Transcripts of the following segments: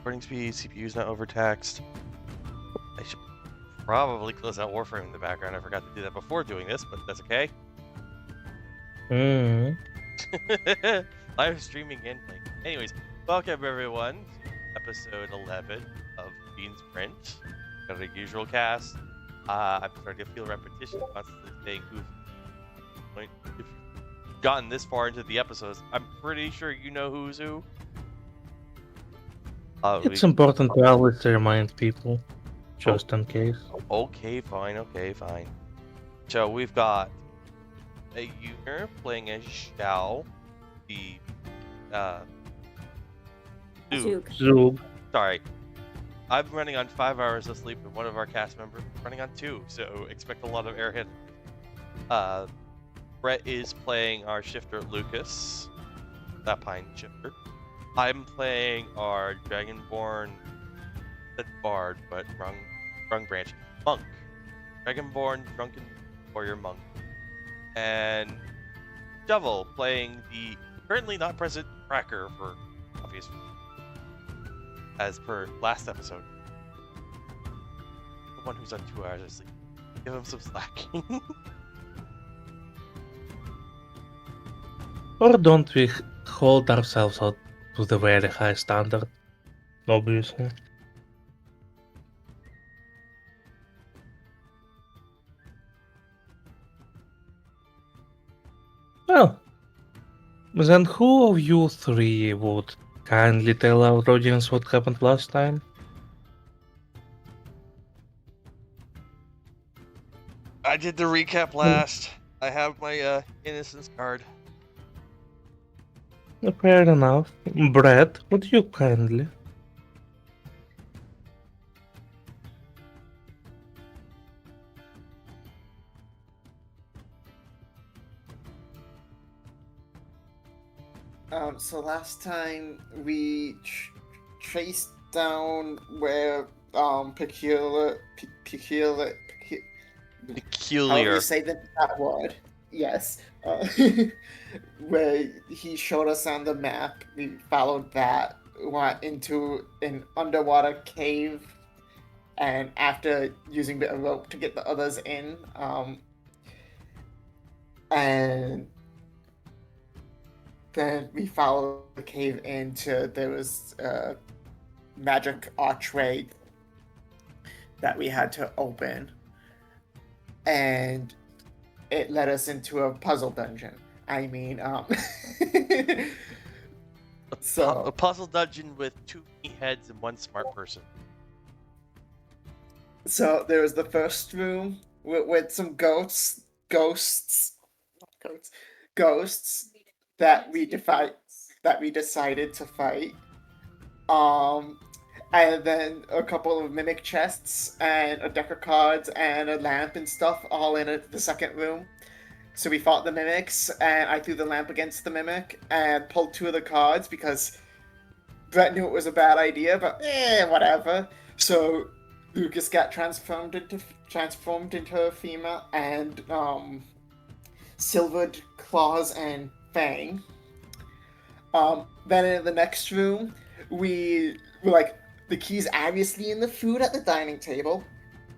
Recording speed, CPU's not overtaxed. I should probably close out Warframe in the background. I forgot to do that before doing this, but that's okay. Live streaming and playing. Anyways, welcome everyone to episode 11 of Fiend's Print. Got a usual cast. I'm starting to feel repetition, constantly saying who's. If you've gotten this far into the episodes, I'm pretty sure you know who's who. It's important to always remind people, just in case. Okay, fine. So we've got a Uner playing as Xiao, the Zug. Sorry, I'm running on 5 hours of sleep, and one of our cast members is running on 2, so expect a lot of airhead. Brett is playing our shifter Lucas, that pine shifter. I'm playing our Dragonborn, said Bard, but wrong branch, Monk. Dragonborn Drunken Warrior Monk. And Shovel playing the currently not present Cracker for obvious reasons, as per last episode. The one who's on 2 hours of sleep. Give him some slack. Or don't we hold ourselves out to the very high standard, obviously. Well, then who of you three would kindly tell our audience what happened last time? I did the recap last. I have my innocence card. Fair enough. Brett, would you kindly? So last time we traced down where peculiar. How do you say that word? Yes. Where he showed us on the map, we followed that, went into an underwater cave, and after using a rope to get the others in, and then we followed the cave into, there was a magic archway that we had to open, and it led us into a puzzle dungeon. I mean, a puzzle dungeon with 2 heads and 1 smart person. So there was the first room with some ghosts that we decided to fight. And then a couple of mimic chests and a deck of cards and a lamp and stuff all in the second room. So we fought the mimics, and I threw the lamp against the mimic and pulled 2 of the cards because Brett knew it was a bad idea, but whatever. So Lucas got transformed into Fema and silvered claws and fang. Then in the next room, we were like, the key's obviously in the food at the dining table,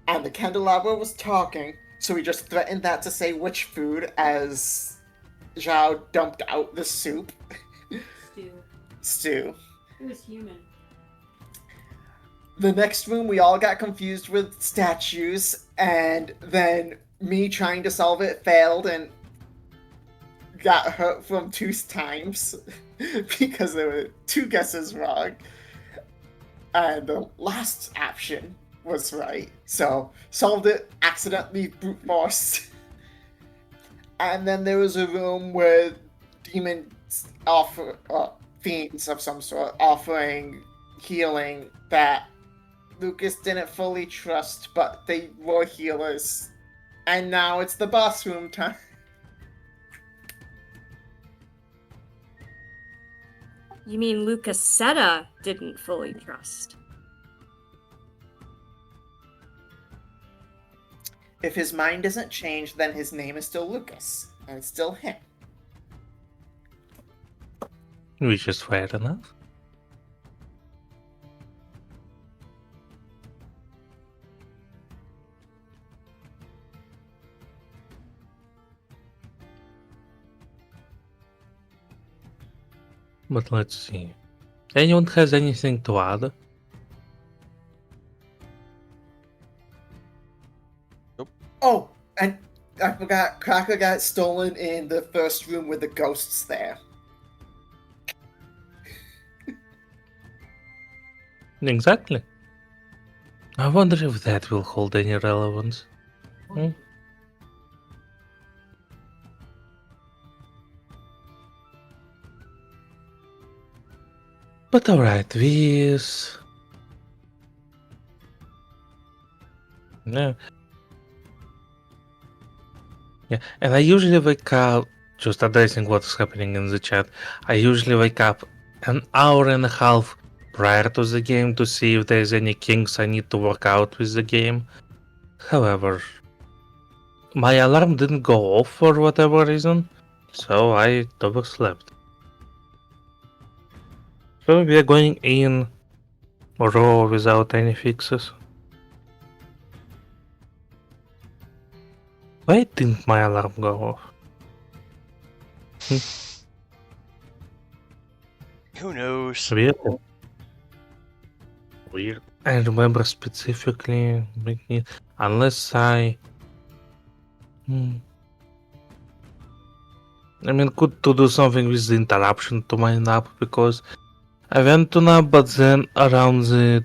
and the candelabra was talking, so we just threatened that to say which food as Zhao dumped out the soup. Stew. It was human. The next room, we all got confused with statues, and then me trying to solve it failed and got hurt from 2 times because there were 2 guesses wrong. And the last option was right. So, solved it, accidentally brute forced. And then there was a room where demons fiends of some sort, offering healing that Lucas didn't fully trust, but they were healers. And now it's the boss room time. You mean Lucas Seta didn't fully trust? If his mind doesn't change, then his name is still Lucas, and it's still him. Which is fair enough. But let's see. Anyone has anything to add? Oh, and I forgot, Cracker got stolen in the first room with the ghosts there. Exactly. I wonder if that will hold any relevance. Hmm? But alright, this... Yeah. Yeah, and I usually wake up, just addressing what's happening in the chat, I usually wake up an hour and a half prior to the game to see if there's any kinks I need to work out with the game. However, my alarm didn't go off for whatever reason, so I overslept. So we are going in raw without any fixes. Why didn't my alarm go off? Who knows? Weird. Weird. I remember specifically making it, unless I... I mean, good to do something with the interruption to my nap, because I went to nap, but then around the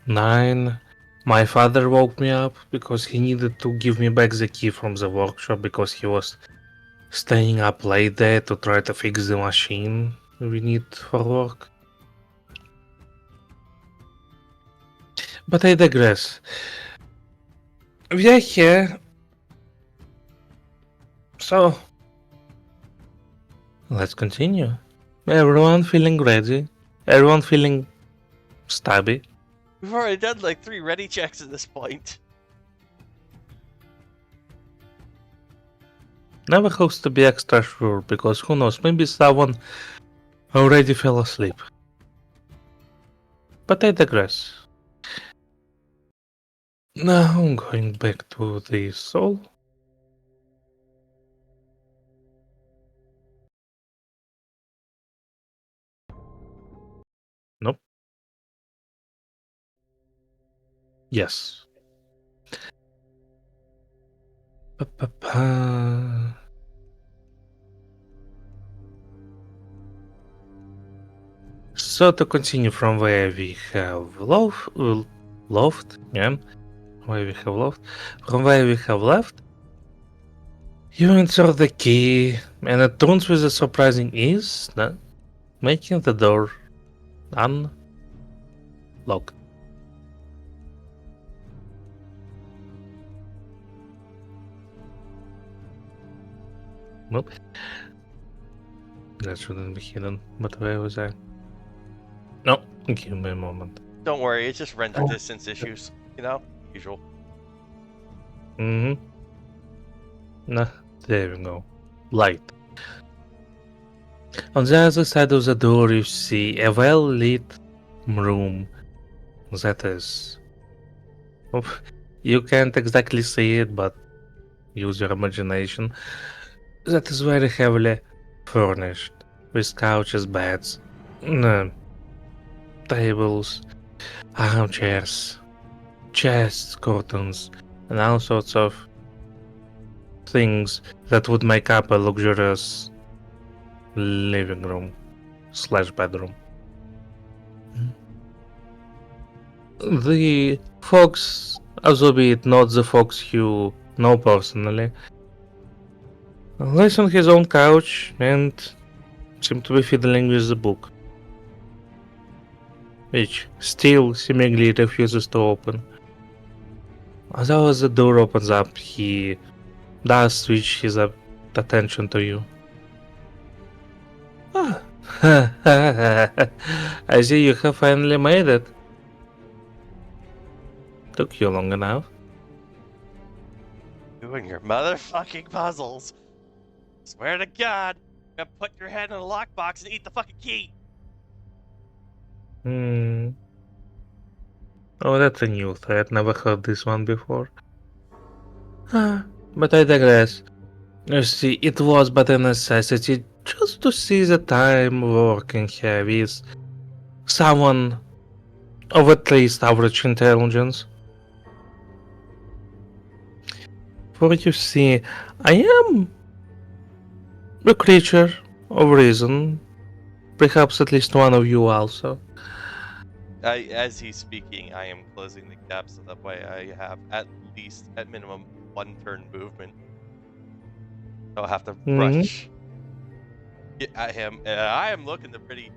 9, my father woke me up because he needed to give me back the key from the workshop because he was staying up late there to try to fix the machine we need for work. But I digress. We are here. So, let's continue. Everyone feeling ready? Everyone feeling stabby? We've already done like 3 ready checks at this point. Never hopes to be extra sure, because who knows, maybe someone already fell asleep. But I digress. Now I'm going back to the soul. Nope. Yes. Pa-pa-pa. So to continue from where we have loft, yeah, where we have loft, from where we have left, you insert the key, and it turns with a surprising ease, making the door unlocked. Nope. That shouldn't be hidden, but where was I? No, give me a moment. Don't worry, it's just render distance issues. You know, usual. Mm-hmm. Nah, there we go. Light. On the other side of the door you see a well-lit room. That is... You can't exactly see it, but use your imagination. That is very heavily furnished, with couches, beds, tables, armchairs, chests, curtains, and all sorts of things that would make up a luxurious living room / bedroom. The folks, albeit not the folks you know personally, lies on his own couch and seem to be fiddling with the book, which still seemingly refuses to open. As soon as the door opens up, he does switch his attention to you. Ah. I see you have finally made it. Took you long enough. Doing your motherfucking puzzles. Swear to God, I'm gonna put your head in a lockbox and eat the fucking key. Oh, that's a new threat. Never heard this one before. But I digress. You see, it was but a necessity just to see that I'm working here with someone of at least average intelligence. For you see, I am a creature of reason. Perhaps at least one of you also. As he's speaking, I am closing the gap so that way I have at minimum, 1 turn movement. I'll have to rush at him. I am looking to pretty.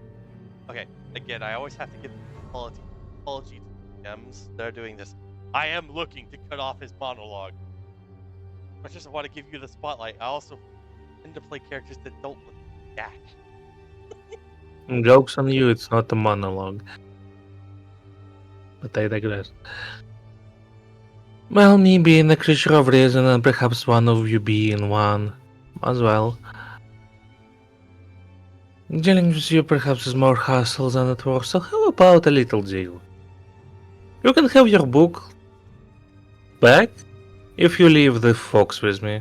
Okay, again, I always have to give apology to the GMs that are doing this. I am looking to cut off his monologue. I just want to give you the spotlight. I also tend to play characters that don't look jack. Joke's on you, it's not a monologue. But I digress. Well, me being a creature of reason and perhaps one of you being one as well. Dealing with you perhaps is more hassle than it worth, so how about a little deal? You can have your book back if you leave the fox with me.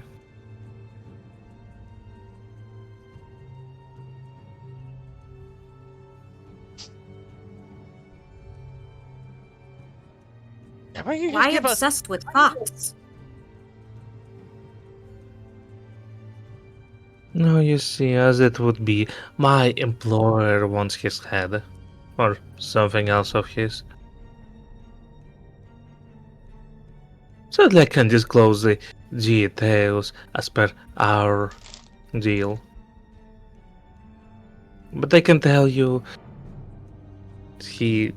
Why obsessed with Fox? No, you see, as it would be, my employer wants his head. Or something else of his. Sadly, I can't disclose the details as per our deal. But I can tell you, he...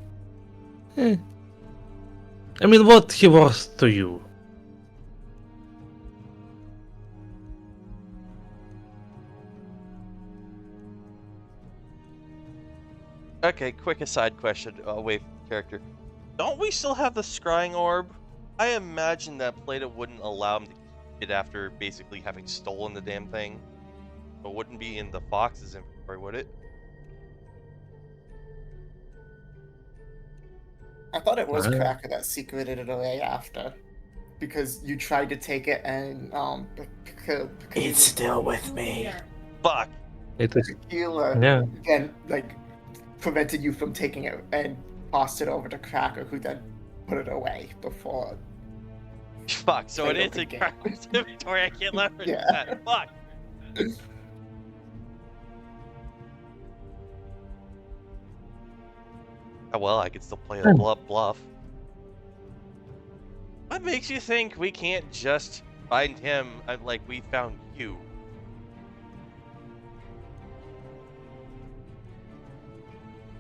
I mean, what he was to you? Okay, quick aside question away from the character. Don't we still have the scrying orb? I imagine that Plato wouldn't allow him to keep it after basically having stolen the damn thing. It wouldn't be in the fox's inventory, would it? I thought it was Right. Cracker that secreted it away after. Because you tried to take it and, It's still with me. Fuck! It is, Tequila, yeah. then, prevented you from taking it and tossed it over to Cracker, who then put it away before. Fuck, so it Plato is in could get- Cracker's inventory, I can't leverage Yeah. that. Fuck! Oh, well, I could still play the bluff. What makes you think we can't just find him like we found you?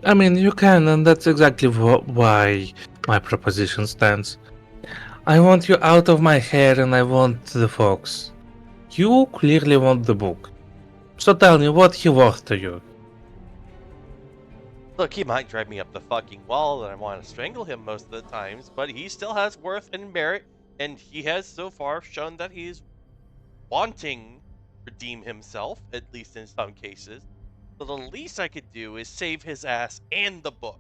I mean, you can, and that's exactly why my proposition stands. I want you out of my hair and I want the fox. You clearly want the book. So tell me, what he worth to you? Look, he might drive me up the fucking wall and I want to strangle him most of the times, but he still has worth and merit, and he has so far shown that he's wanting to redeem himself, at least in some cases. So the least I could do is save his ass and the book.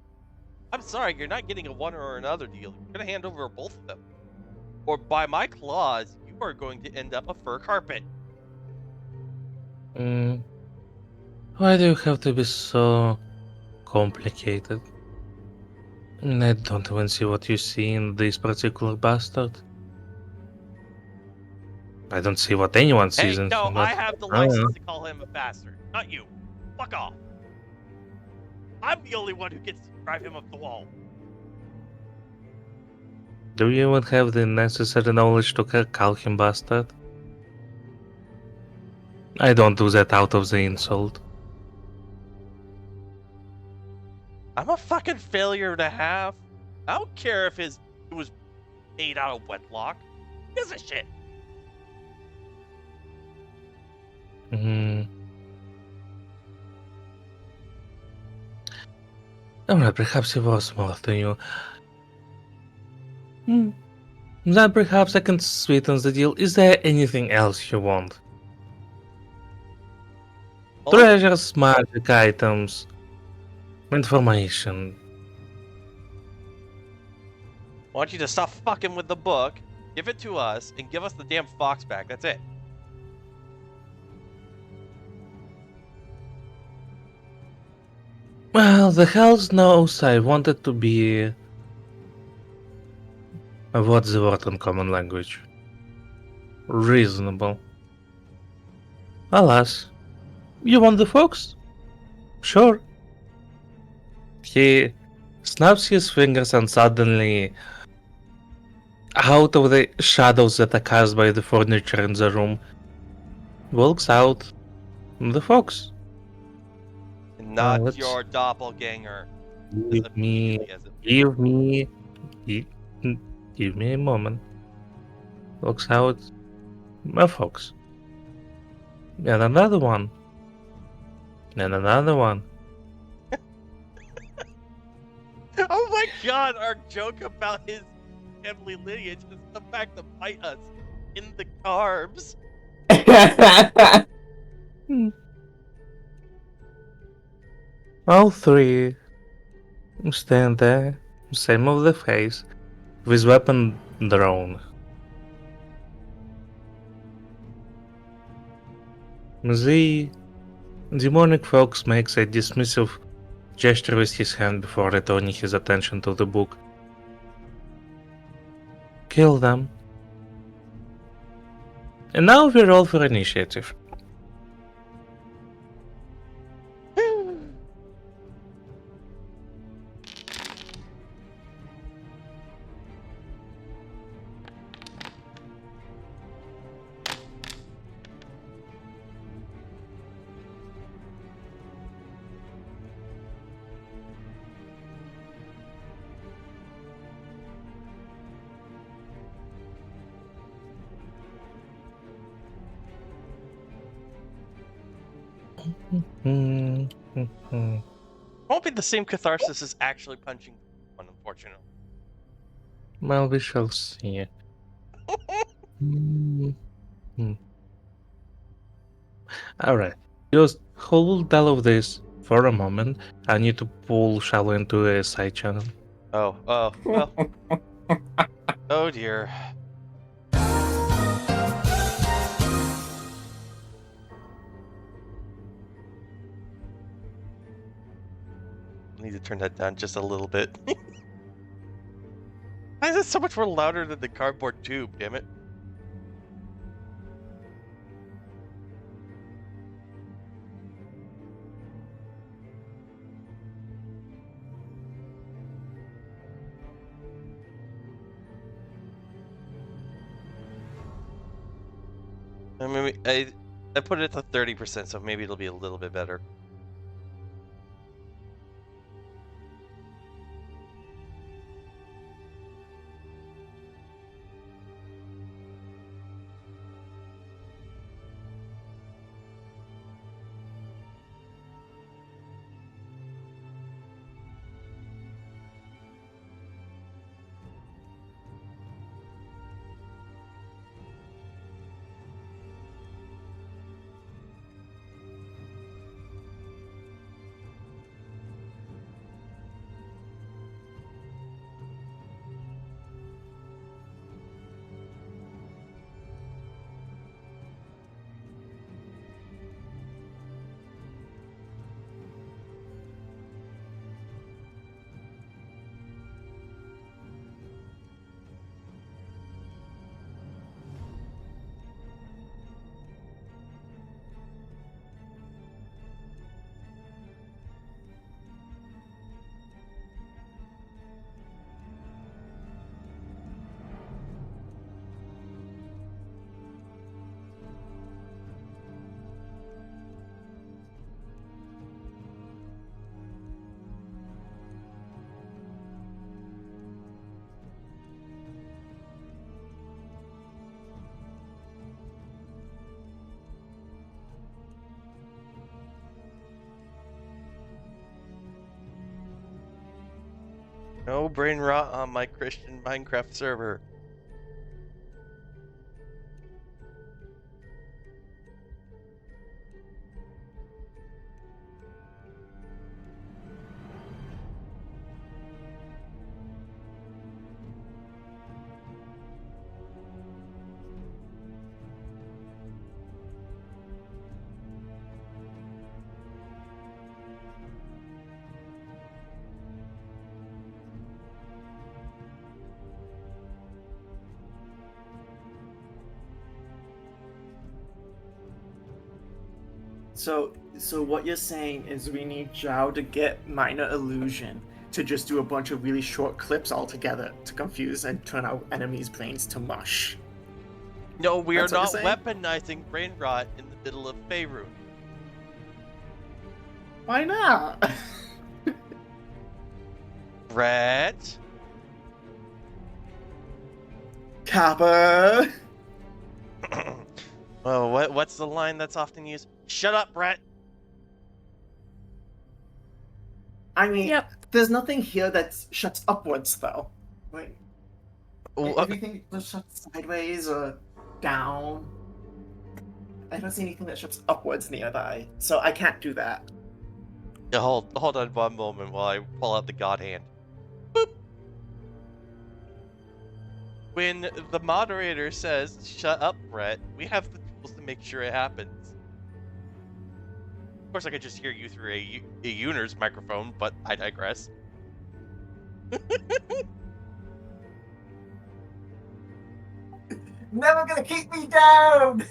I'm sorry, you're not getting a one or another deal. You're going to hand over both of them. Or by my claws, you are going to end up a fur carpet. Why do you have to be so complicated? I mean, I don't even see what you see in this particular bastard. I don't see what anyone Hey, sees in no, him. I have the license to call him a bastard, not you. Fuck off. I'm the only one who gets to drive him up the wall. Do you even have the necessary knowledge to call him bastard? I don't do that out of the insult. I'm a fucking failure and a half. I don't care if it was made out of wedlock. Who gives a shit? Alright, perhaps he was more to you. Then perhaps I can sweeten the deal. Is there anything else you want? Oh, Treasures, magic items, information. I want you to stop fucking with the book, give it to us, and give us the damn fox back. That's it. Well, the house knows I wanted to be. What's the word in common language? Reasonable. Alas, you want the fox? Sure. He snaps his fingers and suddenly, out of the shadows that are cast by the furniture in the room, walks out the fox. Not let's your doppelganger. give me, give me, gi- give me a moment. Walks out a fox. And another one. And another one. Oh my god, our joke about his family lineage has come back to bite us in the carbs. All three stand there, same of the face, with weapon drawn. The demonic fox makes a dismissive gesture with his hand before returning his attention to the book. Kill them. And now we roll for initiative. Won't be the same catharsis as actually punching one, unfortunately. Well, we shall see. Alright, just hold all of this for a moment. I need to pull Shallow into a side channel. Oh, well. Oh dear. I need to turn that down just a little bit. Why is it so much more louder than the cardboard tube, damn it? I mean, I put it to 30%, so maybe it'll be a little bit better. No brain rot on my Christian Minecraft server. So what you're saying is we need Zhao to get minor illusion to just do a bunch of really short clips all together to confuse and turn our enemies' brains to mush. No, we are That's what not you're saying? weaponizing brain rot in the middle of Faerun. Why not? Brett? Kappa. Oh, what's the line that's often used? Shut up, Brett! I mean, Yep. there's nothing here that shuts upwards, though. Like, everything just shuts sideways or down. I don't see anything that shuts upwards nearby, so I can't do that. Yeah, hold on one moment while I pull out the God Hand. Boop. When the moderator says, shut up, Brett, we have the tools to make sure it happens. Of course, I could just hear you through a Uner's microphone, but I digress. Never gonna keep me down!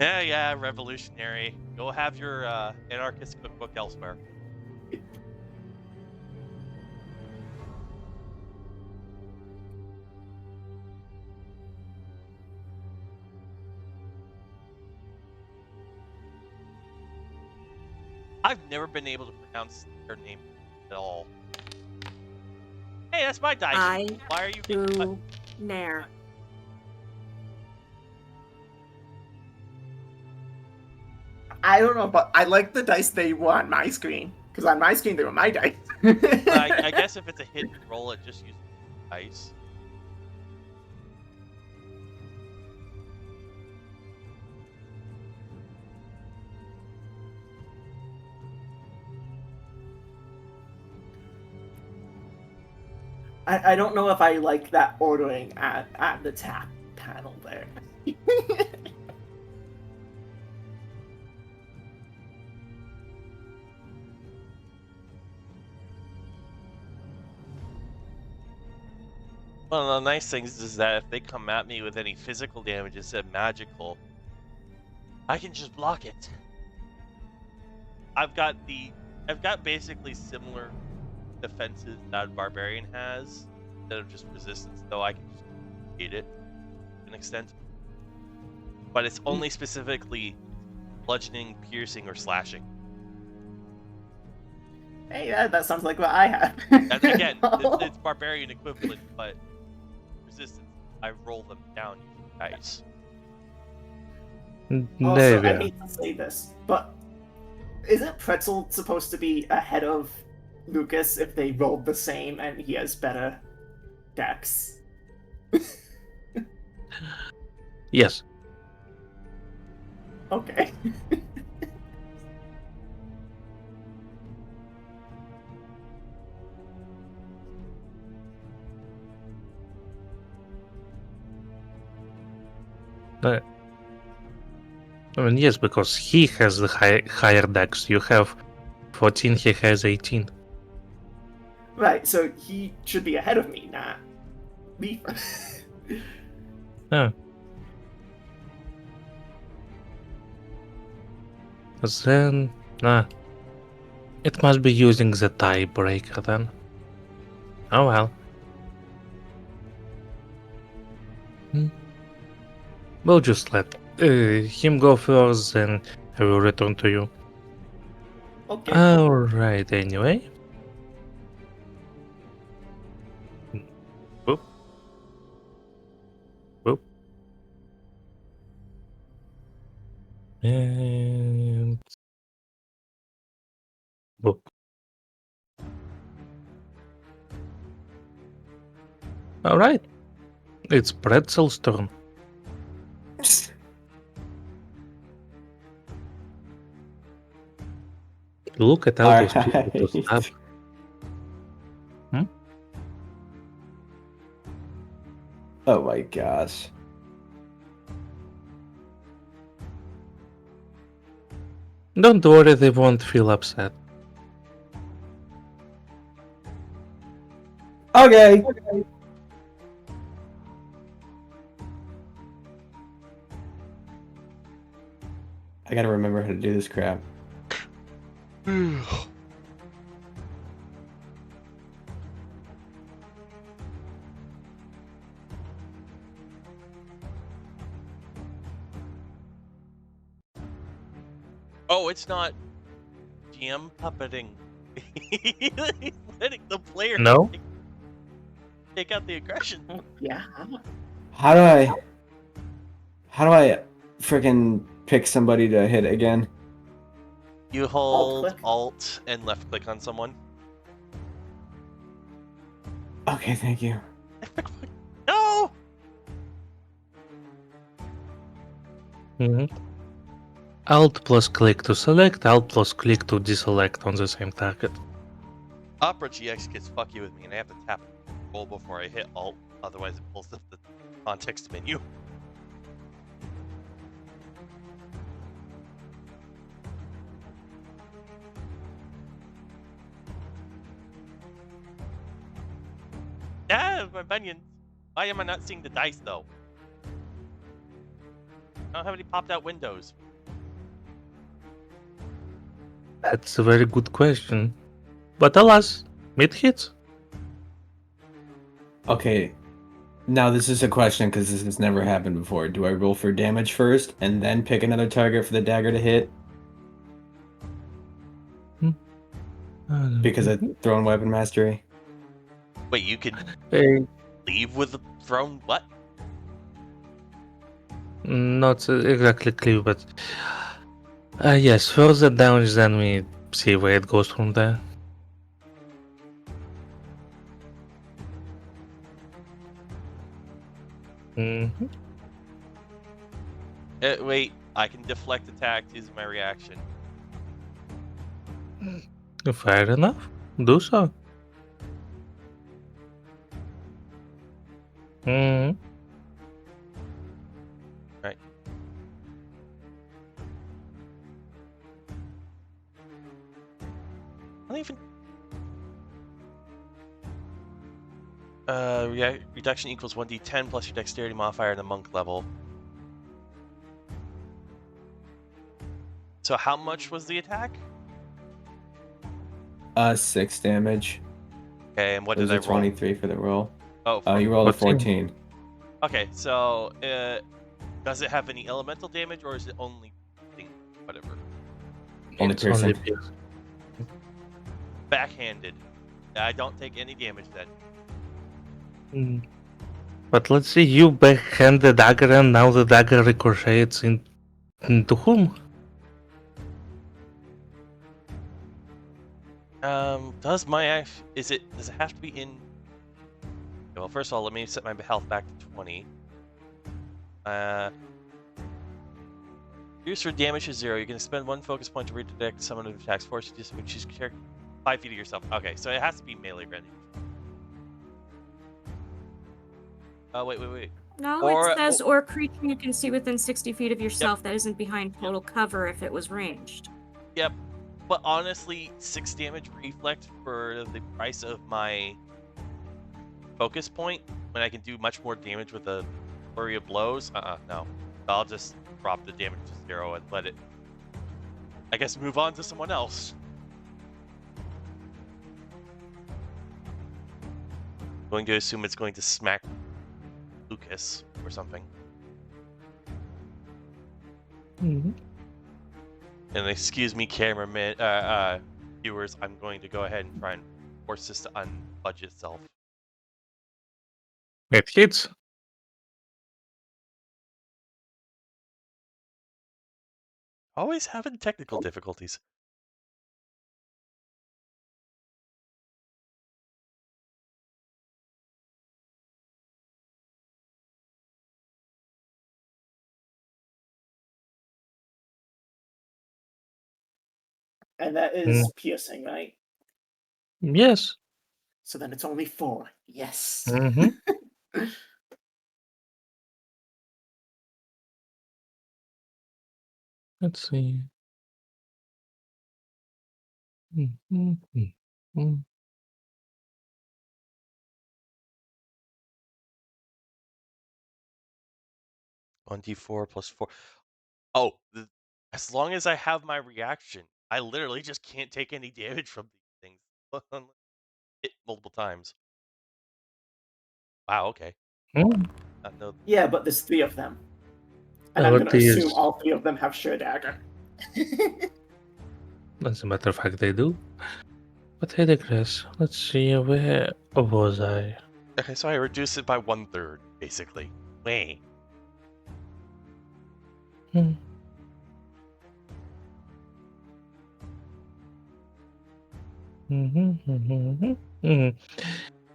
Yeah, revolutionary. Go have your anarchist cookbook elsewhere. I've never been able to pronounce their name at all. Hey, that's my dice. I Why are you do Nair. I don't know, but I like the dice they were on my screen. Because on my screen, they were my dice. I guess if it's a hidden roll, it just uses dice. I don't know if I like that ordering at the tap panel there. One of the nice things is that if they come at me with any physical damage instead of magical, I can just block it. I've got basically similar defenses that Barbarian has instead of just resistance, though I can just beat it to an extent. But it's only specifically bludgeoning, piercing, or slashing. Hey, that sounds like what I have. And again, it's Barbarian equivalent, but resistance, I roll them down using dice. Also, There we I are. hate to say this, but isn't Pretzel supposed to be ahead of Lucas if they rolled the same and he has better dex? Yes. Okay. I mean, yes, because he has the higher dex. You have 14, he has 18. Right, so he should be ahead of me, not me. Yeah. Then, it must be using the tiebreaker then. Oh well. We'll just let him go first, then I will return to you. Okay. Alright, anyway. Boop. Boop. And... boop. Alright. It's Pretzel's turn. Look at all those people to stab. Oh my gosh. Don't worry, they won't feel upset. Okay. I gotta remember how to do this crap. Oh, it's not GM puppeting. He's letting the player No? take out the aggression. Yeah. How do I freaking pick somebody to hit again? You hold Alt-click. Alt and left click on someone. Okay, thank you. No! Mhm. Alt plus click to select, Alt plus click to deselect on the same target. Opera GX gets fucky with me, and I have to tap roll before I hit Alt. Otherwise, it pulls up the context menu. Yeah, my bunions. Why am I not seeing the dice though? I don't have any popped out windows. That's a very good question. But alas, it hits. Okay, now this is a question because this has never happened before. Do I roll for damage first and then pick another target for the dagger to hit? Because of thrown weapon mastery? Wait, you can Eh, leave with the thrown what? Not exactly clear, but yes, further damage, then we see where it goes from there. Mhm. Wait, I can deflect attacks using my reaction. Fair enough. Do so. Mhm. Right. I don't even. Reduction equals 1d10 plus your dexterity modifier in the monk level. So how much was the attack? 6 damage. Okay, and what It was did I a roll? 23 for the roll. Oh, You rolled a 14. 14. okay. So does it have any elemental damage, or is it only whatever? Only It's only piercing. pierce. Backhanded. I don't take any damage then. Mm. But let's see, you backhand the dagger and now the dagger ricochets into whom? Does does it have to be in? Well, first of all, let me set my health back to 20. Use for damage is 0. You can spend 1 focus point to redirect someone who attacks. Force you to choose character 5 feet of yourself. Okay, so it has to be melee range. Oh, wait. No, Or- it says or creature you can see within 60 feet of yourself that isn't behind total cover if it was ranged. Yep. But honestly, 6 damage reflect for the price of my focus point when I can do much more damage with a flurry of blows. No. I'll just drop the damage to 0 and let it, I guess, move on to someone else. Going to assume it's going to smack Lucas or something. Mhm. And excuse me, cameraman, viewers, I'm going to go ahead and try and force this to unbudge itself. It hits. Always having technical difficulties. And that is piercing, right? Yes. So then it's only 4. Yes. Mhm. Let's see. Mhm. 1d4 plus 4. Oh, As long as I have my reaction, I literally just can't take any damage from these things. Hit multiple times. Wow, okay. Hmm. No, Yeah, but there's 3 of them. And I'm Well, going it to assume is. all 3 of them have Sure Dagger. As a matter of fact, they do. But I digress. Let's see, where was I? okay, so I reduce it by 1/3, basically. Wait. Hmm.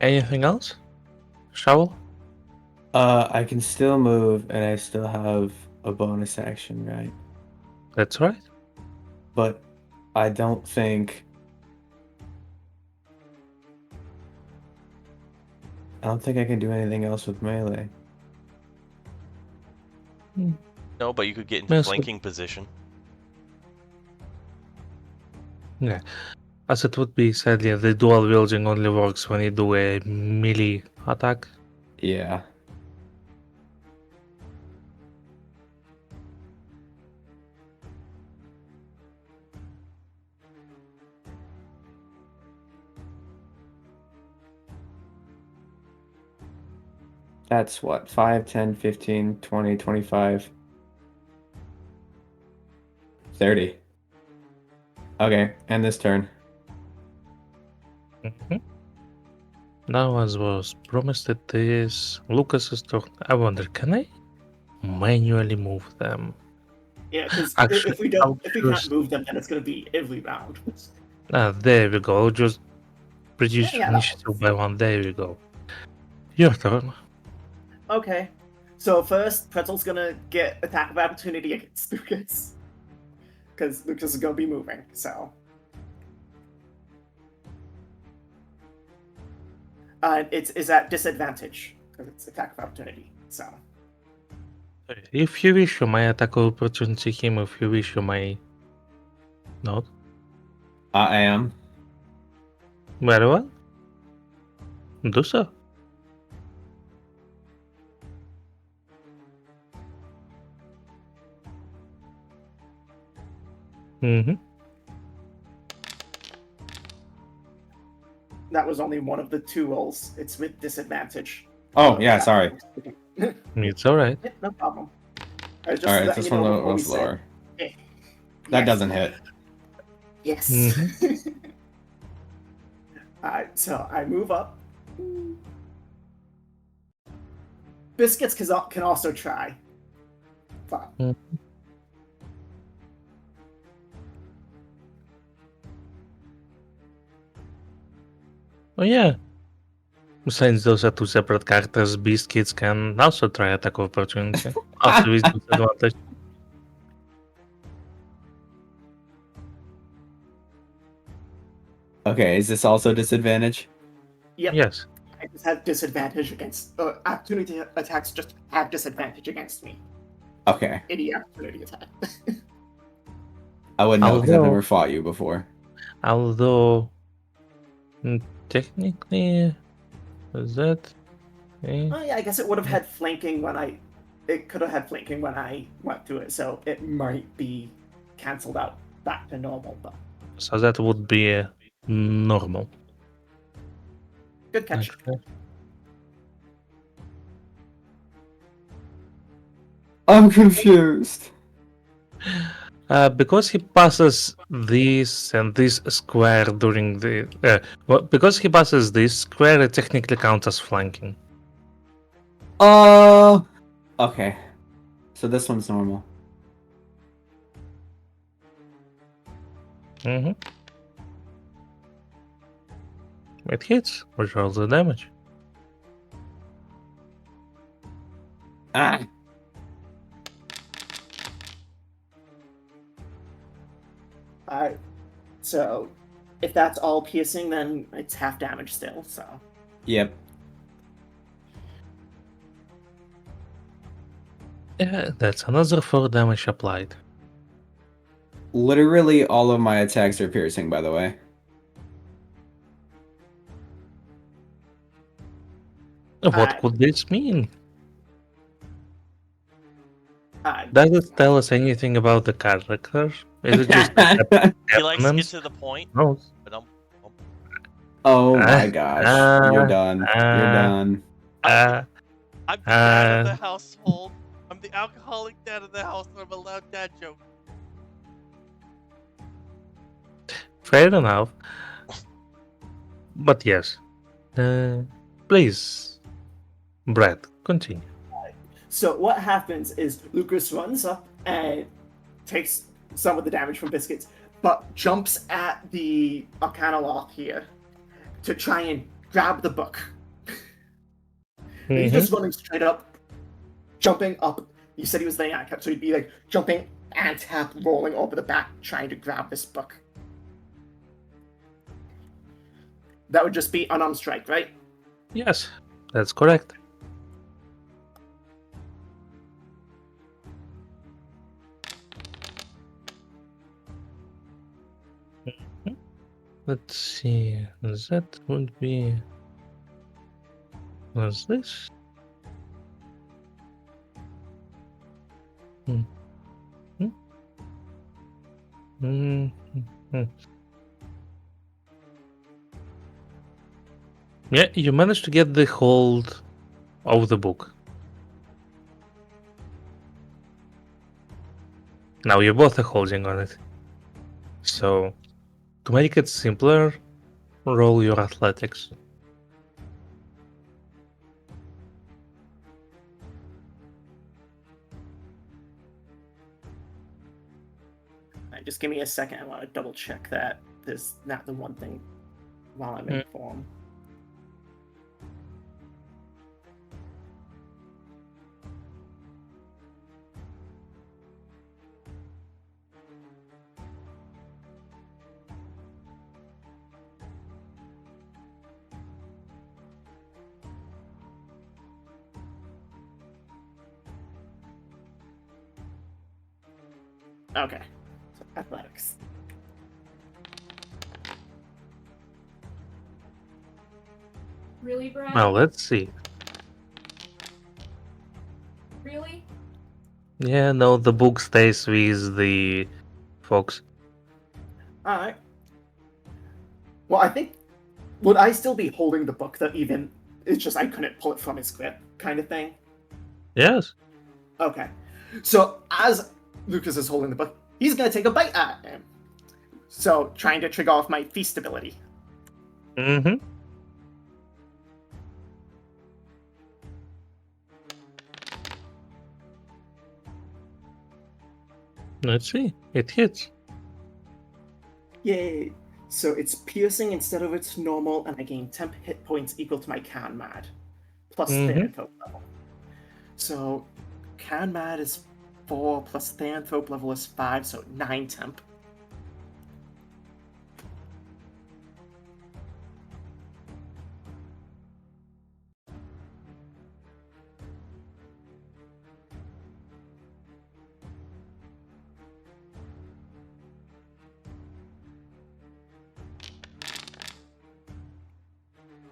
Anything else? Shovel? I can still move, and I still have a bonus action, right? That's right. But I don't think. I don't think I can do anything else with melee. No, but you could get into Yes, flanking position. yeah. As it would be said, yeah, the dual wielding only works when you do a melee attack. Yeah. That's what? 5, 10, 15, 20, 25, 30. Okay, and this turn. Mhm. Now, as was promised, it is Lucas's turn. I wonder, can I manually move them? Yeah, because Actually, I'll if we can't just. move them, then it's going to be every round. There we go. I'll just reduce Yeah, that initiative works. by 1. There we go. Your turn. Okay. So first, Pretzel's going to get attack of opportunity against Lucas. Because Lucas is going to be moving, so. It's at disadvantage, because it's attack of opportunity, so. If you wish, you may attack of opportunity him. If you wish, you may not. I am. Very well. Do so. Mm-hmm. That was only one of the 2 rolls. It's with disadvantage. Oh, yeah, sorry. It's alright. Yeah, no problem. Just All right, letting this you one know before we was say. lower. Eh, That yes. doesn't hit. Yes. Alright, so I move up. Biscuits can also try. Fine. Mm. Oh yeah. Since those are 2 separate characters, Beast Kids can also try attack of opportunity. Also with disadvantage. Okay, is this also disadvantage? Yep. Yes. I just had disadvantage against opportunity attacks. Just have disadvantage against me. Okay. Any opportunity attack. I wouldn't know because I've Although- never fought you before. Although technically, is that? Oh yeah, I guess it would have had flanking when I. It could have had flanking when I went through it, so it might be cancelled out back to normal. But So that would be normal. good catch. Okay. I'm confused. Because he passes this and this square during the because he passes this square, it technically counts as flanking. Okay. So this one's normal. Mm-hmm. It hits, which rolls the damage. Ah. Alright. So if that's all piercing, then it's half damage still. So Yep. Yeah, that's another 4 damage applied. Literally all of my attacks are piercing, by the way. What Alright. could this mean? Does it tell us anything about the character? Is it just He likes to get happenings? to the point, No. but Oh my Ah, gosh. You're done. You're ah, done. ah, I'm the dad of the ah. household. I'm the alcoholic dad of the house, and I'm allowed dad jokes. Fair enough. But yes. Please, Brad, continue. So what happens is Lucas runs up and takes some of the damage from Biscuits, but jumps at the Arcanoloth here to try and grab the book. And he's just running straight up, jumping up. You said he was laying on cap, so he'd be like jumping and tap, rolling over the back, trying to grab this book. That would just be unarmed strike, right? Yes, that's correct. Let's see. That would be. What's this? Hmm. Hmm. Hmm. Hmm. Yeah, you managed to get the hold of the book. Now you both are holding on it. So, to make it simpler, roll your athletics. Right, just give me a second. I want to double check that there's not the one thing while I'm in form. Okay, so athletics. Really, Brad? Now let's see. Really? Yeah, no, the book stays with the fox. All right. Well, I think would I still be holding the book that even it's just I couldn't pull it from his grip, kind of thing. Yes. Okay. So as Lucas is holding the book, he's gonna take a bite at him. So trying to trigger off my feast ability. Mm-hmm. Let's see. It hits. Yay! So it's piercing instead of its normal, and I gain 10 hit points equal to my Can Mad, plus Thanathrope level. So Can Mad is 4 plus Thanathrope level is 5, so 9 temp.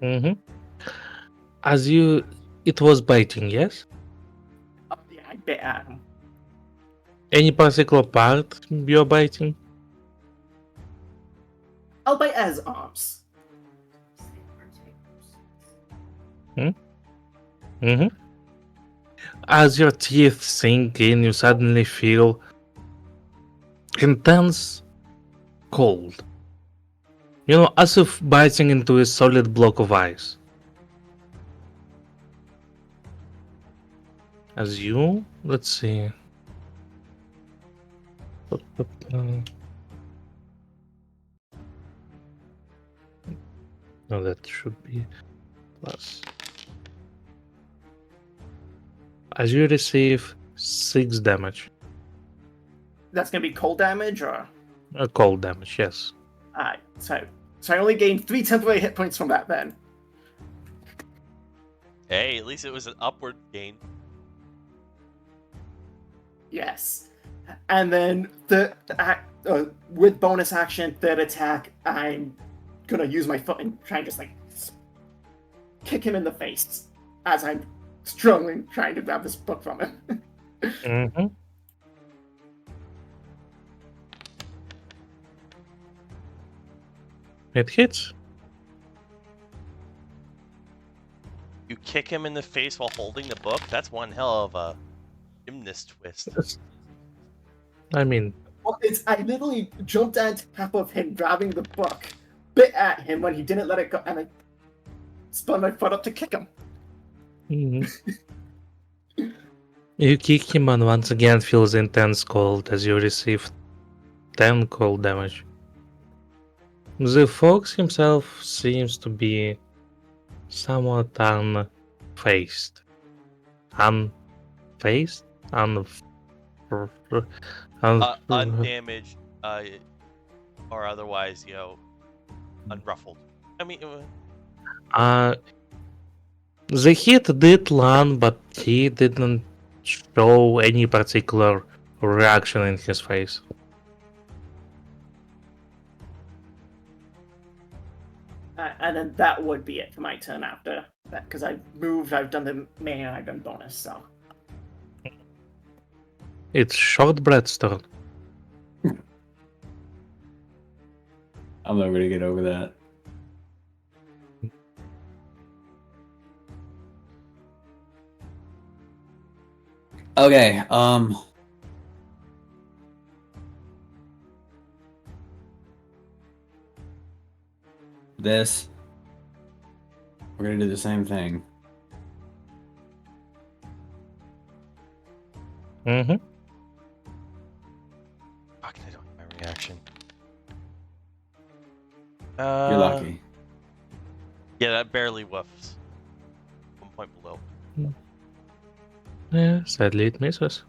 Mm-hmm. It was biting, yes? Oh, yeah, I bit at him. Any particular part you're biting? I'll bite at his arms. Mm-hmm. As your teeth sink in, you suddenly feel intense cold. You know, as if biting into a solid block of ice. Let's see. No, that should be plus. As you receive 6 damage. That's gonna be cold damage, or Cold damage, yes. alright. So I only gained 3 temporary hit points from that then. Hey, at least it was an upward gain. Yes. And then with bonus action, third attack, I'm gonna use my foot and try and just like kick him in the face as I'm struggling trying to grab this book from him. Mm-hmm. It hits. You kick him in the face while holding the book? That's one hell of a gymnast twist. I mean, Well, I literally jumped on top of him, grabbing the book, bit at him when he didn't let it go, and I spun my foot up to kick him. mhm. You kick him and once again feels intense cold as you receive 10 cold damage. The fox himself seems to be somewhat unfazed. Unfazed? Undamaged, or otherwise, unruffled. I mean, The hit did land, but he didn't show any particular reaction in his face. And then that would be it for my turn after that, because I've moved, I've done the main, and I've done bonus, so. It's Shortbread's turn. I'm never gonna get over that. Okay, this. We're gonna do the same thing. Mm-hmm. fuck, I don't have my reaction. You're lucky. Yeah, that barely woofs. 1 point below. Yeah, sadly it misses.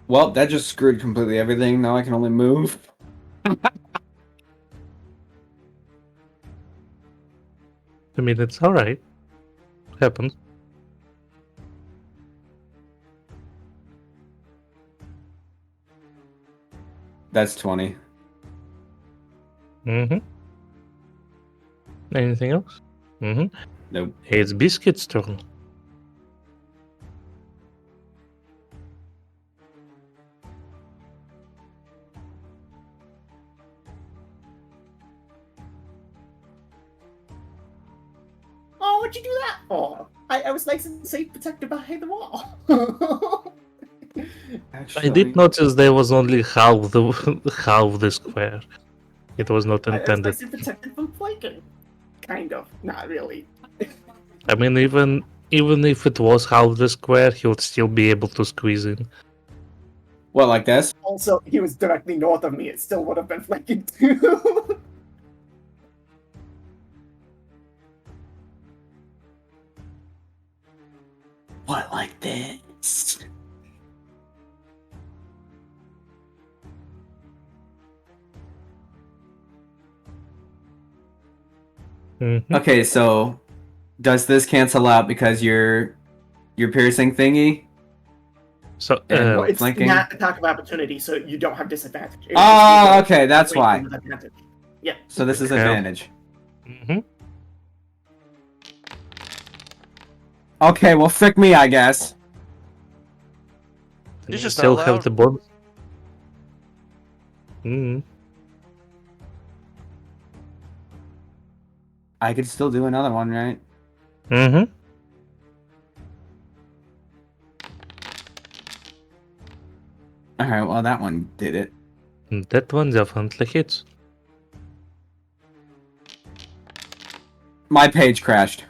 Well, that just screwed completely everything. Now I can only move. I mean, it's alright. Happens. That's 20. Mm-hmm. Anything else? Mm-hmm. Nope. It's Biscuit's turn. Oh, what'd you do that for? I was nice and safe protected behind the wall. I did notice there was only half the square. It was not I was intended. nice and protected from flanking. Kind of. Not really. I mean, even if it was half the square, he would still be able to squeeze in. What, like this? Also, he was directly north of me. It still would have been flanking too. What, like this? Mhm. Okay, so does this cancel out because your piercing thingy? So, And Well, it's flanking? not attack of opportunity, so you don't have disadvantage. It would Oh, just be okay, that's flanking why. with advantage. Yeah. So this is Okay. advantage. mhm. Okay, well, frick me, I guess. You're You just still not have allowed. the bonus. Mm. I could still do another one, right? Mm-hmm. Alright, well, that one did it. That one definitely hits. My page crashed.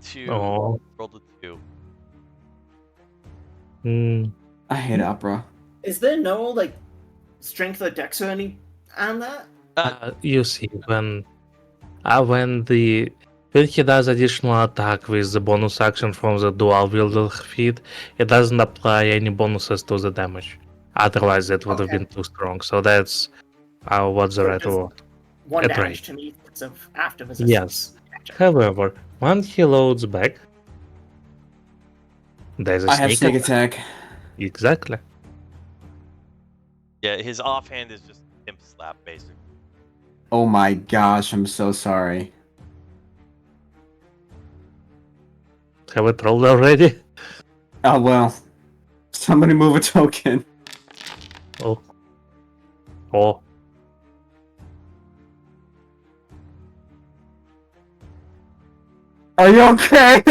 Two. Oh. Rolled a 2. Mm. I hate opera. Is there no like strength or dex or any on that? You see, when he does additional attack with the bonus action from the dual wielder feat, it doesn't apply any bonuses to the damage. Otherwise, that would have Okay. been too strong. So that's what's the So right just word. One That's damage right. to me because of after resistance. Yes. Gotcha. However, once he loads back, there's a I have sneak attack. attack. Exactly. Yeah, his offhand is just imp slap, basically. Oh my gosh, I'm so sorry. Have it rolled already? Oh well. Somebody move a token. Oh. Oh. Are you okay?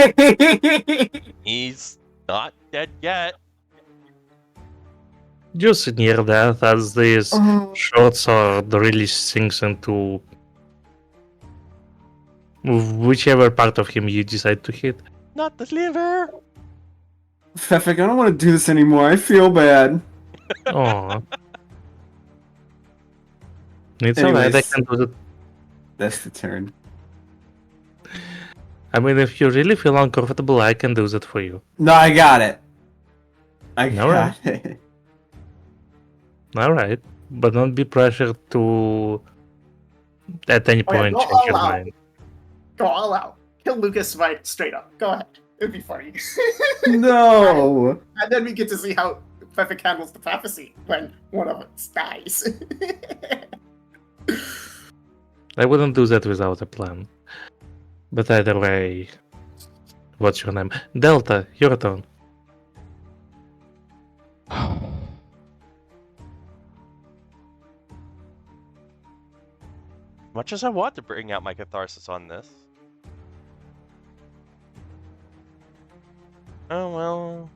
He's not dead yet. Just near death as this Oh. short sword really sinks into whichever part of him you decide to hit. Not the liver. Fefik, I don't want to do this anymore. I feel bad. Oh. It's alright, I Anyways. can do that. That's the turn. I mean, if you really feel uncomfortable, I can do that for you. No, I got it. I Alright. got it. Alright. But don't be pressured to, at any Oh, yeah, point, go change all your out. mind. Go all out. Kill Lucas right straight up. Go ahead. It'd be funny. No. And then we get to see how Pfeffic handles the prophecy when one of us dies. I wouldn't do that without a plan. But either way, what's your name? Delta, your turn. Much as I want to bring out my catharsis on this. Oh well.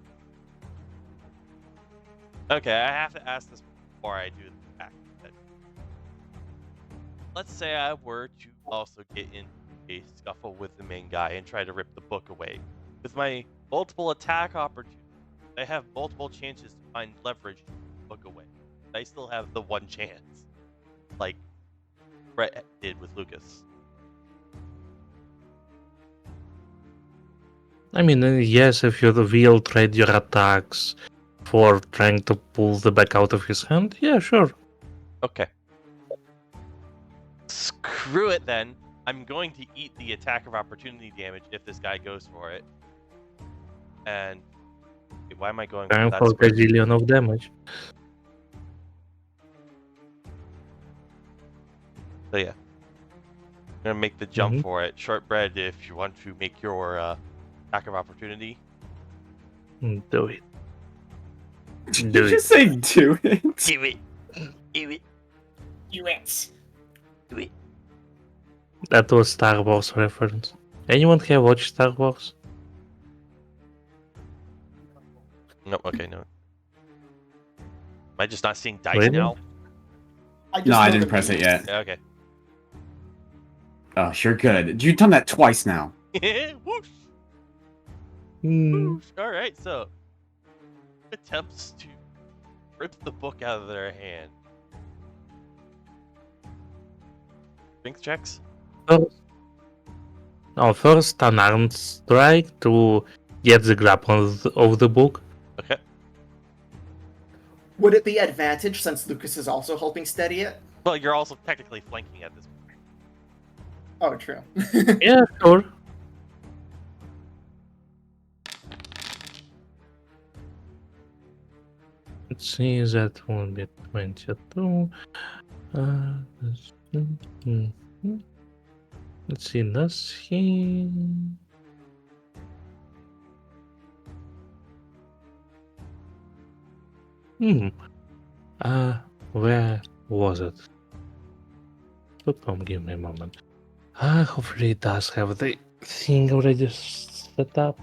Okay, I have to ask this before I do the act. Let's say I were to also get in a scuffle with the main guy and try to rip the book away. With my multiple attack opportunities, I have multiple chances to find leverage to rip the book away. I still have the one chance. Like Brett did with Lucas. I mean, yes, if you will trade your attacks for trying to pull the back out of his hand, yeah, sure. Okay. Screw it then. I'm going to eat the attack of opportunity damage if this guy goes for it. And wait, why am I going Time for for that square? gazillion of damage. So yeah. I'm gonna make the jump Mhm. for it. Shortbread, if you want to make your attack of opportunity. Do it. Did Do you it. just say do it? Do it. Do it. You wins. Do it. That was Star Wars reference. Anyone have watched Star Wars? No, okay, no. Am I just not seeing dice Really? now? No, I know didn't the press it memes. yet. Yeah, okay. Oh, sure good. You've done that twice now. Whoosh. Hmm. Whoosh. Alright, so attempts to rip the book out of their hand. Strength checks? First unarmed strike to get the grab of the book. Okay. Would it be advantage since Lucas is also helping steady it? Well, you're also technically flanking at this point. Oh, true. Yeah, sure. Let's see, that won't be 22. Let's see, does he... Where was it? Give me a moment. Hopefully it does have the thing already set up.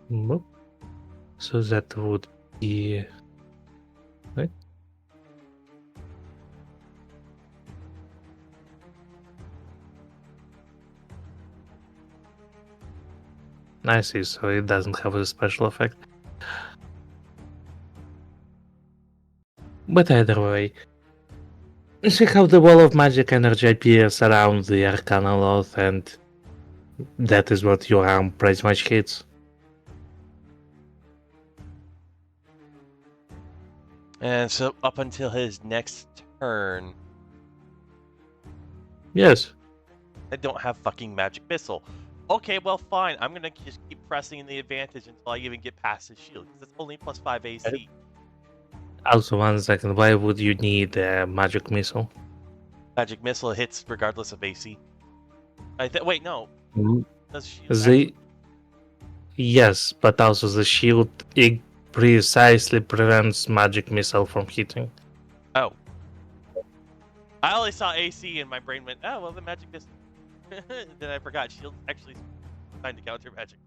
Nope. So that would be... Right? I see, so it doesn't have a special effect. But either way, see how the wall of magic energy appears around the Arcana Loth, and that is what your arm pretty much hits. And so up until his next turn, Yes. I don't have fucking magic missile. Okay, well fine. I'm gonna just keep pressing the advantage until I even get past his shield, because it's only plus 5 AC. Also, 1 second, why would you need a magic missile? Magic missile hits regardless of AC. Wait, no. Does shield The Yes, but also the shield it precisely prevents magic missile from hitting. Oh. I only saw AC and my brain went, oh, well, the magic missile. Then I forgot shield actually trying to counter magic.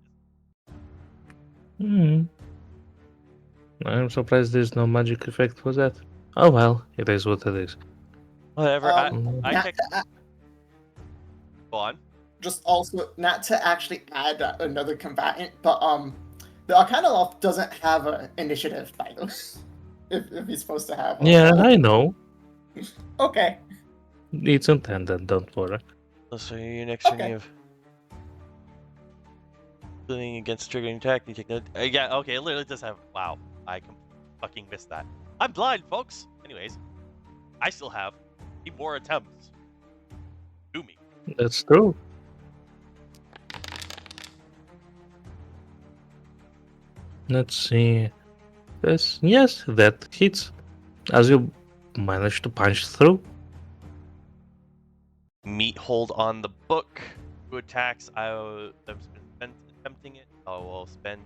Hmm. I'm surprised there's no magic effect for that. Oh well, it is what it is. Whatever. I Not picked. to Go on. just also not to actually add another combatant, but the Arcana Loft doesn't have an initiative title. if he's supposed to have one. Yeah, I know. Okay. It's intended, don't worry. So your next turn Okay. you have doing against triggering attack. You take no. Yeah. Okay. It literally does have. Wow. I fucking missed that. I'm blind, folks. Anyways, I still have 8 more attempts. Do me. That's true. Let's see. This, yes, that hits. As you manage to punch through. Meat hold on the book. 2 attacks. I've been attempting it. I will spend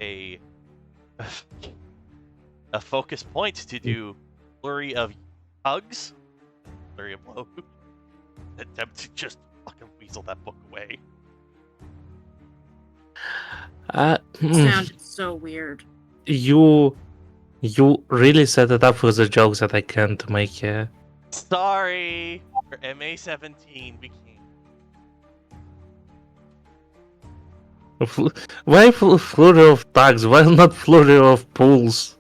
a focus point to do flurry of hugs, flurry of blows. Attempt to just fucking weasel that book away. Sounded so weird. You really set it up for the jokes that I can't make here. Sorry, your MA17 became. Why flurry of tags? Why not flurry of pulls?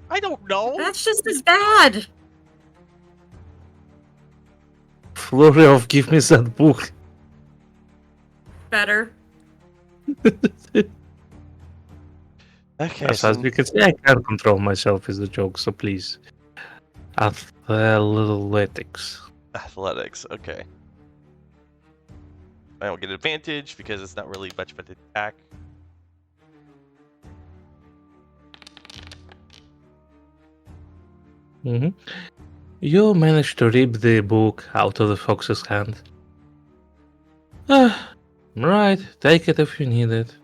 I don't know. That's just as bad. Flurry of give me that book. Better. Okay, As so you can see, I can't control myself is the joke, so please. Athletics. athletics. Okay. I don't get advantage because it's not really much of an attack. Mm-hmm. You managed to rip the book out of the fox's hand. Right, take it if you need it.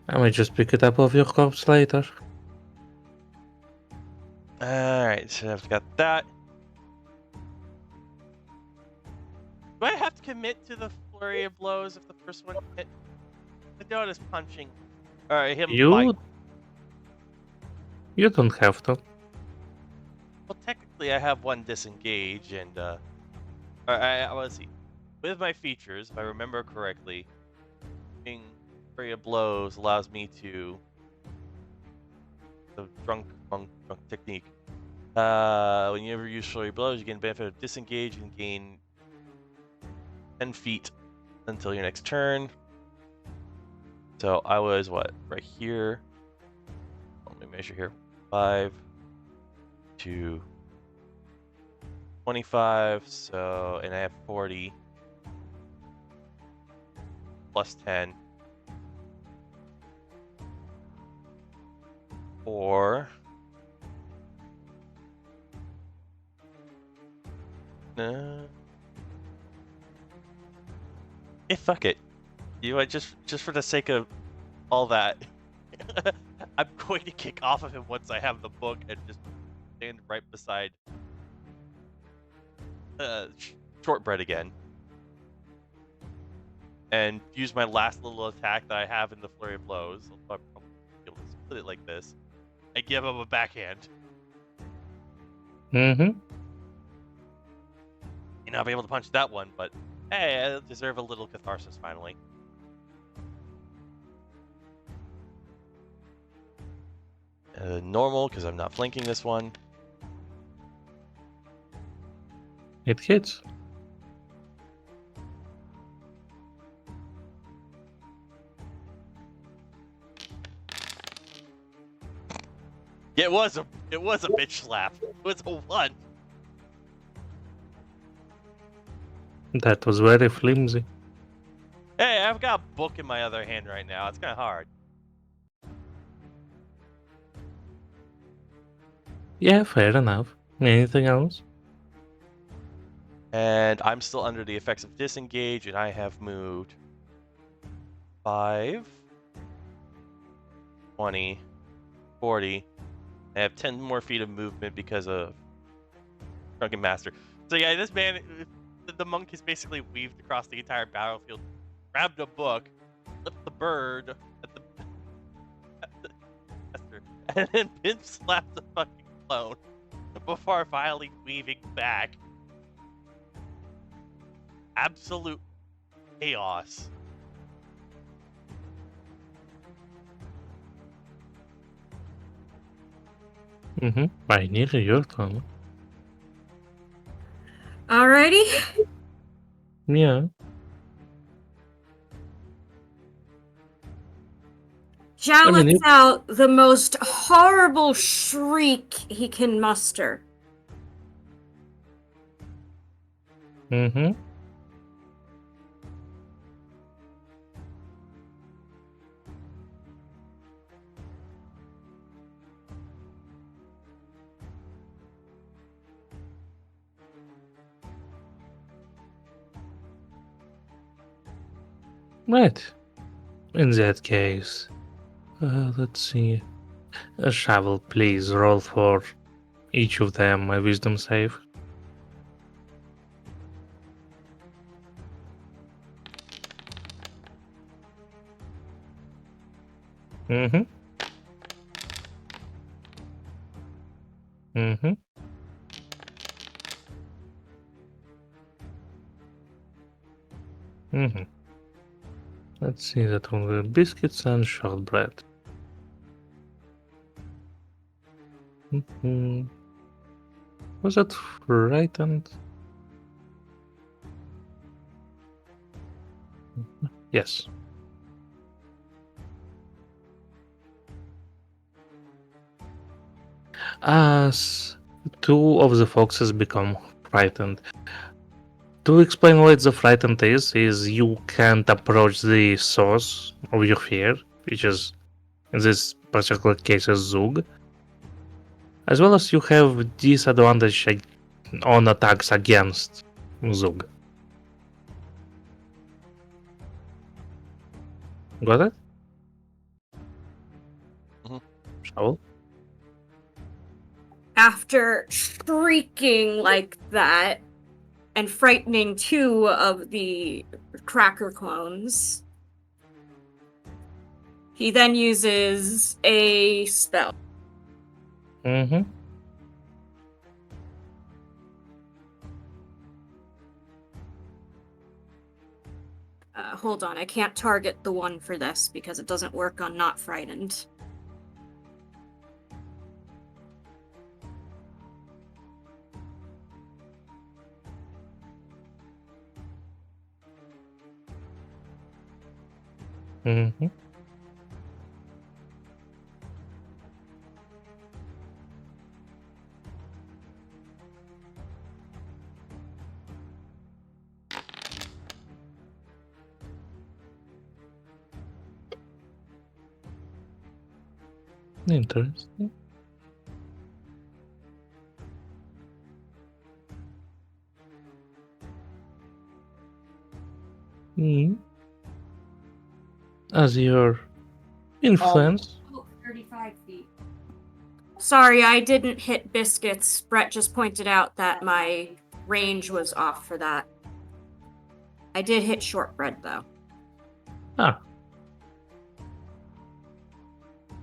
I might just pick it up off your corpse later. Alright, so I've got that. Do I have to commit to the flurry of blows if the first one hit? The dog is punching. Alright, him bite. You don't have to. Well, technically, I have 1 disengage, and let's see. With my features, if I remember correctly, being flurry of blows allows me to the drunk technique. When you ever use flurry of blows, you gain benefit of disengage and gain 10 feet until your next turn. So I was what? Right here. Let me measure here. 5 to 25. So, and I have 40 plus 10. Or fuck it. You know what, just for the sake of all that, I'm going to kick off of him once I have the book and just stand right beside Shortbread again. And use my last little attack that I have in the flurry of blows. I'll probably be able to split it like this. I give him a backhand. Mm-hmm. May not be able to punch that one, but hey, I deserve a little catharsis finally. Normal, because I'm not flanking this one. It hits. It was a bitch slap. It was a 1. That was very flimsy. Hey, I've got a book in my other hand right now. It's kind of hard. Yeah, fair enough. Anything else? And I'm still under the effects of disengage, and I have moved 5, 20, 40, I have 10 more feet of movement because of Drunken Master. So yeah, this man, the monk is basically weaved across the entire battlefield, grabbed a book, flipped the bird at the master, and then pin slapped the fucking clone before finally weaving back. Absolute chaos. Pioneer, your turn. Alrighty. Yeah. Zhao I mean, lets out the most horrible shriek he can muster. Mm-hmm. Right. In that case, let's see. A shovel, please roll for each of them a wisdom save. Mm-hmm. Mm-hmm. Mm-hmm. Let's see that one with biscuits and shortbread. Mm-hmm. Was that frightened? Yes. As two of the foxes become frightened. To explain what the frightened is you can't approach the source of your fear, which is in this particular case is Zug, as well as you have disadvantage on attacks against Zug. Got it? Mhm. Shovel? After shrieking like that and frightening two of the cracker clones, he then uses a spell. Mm-hmm. Hold on, I can't target the one for this because it doesn't work on not frightened. Mm-hmm. Interesting. Mm. As your influence. 35 feet. Sorry, I didn't hit biscuits. Brett just pointed out that my range was off for that. I did hit shortbread though. Ah.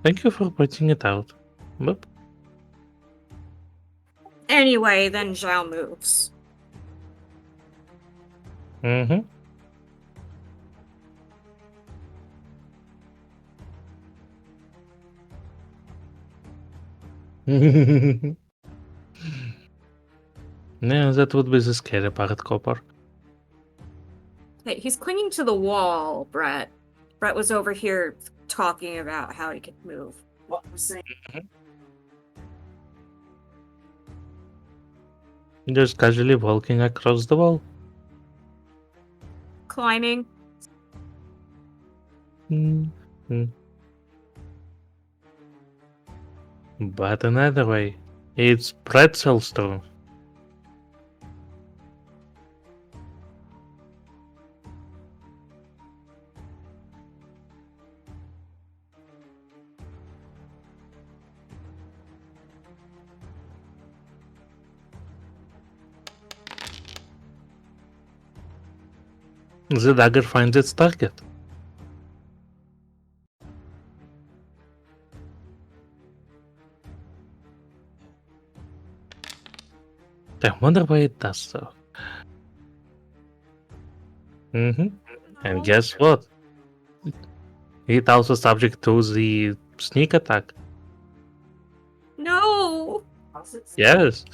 Thank you for pointing it out. Boop. Anyway, then Zhao moves. Mm-hmm. Yeah, that would be the scary part, Copper. Hey, he's clinging to the wall, Brett. Brett was over here talking about how he could move. What was saying? Just casually walking across the wall. Climbing. Mm-hmm. But another way, it's pretzel stone. The dagger finds its target. I wonder why it does so. And guess what? It also subject to the sneak attack. No. Yes.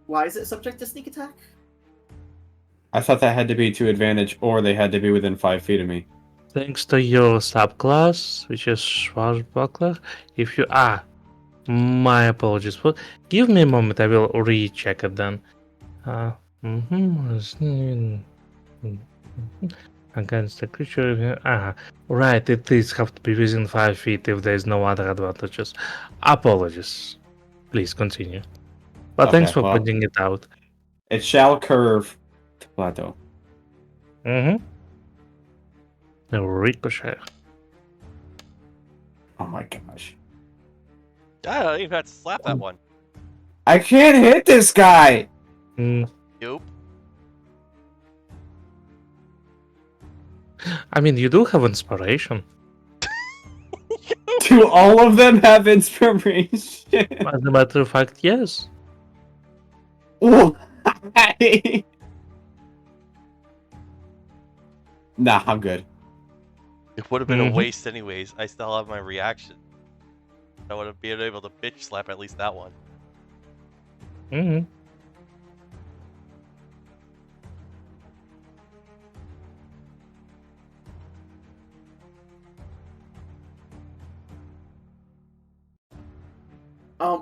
Why is it subject to sneak attack? I thought that had to be to advantage, or they had to be within 5 feet of me. Thanks to your subclass, which is Swashbuckler, if you my apologies. Well, give me a moment, I will recheck it then. Against the creature. Right, it is have to be within 5 feet if there is no other advantages. Apologies. Please continue. But thanks Okay, for well. pointing it out. It shall curve to plateau. Ricochet. Oh my gosh. I don't even have to slap that one. I can't hit this guy! Nope. I mean, you do have inspiration. Do all of them have inspiration? As a matter of fact, yes. Why? Nah, I'm good. It would have been a waste anyways. I still have my reaction. I would have been able to bitch slap at least that one.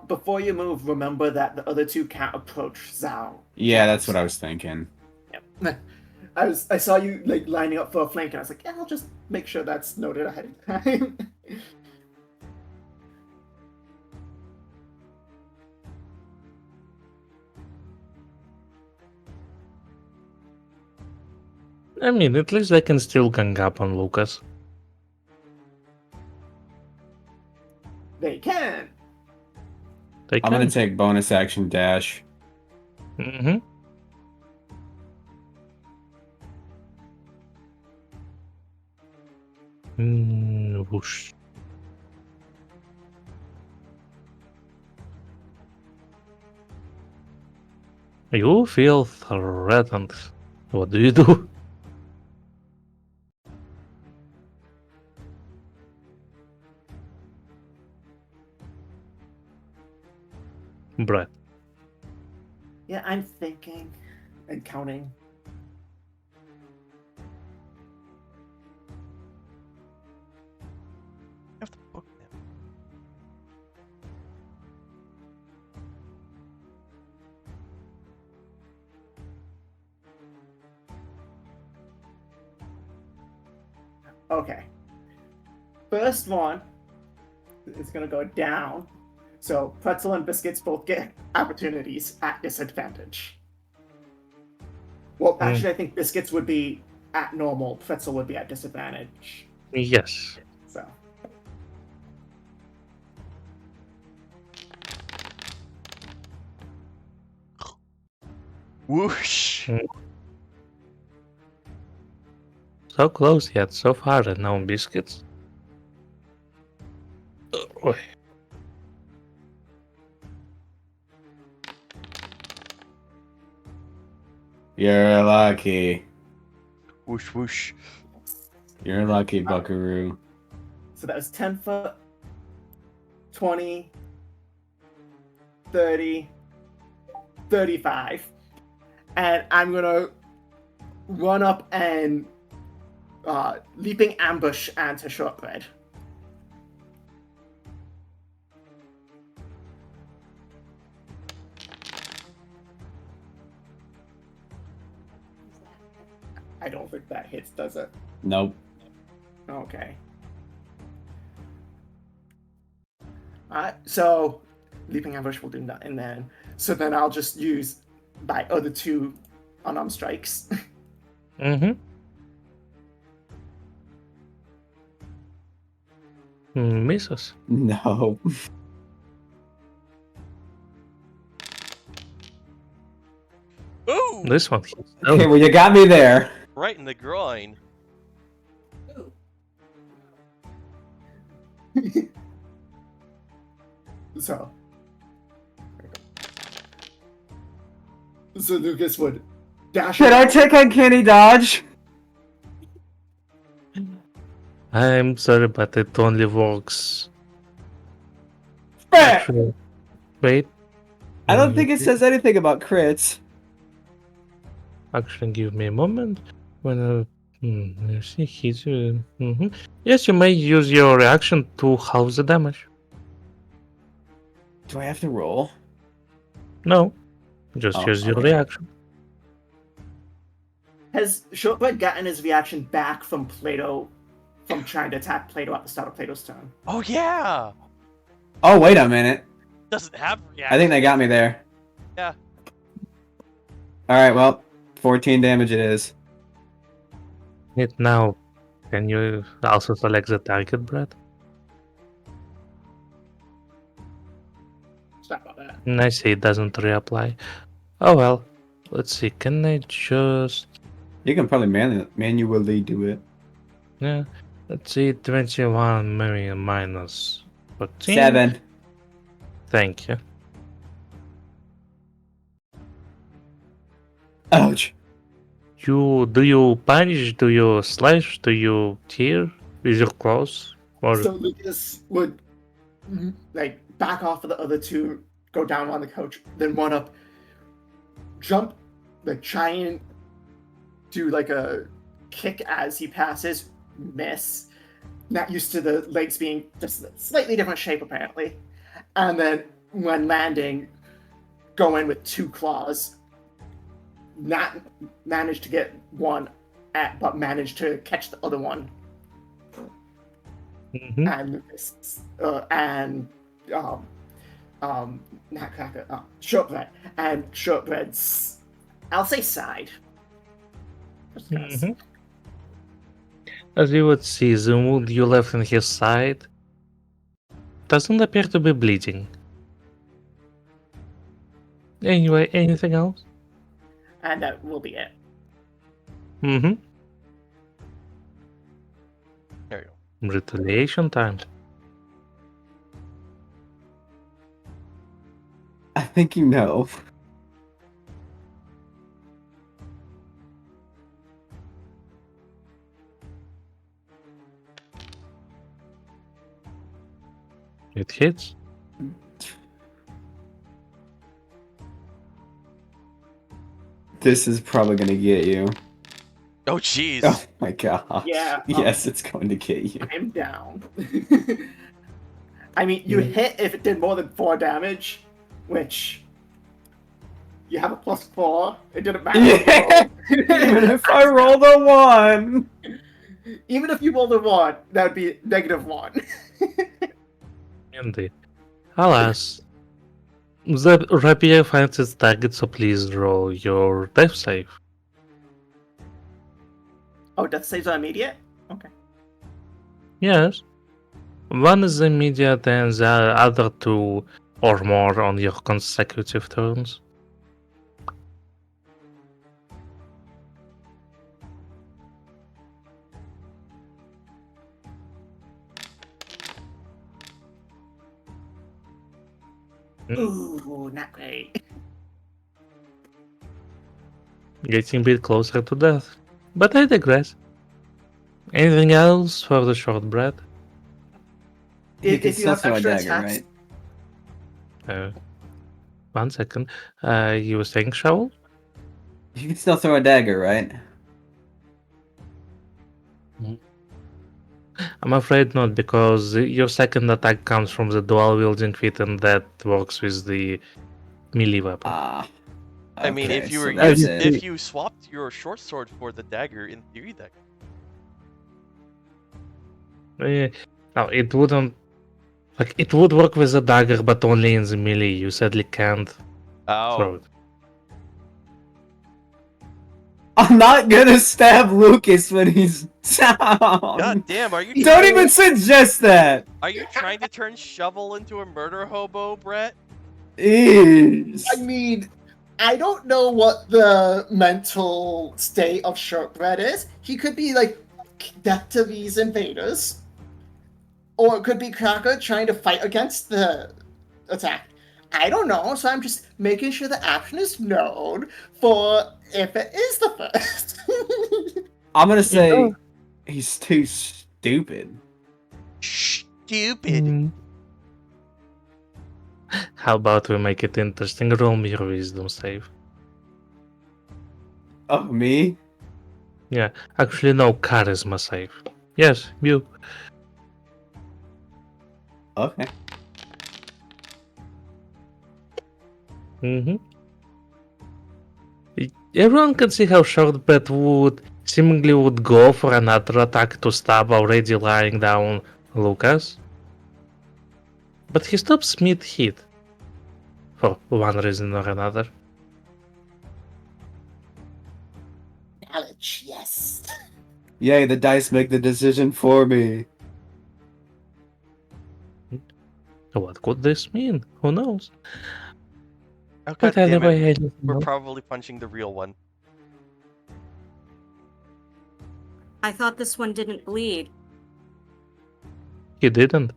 Before you move, remember that the other two can't approach Zhao. Yeah, that's what I was thinking. Yep. I saw you like lining up for a flank, and I was like, yeah, I'll just make sure that's noted ahead of time. I mean, at least I can still gang up on Lucas. They can. They I'm gonna can. take bonus action dash. Whoosh. You feel threatened. What do you do? Brett. Yeah, I'm thinking and counting. I have to book them. Okay. First one is gonna go down. So Pretzel and Biscuits both get opportunities at disadvantage. Well, actually, I think Biscuits would be at normal. Pretzel would be at disadvantage. Yes. So. Whoosh! So close yet so far, and now Biscuits. Oi. You're lucky. Whoosh, whoosh. You're lucky, Buckaroo. So that was 10 foot, 20, 30, 35. And I'm gonna run up and leaping ambush onto Shortbread. I don't think that hits, does it? Nope. Okay. So leaping ambush will do that, and then then I'll just use my other two unarmed strikes. Misses. No. Ooh! Ooh, This one hits. Okay, well, you got me there. right in the groin. So. So Lucas would dash. Did I take uncanny dodge? I'm sorry, but it only works. Brett! Actually, wait. I don't think it says anything about crits. Actually, give me a moment. When let's see, hits you. Yes, you may use your reaction to halve the damage. Do I have to roll? No, just Oh, use your okay. reaction. Has Shortbread gotten his reaction back from Plato, from trying to attack Plato at the start of Plato's turn? Oh yeah. Oh, wait a minute. Doesn't have reaction. I think they got me there. Yeah. Alright, well, 14 damage it is. It now. Can you also select the target, Brad? Sorry about that. And I see it doesn't reapply. Oh well. Let's see. Can I just? You can probably manually do it. Yeah. Let's see. 21 maybe minus 14. 7. Thank you. Ouch. Do you punch? Do you slash? Do you tear with your claws? Or So Lucas would like back off of the other two, go down on the coach, then run up, jump, like try and do like a kick as he passes, miss. Not used to the legs being just a slightly different shape apparently. And then when landing, go in with 2 claws. Not manage to get one at, but manage to catch the other one. Mhm. And Lucas not Cracker, Shortbread, and Shortbread's, I'll say side. Just 'cause. Mhm. As you would see, the wound you left in his side doesn't appear to be bleeding. Anyway, anything else? And that will be it. Mm-hmm. There you go. Retaliation time. I think you know. It hits. This is probably gonna get you. Oh jeez. Oh my gosh. Yeah, Yes, it's going to get you. I'm down. I mean, you hit if it did more than 4 damage, which you have a +4. It didn't matter. Yeah. Even if I rolled a 1. Even if you rolled a 1, that would be -1. Indeed. Alas. The rapier finds its target, so please roll your death save. Oh, death saves are immediate? Okay. Yes. One is immediate and the other 2 or more on your consecutive turns. Ooh, not great. Getting a bit closer to death. But I digress. Anything else for the shortbread? You can If you still have throw a extra dagger, attacks, right? 1 second. You were saying shovel? You can still throw a dagger, right? I'm afraid not, because your second attack comes from the dual wielding feat, and that works with the melee weapon. Ah. I mean, if okay, you so were that's using, it. if you swapped your short sword for the dagger, in theory that. No, it wouldn't. Like, it would work with a dagger, but only in the melee. You sadly can't throw Oh. it. I'm not gonna stab Lucas when he's down. God damn! Are you? Don't even suggest that. Are you trying to turn Shovel into a murder hobo, Brett? Is I mean, I don't know what the mental state of Shortbread is. He could be like death to these invaders, or it could be Cracker trying to fight against the attack. I don't know, so I'm just making sure the action is known for if it is the first. I'm gonna say know- he's too stupid. Stupid. Mm. How about we make it interesting? Roll me your wisdom save. Oh, me? Yeah, actually, no, charisma save. Yes, you. Okay. Mm-hmm. Everyone can see how Shortbread would seemingly would go for another attack to stab already lying down Lucas. But he stops mid-hit. For one reason or another. Knowledge, yes. Yay, the dice make the decision for me. What could this mean? Who knows? Oh, But God damn anyway, it. I don't We're know. probably punching the real one. I thought this one didn't bleed. He didn't.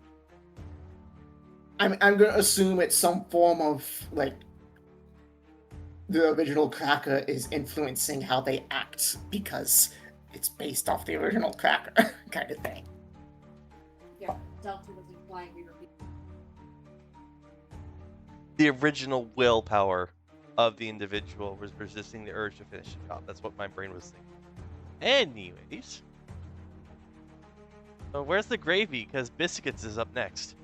I'm gonna assume it's some form of like the original Cracker is influencing how they act because it's based off the original Cracker kind of thing. Yeah, Delta was implying we were being. The original willpower of the individual was resisting the urge to finish the job. That's what my brain was thinking. Anyways. So where's the gravy? Because Biscuits is up next.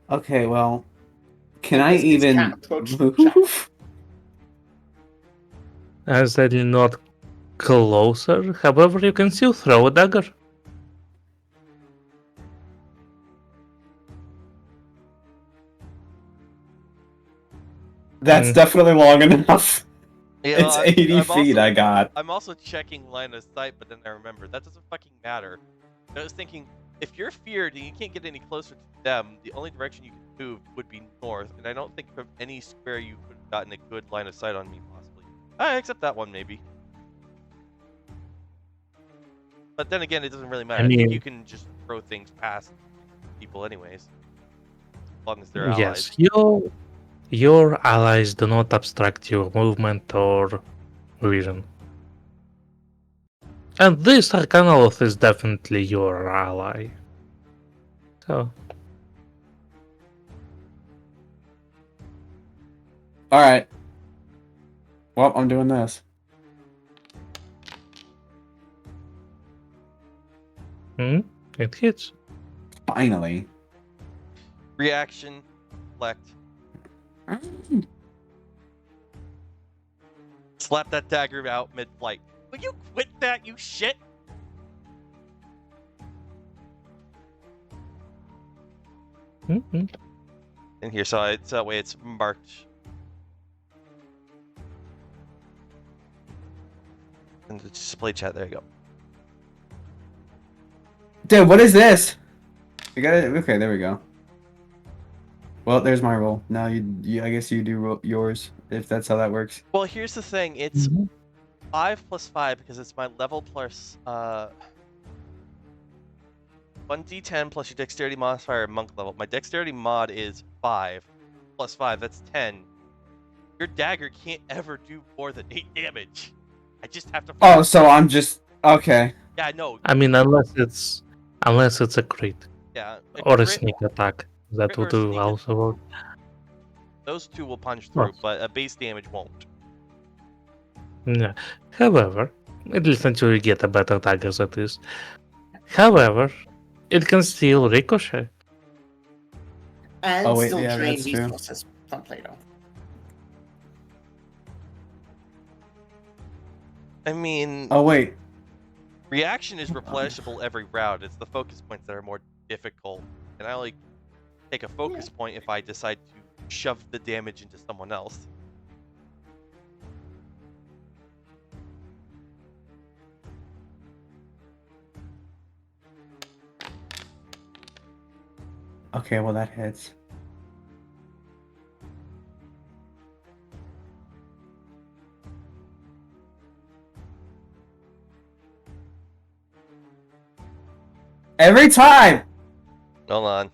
Okay, well, can So I Biscuits even can't approach the chat. move? As that is not closer, however, you can still throw a dagger. That's Mm. definitely long enough. Yeah, It's 80 I'm feet also- I got. I'm also checking line of sight, but then I remember that doesn't fucking matter. I was thinking, if you're feared and you can't get any closer to them, the only direction you can move would be north, and I don't think from any square you could have gotten a good line of sight on me, possibly. Except that one, maybe. But then again, it doesn't really matter. I think mean- you can just throw things past people anyways. As long as they're allies. Yes, your allies do not obstruct your movement or vision. And this Arcanoloth is definitely your ally. So, Alright. Well, I'm doing this. it hits. Finally. Reaction, reflect. Slap that dagger out mid-flight. Will you quit that, you shit? Mhm. In here, so it's that way it's marked. And the display chat, there you go. Dude, what is this? You got it? Okay, there we go. Well, there's my roll. Now I guess you do yours, if that's how that works. Well, here's the thing. It's Mhm. 5 plus 5 because it's my level plus 1d10 plus your dexterity modifier at monk level. My dexterity mod is 5 plus 5. That's 10. Your dagger can't ever do more than 8 damage. I just have to. Oh, so I'm just okay. Yeah, no. I mean, unless it's a crit Yeah. or a crit- sneak attack, that crit would or sneak also work. Those two will punch through, Yes. but a base damage won't. Yeah. However, at least until you get a better dagger at least. However, it can still ricochet. And Oh, wait, still yeah, drain that's true. resources from Plato. I mean, Oh wait. reaction is replenishable every round. It's the focus points that are more difficult. And I only take a focus point if I decide to shove the damage into someone else. Okay, well that hits. Every time! Hold on.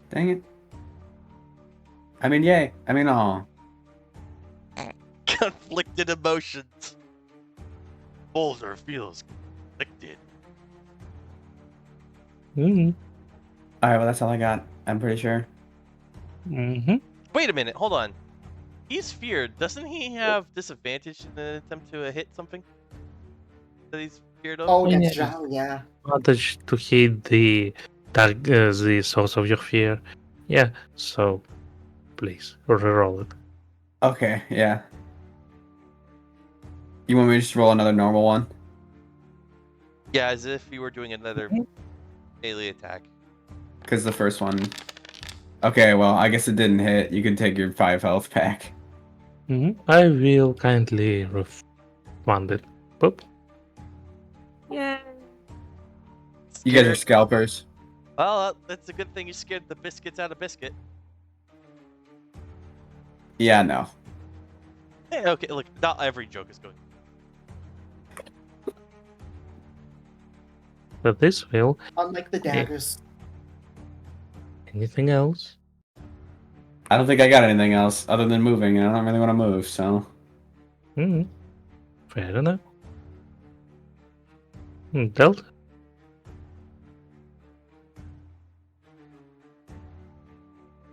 Dang it. I mean, yay. I mean, oh. Conflicted emotions. Boulder feels conflicted. Mm-hmm. Alright, well that's all I got. I'm pretty sure. Mm-hmm. Wait a minute, hold on. He's feared. Doesn't he have disadvantage in an attempt to hit something that he's feared of? Oh, Yeah. against Zhao, yeah. Advantage to hit the the source of your fear. Yeah. So please reroll it. Okay, yeah. You want me to just roll another normal one? Yeah, as if you were doing another melee attack. Because the first one... Okay, well, I guess it didn't hit. You can take your 5 health back. Mm-hmm. I will kindly refund it. Boop. Yeah. You guys are Scared. scalpers. Well, that's a good thing you scared the biscuits out of Biscuit. Yeah, no. Hey, okay, look, not every joke is good. But this will. Unlike the daggers. Anything else? I don't think I got anything else other than moving, and I don't really want to move, so... Mm-hmm. Fair enough. Delta.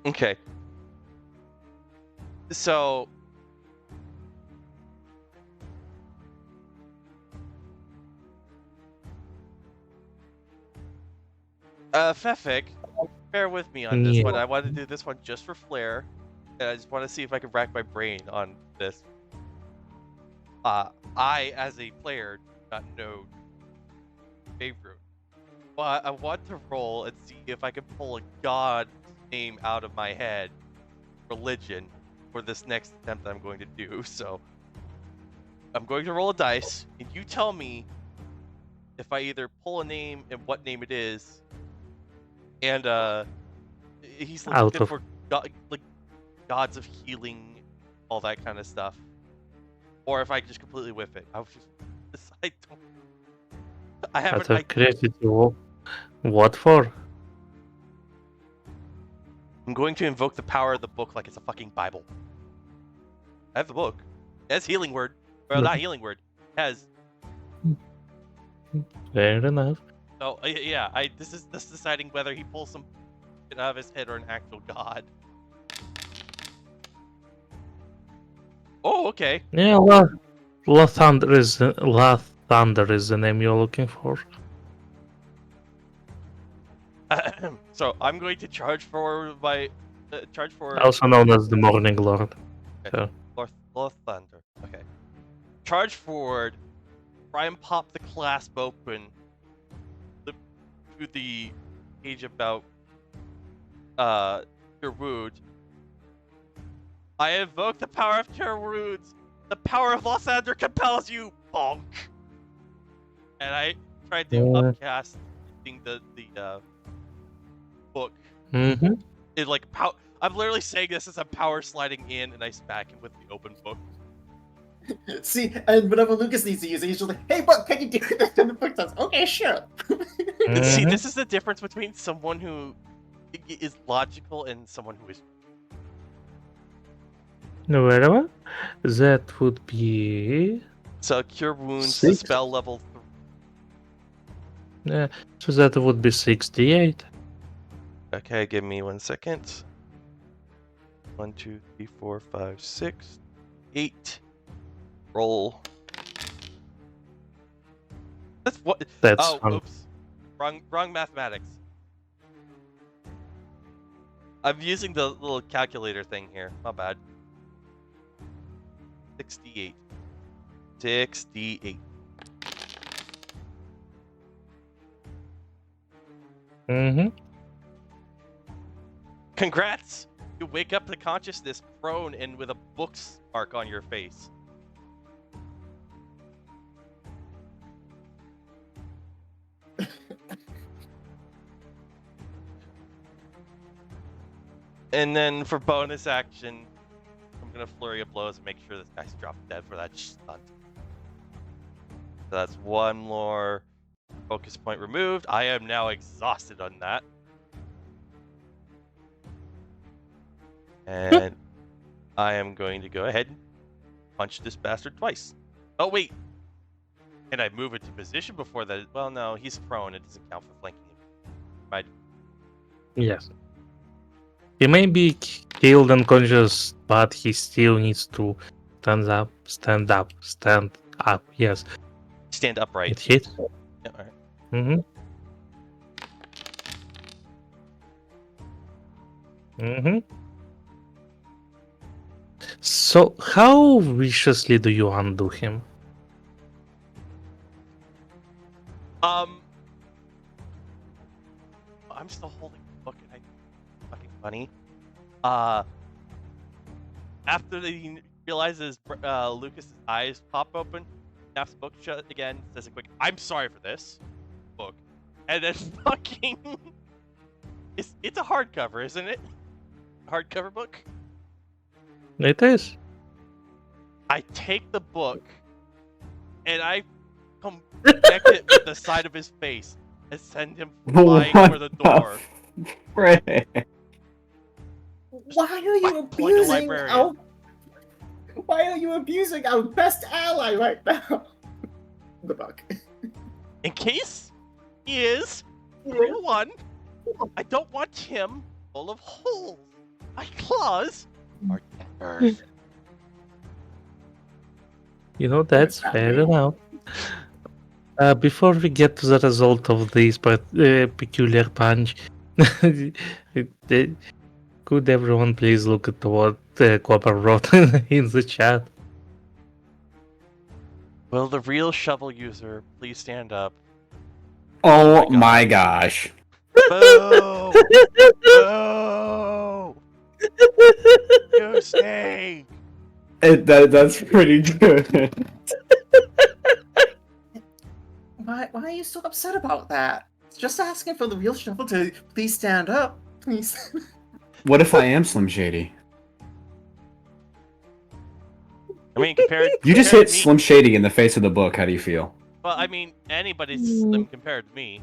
Okay. So... Fefik, bear with me on this Yeah. one. I want to do this one just for flair. And I just want to see if I can rack my brain on this. I, as a player, do not know favorite. But I want to roll and see if I can pull a god name out of my head, religion, for this next attempt that I'm going to do. So I'm going to roll a dice, and you tell me if I either pull a name and what name it is, and he's Out looking of- for like gods of healing, all that kind of stuff, or if I just completely whiff it. I was just I Out haven't. of curiosity, what for? I'm going to invoke the power of the book like it's a fucking Bible. I have the book. It has healing word. Well, not healing word. It has. Fair enough. Oh, yeah. This is deciding whether he pulls some shit out of his head or an actual god. Oh, okay. Yeah, La Thunder is the name you're looking for. So I'm going to charge for my Also known as the Morning Lord. So Lord Thunder. Okay. Charge forward. Try and pop the clasp open. Flip to the page about your wound. I invoke the power of Cure Wounds. The power of Lysander compels you. Bonk. And I tried to upcast using the book. Mm-hmm. It like I'm literally saying this as I'm power sliding in, and I smack him with the open book. See, and whenever Lucas needs to use it, he's just like, hey, book, can you do this? And the book says, okay, sure. See, this is the difference between someone who is logical and someone who is. Whatever. That would be. So Cure Wounds, 6? spell level 3. Yeah, so that would be 68. Okay, give me 1 second. 1, 2, 3, 4, 5, 6, 8. Roll. That's what. That's Oh, fun. oops. Wrong mathematics. I'm using the little calculator thing here. My bad. 68. 68. Mm-hmm. Congrats! You wake up to consciousness prone and with a book's mark on your face. And then for bonus action, I'm gonna flurry of blows and make sure this guy's dropped dead for that stunt. So that's one more focus point removed. I am now exhausted on that. And I am going to go ahead and punch this bastard twice. Oh, wait. Can I move into position before that? Well, no, he's prone. It doesn't count for flanking him. Yes. He may be killed unconscious, but he still needs to stand up. Yes, Stand upright. it hits. Yeah, all right. Mm-hmm. Mm-hmm. So, how viciously do you undo him? I'm still holding the book, and I fucking funny. After he realizes Lucas's eyes pop open, snaps the book shut again, says a quick, "I'm sorry for this," book, and then fucking, it's a hardcover, isn't it? Hardcover book. It is. I take the book, and I connect it with the side of his face and send him flying for the door. Frick. Why are you Point the abusing librarian. our... Why are you abusing our best ally right now? The book. In case he is real one, I don't want him full of holes. My claws are tempered. You know, that's fair enough. Before we get to the result of this peculiar punch, could everyone please look at what Copper wrote in the chat? Will the real shovel user please stand up? Oh my my gosh. Boo! Boo! You stink! That's pretty good. Why are you so upset about that? Just asking for the real shovel to please stand up. Please. What if I am Slim Shady? I mean, compared. You just compared hit to me- Slim Shady in the face of the book. How do you feel? Well, I mean, anybody's slim compared to me.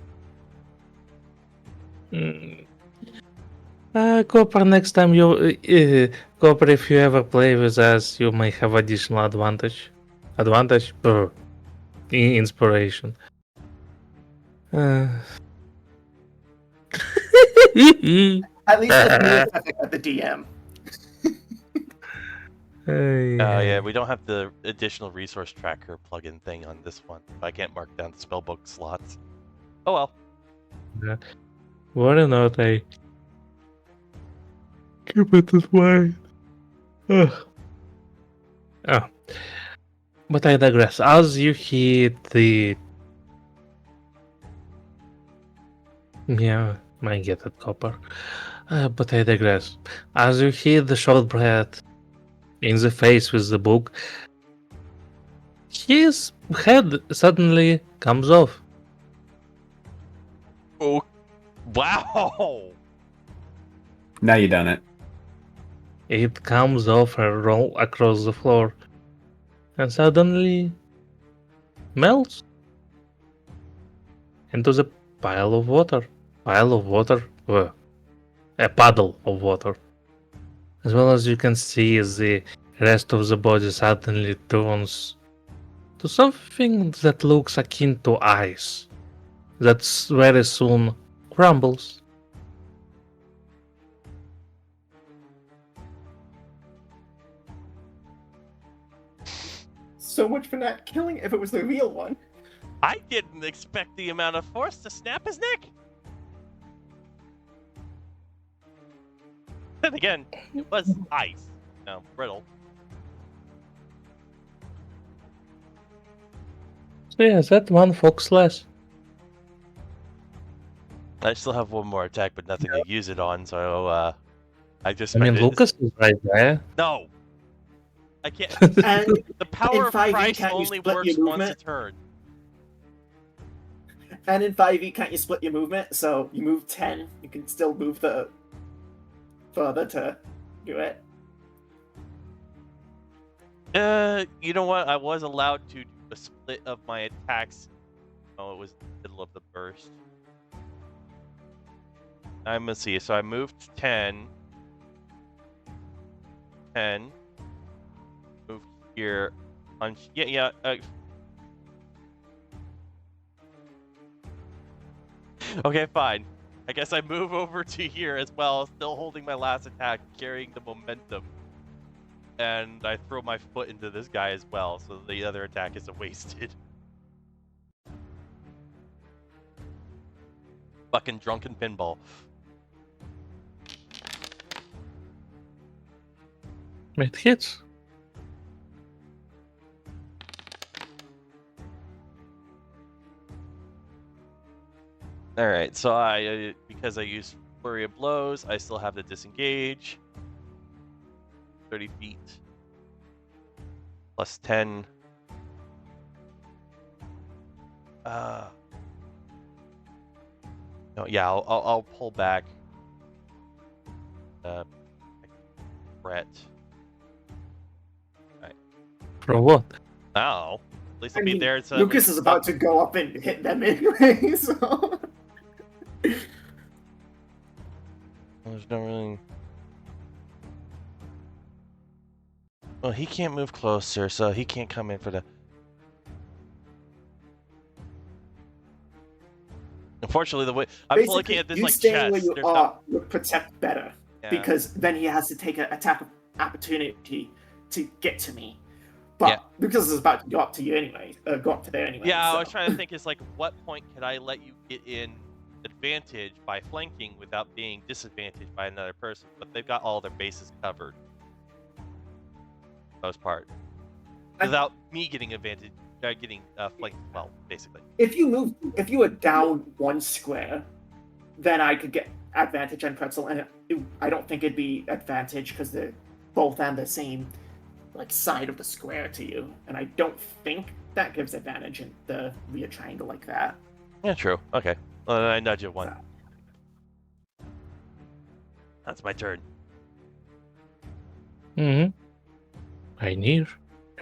Copper, next time Copper, if you ever play with us, you may have additional advantage. Advantage? Inspiration. At least with me, it's nothing at the DM. Oh yeah, we don't have the additional resource tracker plugin thing on this one. I can't mark down the spellbook slots. Oh well. Why not I keep it this way? Oh. But I digress. As you hit the... Yeah, I get it, Copper. But I digress. As you hit the short breath in the face with the book, his head suddenly comes off. Oh, wow! Now you done it. It comes off and roll across the floor, and suddenly melts into the pile of water. A puddle of water. As well as you can see, the rest of the body suddenly turns to something that looks akin to ice, that very soon crumbles. So much for not killing it if it was the real one. I didn't expect the amount of force to snap his neck. Then again, it was ice. No, brittle. So yeah, that one fox less. I still have one more attack, but nothing to use it on, so I just. I mean, spent it- Lucas is right there. No, I can't. And The power In of 5e, Christ can't you only split works your once a movement? turn. in 5e, can't you split your movement? So you move 10, you can still move the further to do it. You know what? I was allowed to do a split of my attacks. Oh, it was in the middle of the burst. I'm gonna see. So I moved 10. 10. Moved here. Yeah. Okay, fine. I guess I move over to here as well, still holding my last attack, carrying the momentum. And I throw my foot into this guy as well, so the other attack isn't wasted. Fucking drunken pinball. It hits. Alright, so I because I used Flurry of Blows, I still have the disengage. 30 feet. Plus 10. No, yeah, I'll pull back. Brett. For what? Oh, at least I I'll be mean, there. To Lucas is about to go up and hit them anyway, so. There's no really. Well, he can't move closer, so he can't come in for the. Unfortunately, the way I'm looking at this you like staying chess. where you there's are would protect better, Yeah. because then he has to take an attack of opportunity to get to me. But Yeah. Lucas is about to go up to you anyway, go up to there anyway. Yeah, so. I was trying to think is like, what point could I let you get in advantage by flanking without being disadvantaged by another person? But they've got all their bases covered. Most part. Without me getting advantage, getting flanked well, basically. If you were down one square, then I could get advantage on Pretzel, and I don't think it'd be advantage because they're both on the same like side of the square to you, and I don't think that gives advantage in the via triangle like that. Yeah, true. Okay. Well, then I nudge it one. That's my turn. Mm-hmm. I near.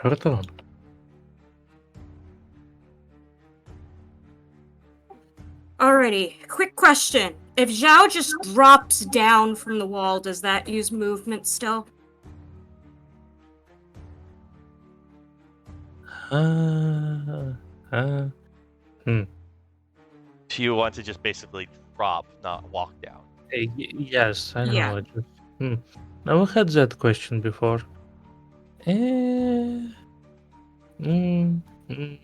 Your turn. Alrighty, quick question. If Zhao just drops down from the wall, does that use movement still? Hmm. Do you want to just basically drop, not walk down? Yes, I know. Yeah. Now we had that question before. Eh, mm, mm.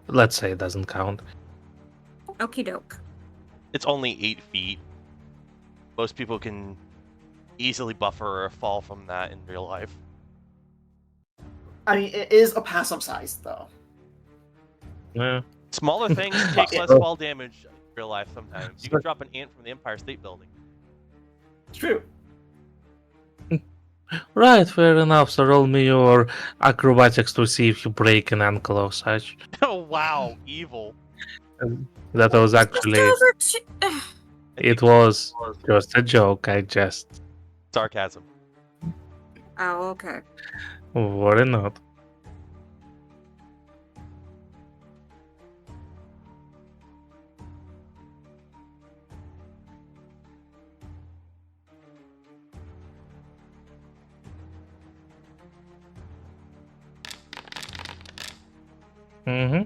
Let's say it doesn't count. Okie doke. It's only 8 feet. Most people can easily buffer or fall from that in real life. I mean, it is a passive size though. Yeah. Smaller things take less Oh. fall damage in real life sometimes. You can drop an ant from the Empire State Building. It's true. Right, fair enough. So roll me your acrobatics to see if you break an ankle or such. Oh, wow. Evil. That was Just actually over to... it was just a joke. I just Sarcasm. Oh, okay. worry not. Mm-hmm.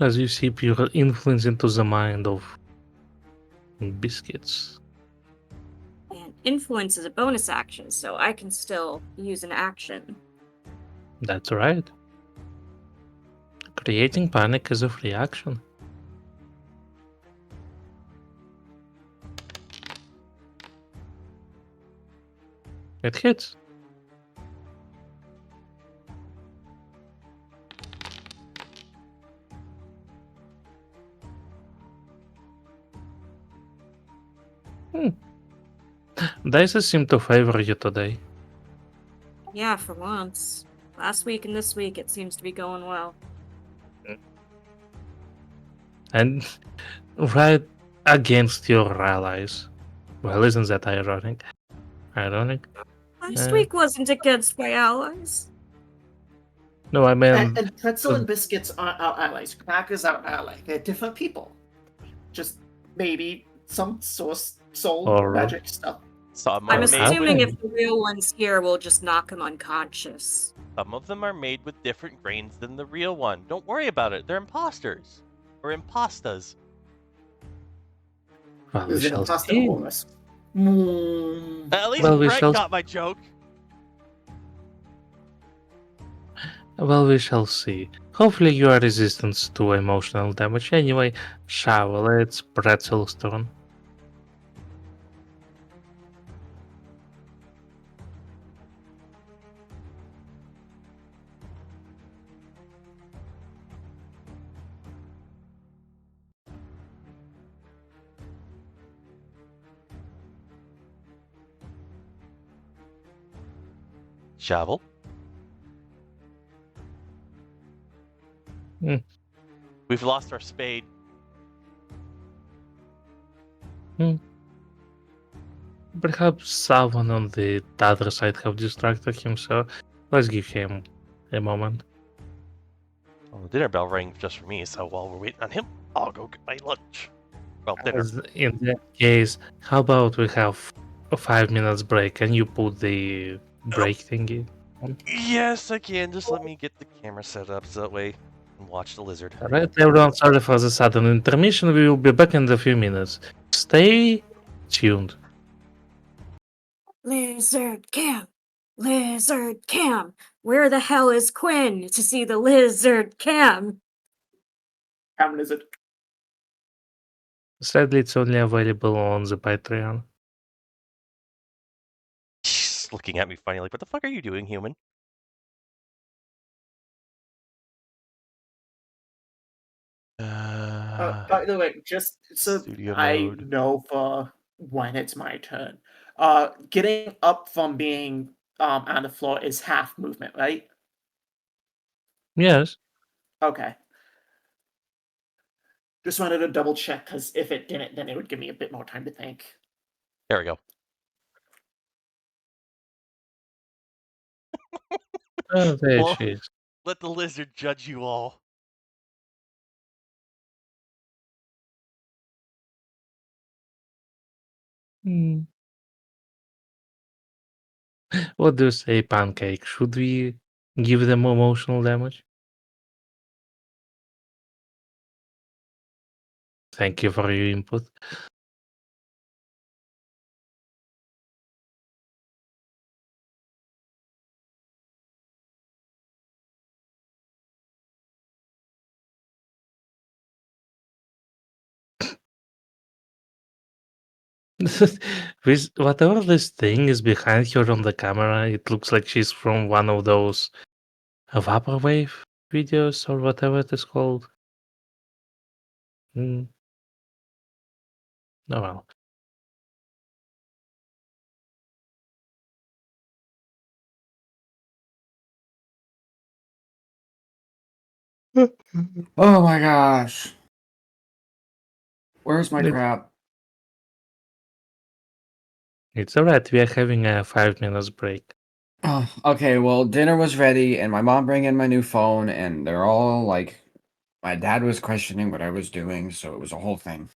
As you see your influence into the mind of biscuits. And influence is a bonus action, so I can still use an action. That's right. Creating panic is a free action. It hits. Dice seem to favor you today. Yeah, for once. Last week and this week, it seems to be going well. And right against your allies. Well, isn't that ironic? Ironic? Last Uh, week wasn't against my allies. No, I mean, And Pretzel and Biscuits aren't our allies. Crack is our ally. They're different people. Just maybe some source soul Or- magic stuff. Some I'm are made assuming with, if the real one's here, we'll just knock him unconscious. some of them are made with different grains than the real one. Don't worry about it. They're imposters or impostas. well, we There's an shall imposter see. Horus. Mm. At least Well, we Brett shall- got my joke. Well, we shall see. Hopefully you are resistant to emotional damage. Anyway, Shovel, it's Pretzel's turn. Shovel. Hmm. We've lost our spade. Perhaps someone on the other side have distracted him, so let's give him a moment. Well, the dinner bell rang just for me, so while we're waiting on him, I'll go get my lunch. Well, dinner. In that case, how about we have a 5 minutes break and you put the break thingy? Yes, I can. Just let me get the camera set up so that way I can watch the lizard. Alright, everyone, sorry for the sudden intermission. We will be back in a few minutes. Stay tuned. Lizard Cam! Lizard Cam! Where the hell is Quinn to see the Lizard Cam? How is it? Sadly, it's only available on the Patreon. She's looking at me funny, like, what the fuck are you doing, human? By the way, just so Studio I mode. know for when it's my turn. Getting up from being on the floor is half movement, right? Yes. Okay. Just wanted to double check because if it didn't, then it would give me a bit more time to think. There we go. Oh, there Well- she is. Let the lizard judge you all. Hmm. What do you say, Pancake? Should we give them emotional damage? Thank you for your input. Whatever this thing is behind her on the camera, it looks like she's from one of those vaporwave videos or whatever it is called. Hmm. Oh well. Oh my gosh. Where's my It- crap? It's alright. We are having a 5 minutes break. Oh, okay, well, dinner was ready, and my mom bring in my new phone, and they're all like, my dad was questioning what I was doing, so it was a whole thing.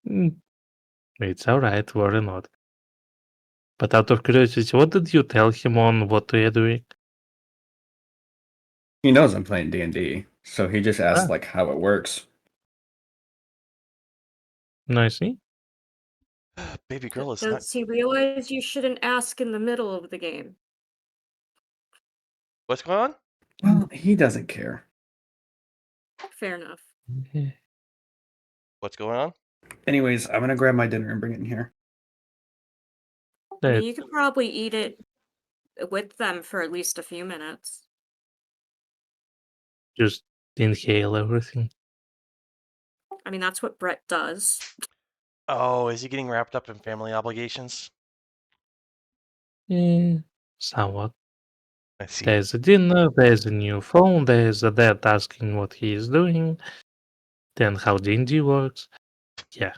Hmm. It's alright. Worry not. But out of curiosity, what did you tell him on what we are doing? He knows I'm playing D&D, so he just asked Ah. like how it works. Nicely. Baby girl is not. Does he realize you shouldn't ask in the middle of the game? What's going on? Well, he doesn't care. Fair enough. What's going on? Anyways, I'm gonna grab my dinner and bring it in here. I mean, That- you could probably eat it with them for at least a few minutes. Just inhale everything. I mean, that's what Brett does. Oh, is he getting wrapped up in family obligations? Eh, somewhat. I see. There's a dinner, there's a new phone, there's a dad asking what he is doing, then how D&D works. Yeah.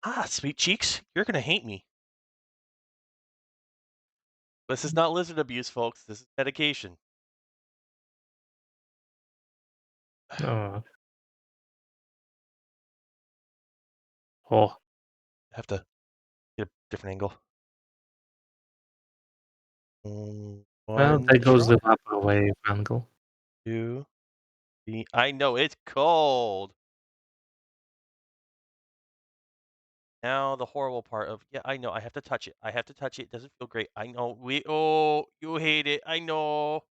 Ah, sweet cheeks, you're gonna hate me. This is not lizard abuse, folks. This is medication. Uh, oh, I have to get a different angle. well, One there goes the shot, vaporwave angle. 2, 3. I know it's cold. Now the horrible part of I know I have to touch it. I have to touch it. It doesn't feel great. I know. You hate it. I know.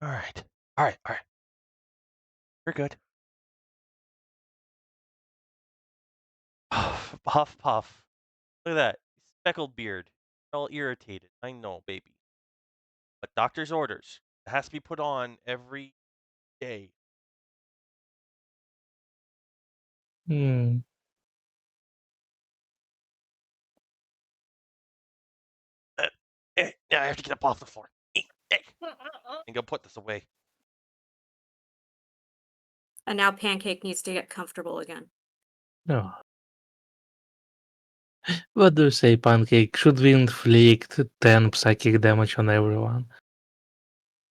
All right. All right. All right. We're good. Puff, puff, puff. Look at that. Speckled beard. All irritated. I know, baby. But doctor's orders. It has to be put on every day. Hmm. Now I have to get up off the floor. And go put this away. And now Pancake needs to get comfortable again. No. What do you say, Pancake? Should we inflict 10 psychic damage on everyone?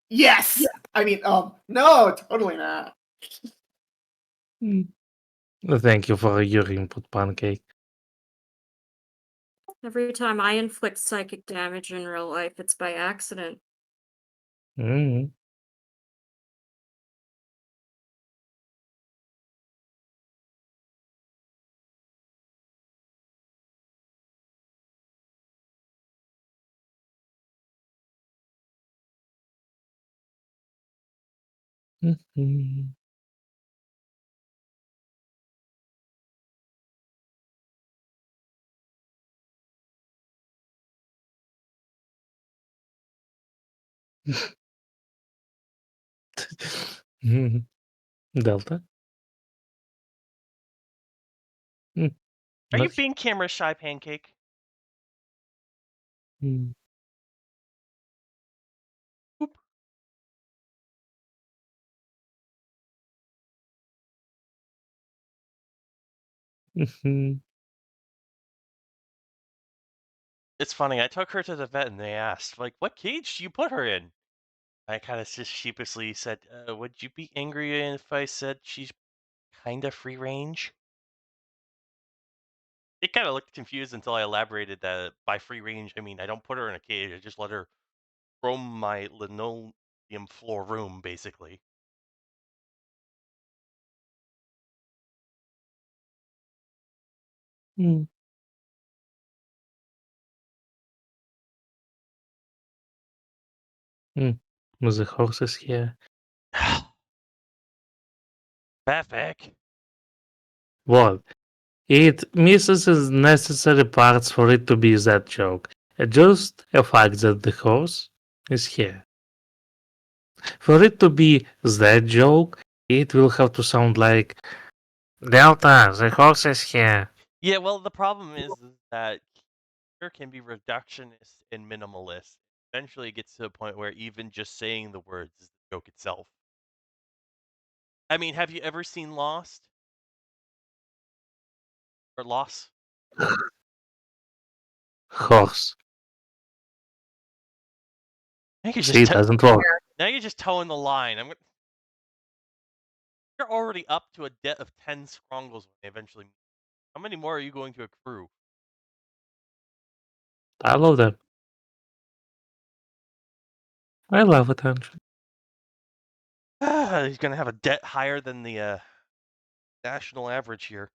Yes. I mean, no, totally not. Hmm. Thank you for your input, Pancake. Every time I inflict psychic damage in real life, it's by accident. Mm. Mhm. Mhm. Delta? Mm, Are you not being camera shy, Pancake? mm, Oop. mhm. It's funny. I took her to the vet and they asked, like, what cage do you put her in? I kind of just sheepishly said, would you be angry if I said she's kind of free range? They kind of looked confused until I elaborated that by free range, I mean, I don't put her in a cage. I just let her roam my linoleum floor room, basically. Mm, mm. The horse is here. Back. What? It misses the necessary parts for it to be that joke. Just a fact that the horse is here. For it to be that joke, it will have to sound like Delta, the horse is here. Yeah, well, the problem is that here can be reductionist and minimalist. Eventually, it gets to a point where even just saying the words is the joke itself. I mean, have you ever seen Lost or Loss? Horse. I think you're See, it doesn't work. now you're just towing the line. You're already up to a debt of 10 scrongles when they eventually meet. How many more are you going to accrue? I love that. I love attention. He's going to have a debt higher than the national average here,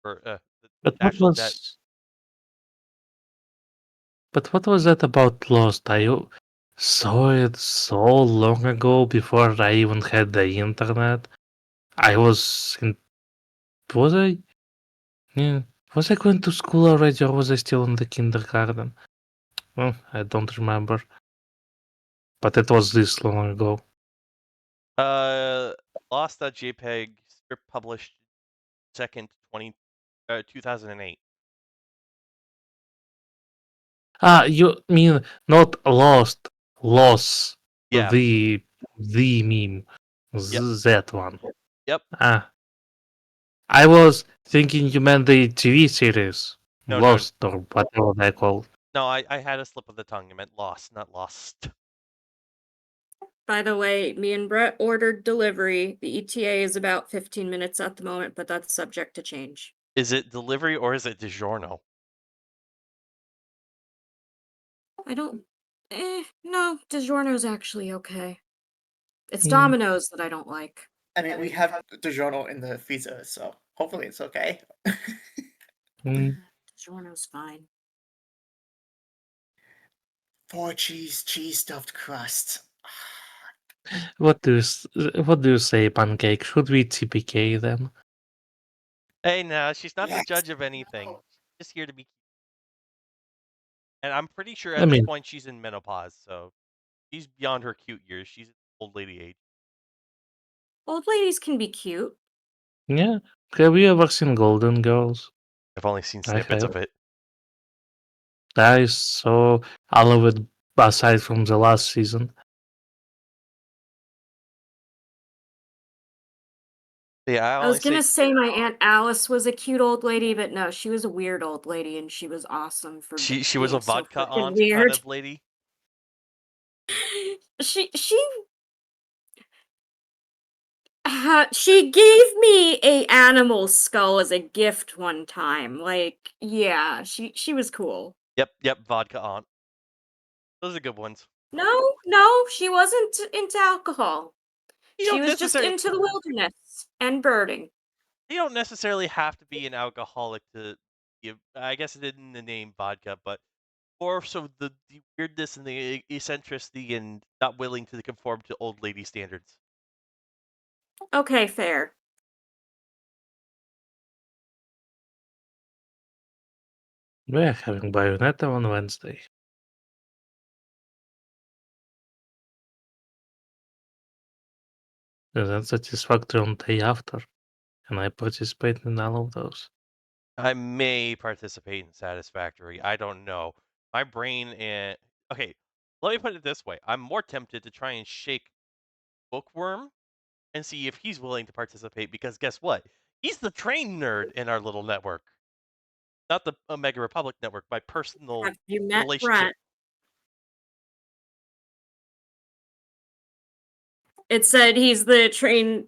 or the But what national debt. was But what was that about Lost? I saw it so long ago before I even had the internet. I was in. Was I? Yeah. Was I going to school already or was I still in the kindergarten? Well, I don't remember. But it was this long ago. Lost.jpg script published 2nd, 2020. 2008. You mean not lost, loss, Yeah. the meme, Yep. that one. Yep. Ah, I was thinking you meant the TV series, No. Lost or whatever they call. No, I had a slip of the tongue. I meant lost, not lost. By the way, me and Brett ordered delivery. The ETA is about 15 minutes at the moment, but that's subject to change. Is it delivery or is it DiGiorno? I don't. No, DiGiorno's actually okay. It's Hmm. Domino's that I don't like. I mean, we have DiGiorno in the freezer, so hopefully it's okay. Hmm. DiGiorno's fine. 4 cheese stuffed crust. What do you say, Pancake? Should we TPK them? Hey, no, she's not the Yes. judge of anything. No. She's just here to be. And I'm pretty sure I at this mean- point she's in menopause, so she's beyond her cute years. She's old lady age. Old ladies can be cute. Yeah. Have you ever seen Golden Girls? I've only seen I snippets have. of it. That is so. I love it. Aside from the last season, Yeah, I I only was gonna say say my Aunt Alice was a cute old lady, but no, she was a weird old lady, and she was awesome for she was a being so vodka freaking aunt weird. kind of lady. She she gave me a animal skull as a gift one time. Like, yeah, she was cool. Yep, vodka aunt. Those are good ones. No, she wasn't into alcohol. You She don't was just necessarily into the wilderness and birding. you don't necessarily have to be an alcoholic to give. I guess it in the name vodka, but more so the weirdness and the eccentricity and not willing to conform to old lady standards. Okay, fair. we're having Bayonetta on Wednesday. And then Satisfactory on day after. And I participate in all of those. I may participate in Satisfactory. I don't know. My brain and okay, let me put it this way. I'm more tempted to try and shake Bookworm and see if he's willing to participate because guess what? He's the train nerd in our little network. Not the Omega Republic network, my personal Have you met relationship. Brett? It said he's the train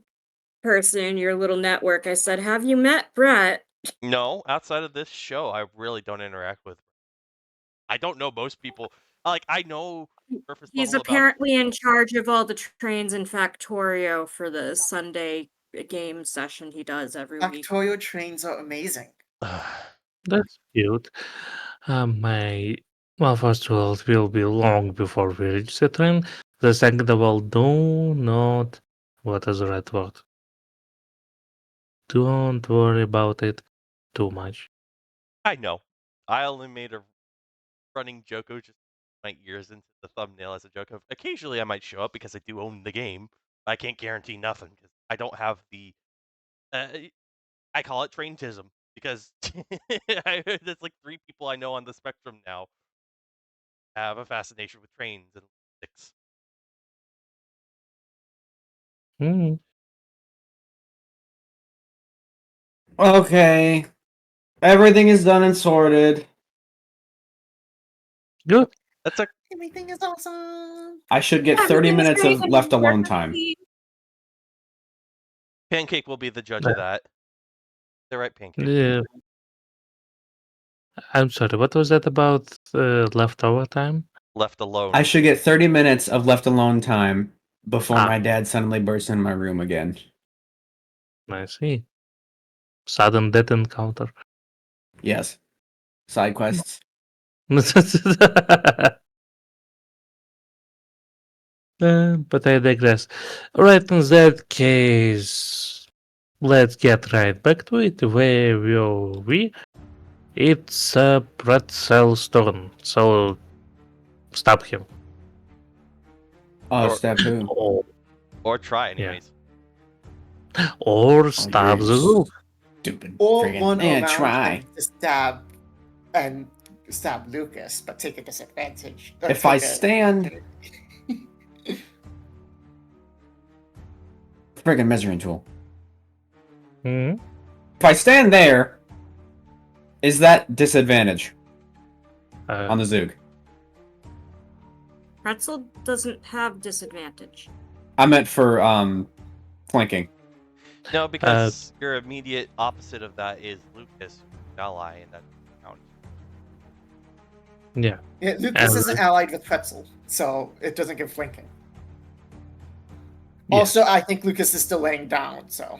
person in your little network. I said, have you met Brett? No, outside of this show, I really don't interact with. I don't know most people. Like I know surface He's level about. apparently in charge of all the trains in Factorio for the Sunday game session he does every week. Factorio trains are amazing. That's cute. Well, first of all, it will be long before we reach the train. The second of all, do not. What is the right word? Don't worry about it too much. I know. I only made a running joke of just my ears into the thumbnail as a joke of occasionally I might show up because I do own the game. I can't guarantee nothing because I don't have the. I call it traintism because there's like 3 people I know on the spectrum now have a fascination with trains and sticks. Hmm. Okay. Everything is done and sorted. Good. That's a Everything is awesome. I should get 30 Everything's minutes great of and left alone time. perfectly- pancake will be the judge of that. They're right, pancake. Yeah. I'm sorry. What was that about leftover time? Left alone. I should get 30 minutes of left alone time before Ah. my dad suddenly bursts in my room again. I see. Sudden death encounter. Yes. Side quests. But I digress. Alright, in that case, let's get right back to it. Where will we? It's a pretzel's turn, so stop him. Oh, Or- step who? Or, Or try anyways. or stab the jeez. Zook. Stupid. or friggin' run yeah, around try. and stab Lucas, but take a disadvantage. If I stand, friggin' measuring tool. Hmm. If I stand there, is that disadvantage on the Zoog? Pretzel doesn't have disadvantage. I meant for flanking. No, because your immediate opposite of that is Lucas, ally, and that counts. Yeah. Yeah, Lucas And- isn't allied with Pretzel, so it doesn't give flanking. Yes. Also, I think Lucas is still laying down, so.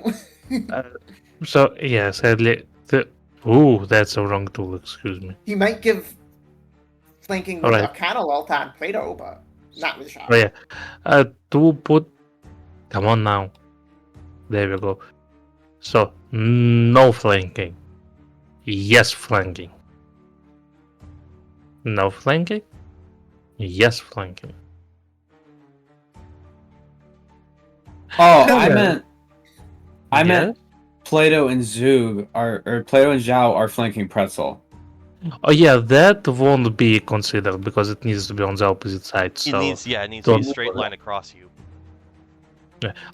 So yeah, sadly, ooh, that's a wrong tool. Excuse me. He might give flanking with Alright. Arcana Wealth on Plato, but not with Shot. Oh yeah. To put. Come on now. There we go. So no flanking. Yes, flanking. No flanking. Yes, flanking. Oh, Yeah. I meant Plato and Zoog or Plato and Zhao are flanking Pretzel. Oh yeah, that won't be considered because it needs to be on the opposite side. It So needs to be a don't straight worry. line across you.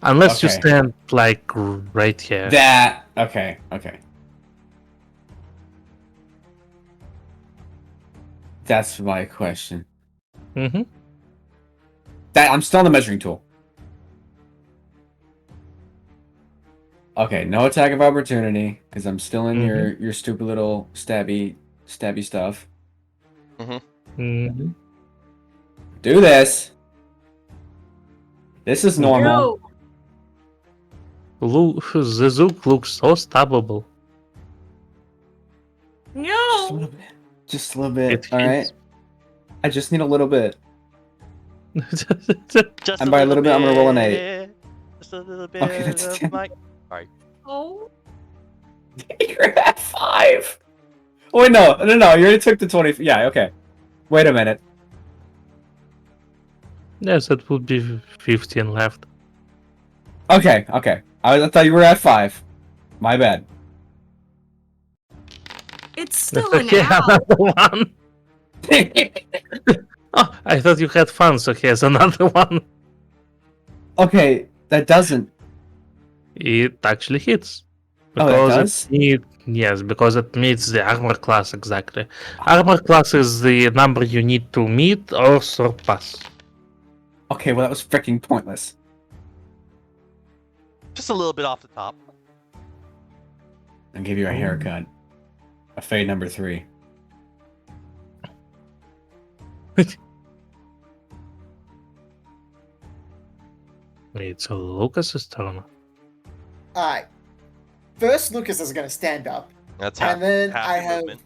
unless you Okay. stand like right here. That okay. That's my question. Mm-hmm. That I'm still on the measuring tool. Okay, no attack of opportunity because I'm still in your stupid little stabby stuff. Mm-hmm. Do this. This is normal. No. The Zook looks so stabbable. Just a No. little bit. Just a little bit. It All right. hits. I just need a little bit. Just And by a little bit, I'm gonna roll an 8. Just a little bit Okay, that's of 10. my. Oh. You're at 5. Oh wait, no. You already took the 20. Yeah, okay. Wait a minute. Yes, it would be 15 left. Okay. I thought you were at 5. My bad. It's still Okay, an owl. another one. Oh, I thought you had fun, so here's another one. Okay, that doesn't. It actually hits. Oh, that does? Yes, because it meets the armor class exactly. Armor class is the number you need to meet or surpass. Okay, well that was freaking pointless. Just a little bit off the top. I'll give you a haircut. A fade number 3. It's Lucas's turn. Alright. First, Lucas is going to stand up. That's half, And then half I your have. movement.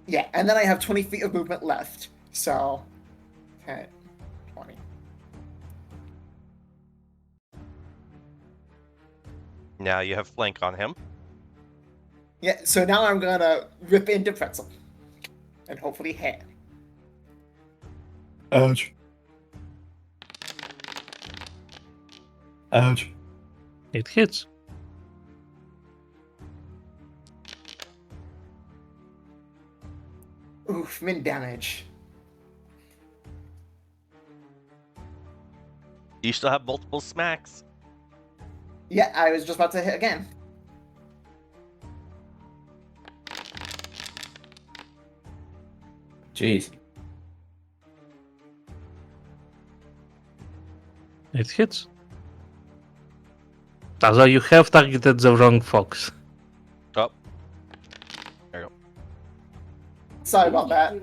Yeah, and then I have 20 feet of movement left. So, 10, 20. Now you have flank on him. Yeah, so now I'm going to rip into Pretzel. And hopefully hit. Ouch. Ouch. It hits. Oof, min damage. You still have multiple smacks. Yeah, I was just about to hit again. Jeez. It hits. Although you have targeted the wrong fox. Oh. There you go. Sorry about that.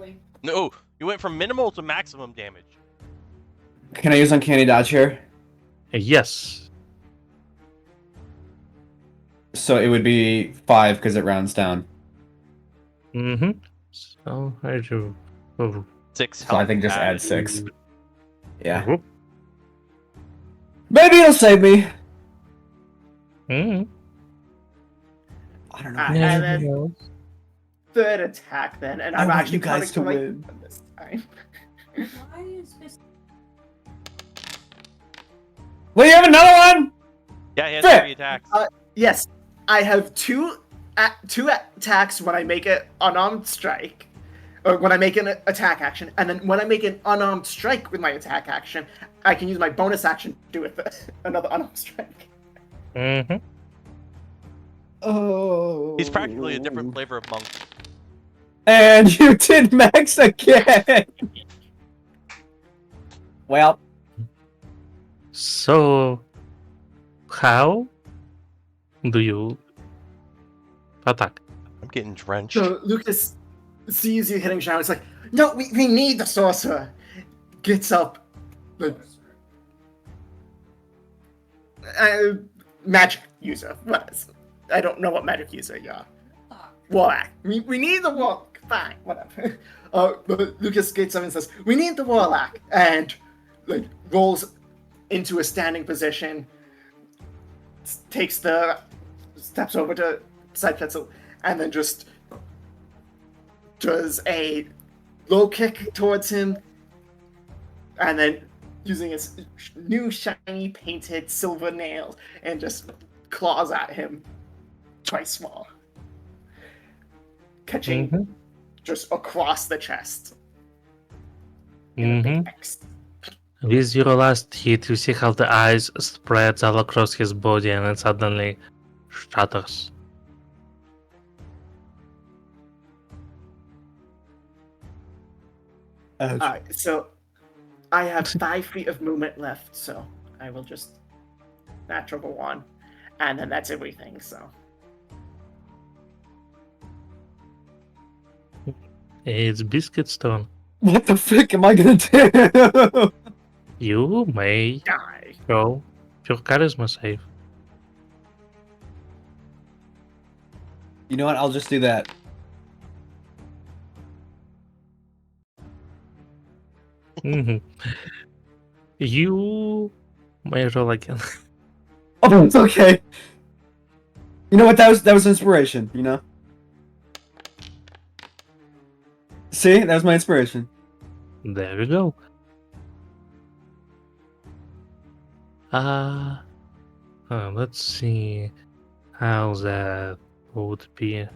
No, you went from minimal to maximum damage. Can I use Uncanny Dodge here? Yes. So it would be 5 because it rounds down. Mm-hmm. So I do. Oh. 6 So health I think just add added. 6. Yeah. Whoop. Maybe it'll save me. Mm. I don't know. Alright, and then third attack then, and I I'm want actually you guys to coming win. this time. Why is this? Well, you have another one? Yeah, he has Frick! 3 attacks. Yes. I have two attacks when I make an unarmed strike, or when I make an attack action, and then when I make an unarmed strike with my attack action, I can use my bonus action to do with another unarmed strike. Mm-hmm. Oh. He's practically a different flavor of monk. And you did max again. Well, So, how do you attack? I'm getting drenched. So Lucas sees you hitting Shadow. It's like, no, we need the sorcerer. Gets up. Like, magic user. What is? I don't know what magic user you are. Warlock. We need the warlock. Fine, whatever. But Lucas gets up and says, "We need the warlock," and like rolls into a standing position. Steps over to Side Pencil, and then just does a low kick towards him, and then using his new shiny painted silver nails and just claws at him twice more, catching Mhm. just across the chest in a big Mm-hmm. X. With your last hit, you see how the eyes spreads all across his body and it suddenly shatters. Alright, so I have 5 feet of movement left, so I will just natural one, and then that's everything. So It's Biscuit's turn. what the frick am I gonna do? You may die. go your charisma save. You know what? I'll just do that. Mm-hmm. You may roll again. Oh, it's okay. You know what? That was inspiration. You know. See, that was my inspiration. There we go. Let's see how that would be.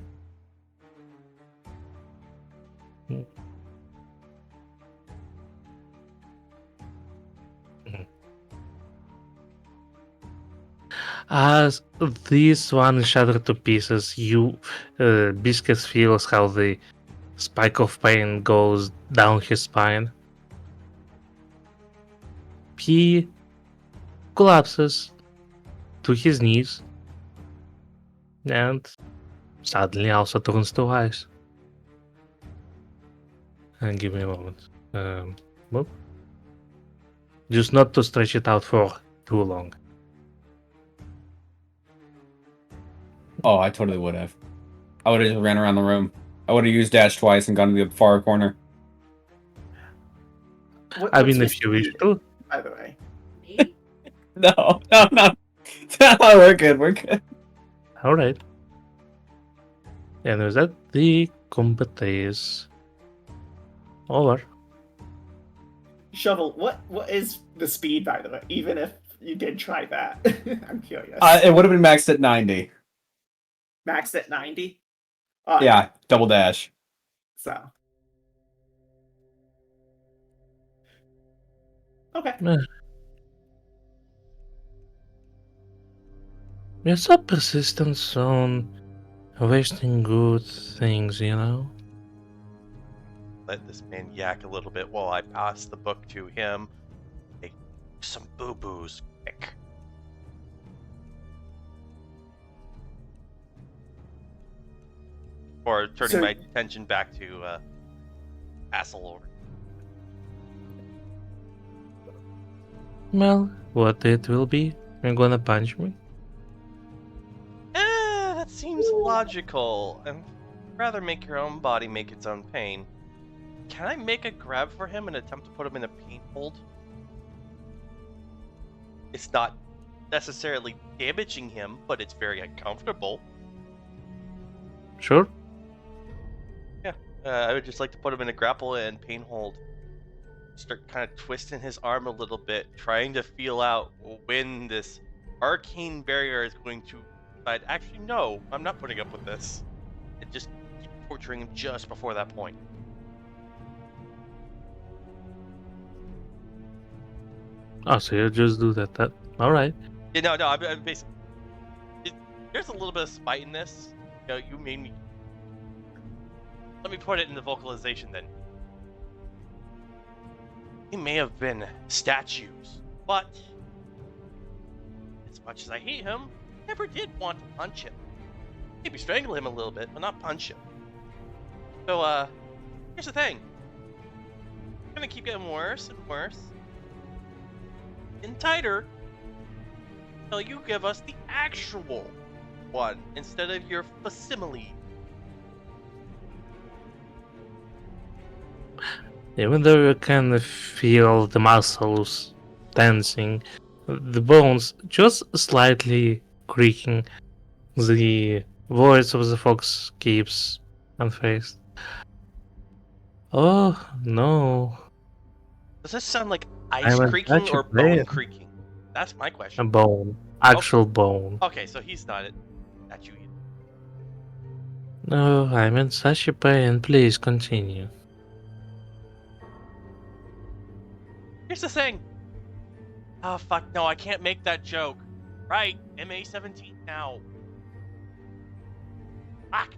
As this one is shattered to pieces, Biscuit feels how the spike of pain goes down his spine. He collapses to his knees and suddenly also turns to ice. And give me a moment. Well, just not to stretch it out for too long. Oh, I totally would have. I would have just ran around the room. I would have used dash twice and gone to the far corner. I What's mean, your if you wish speed, to. by the way? Me? No, no. We're good. We're good. All right. And with that, the combat is over. Shovel, what is the speed, by the way? Even if you did try that, I'm curious. It would have been maxed at 90. Maxed at 90. Yeah, double dash. So. Okay. You're so persistent on wasting good things, you know? Let this man yak a little bit while I pass the book to him. Hey, some boo-boos, quick. Or turning So- my attention back to Asselord. Well, what it will be? You're gonna punch me? That seems logical. I'd rather make your own body make its own pain. Can I make a grab for him and attempt to put him in a pain hold? It's not necessarily damaging him, but it's very uncomfortable. Sure. I would just like to put him in a grapple and pain hold. Start kind of twisting his arm a little bit, trying to feel out when this arcane barrier is going to But actually, no, I'm not putting up with this. And just keep torturing him just before that point. Oh, so you just do that. All right. Yeah, no, I'm basically. There's a little bit of spite in this. You know, you made me. Let me put it in the vocalization then. They may have been statues, but as much as I hate him, I never did want to punch him. Maybe strangle him a little bit, but not punch him. So, here's the thing. It's gonna keep getting worse and worse. And tighter. Until you give us the actual one instead of your facsimile. Even though you can feel the muscles tensing, the bones just slightly creaking, the voice of the fox keeps unfazed. Oh no, Does this sound like I ice was creaking such a or bone player. creaking? That's my a question. bone, actual bone. Okay, so he's not it. Not you either. No, I'm in such a pain. Please continue. Here's the thing. Oh, fuck, no, I can't make that joke. Right, MA-17 now. Fuck.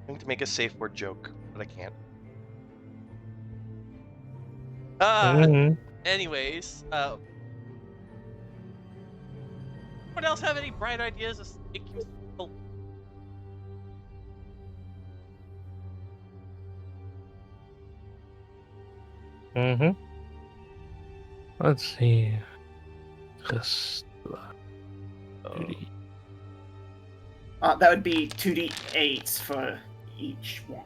I'm going to make a safe word joke, but I can't. Mhm. Anyways, what else have any bright ideas? Mhm. Let's see. Just. That would be 2d8 for each one.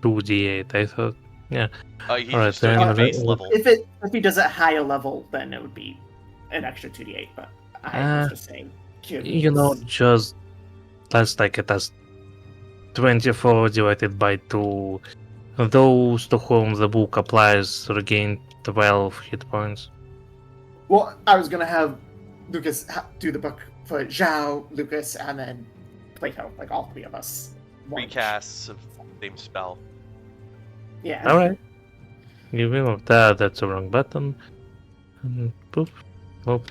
2d8. I thought. Yeah. He's Alright, just doing then it base level. If he does it higher level, then it would be an extra 2d8. But I was just saying. You know, just let's take it as 24 divided by 2. Those to whom the book applies regain 12 hit points. Well, I was gonna have Lucas do the book for Zhao, Lucas, and then Plato, like all three of us. Recasts of the same spell. Yeah. Alright. Give him of that. That's the wrong button. And poof. Oh,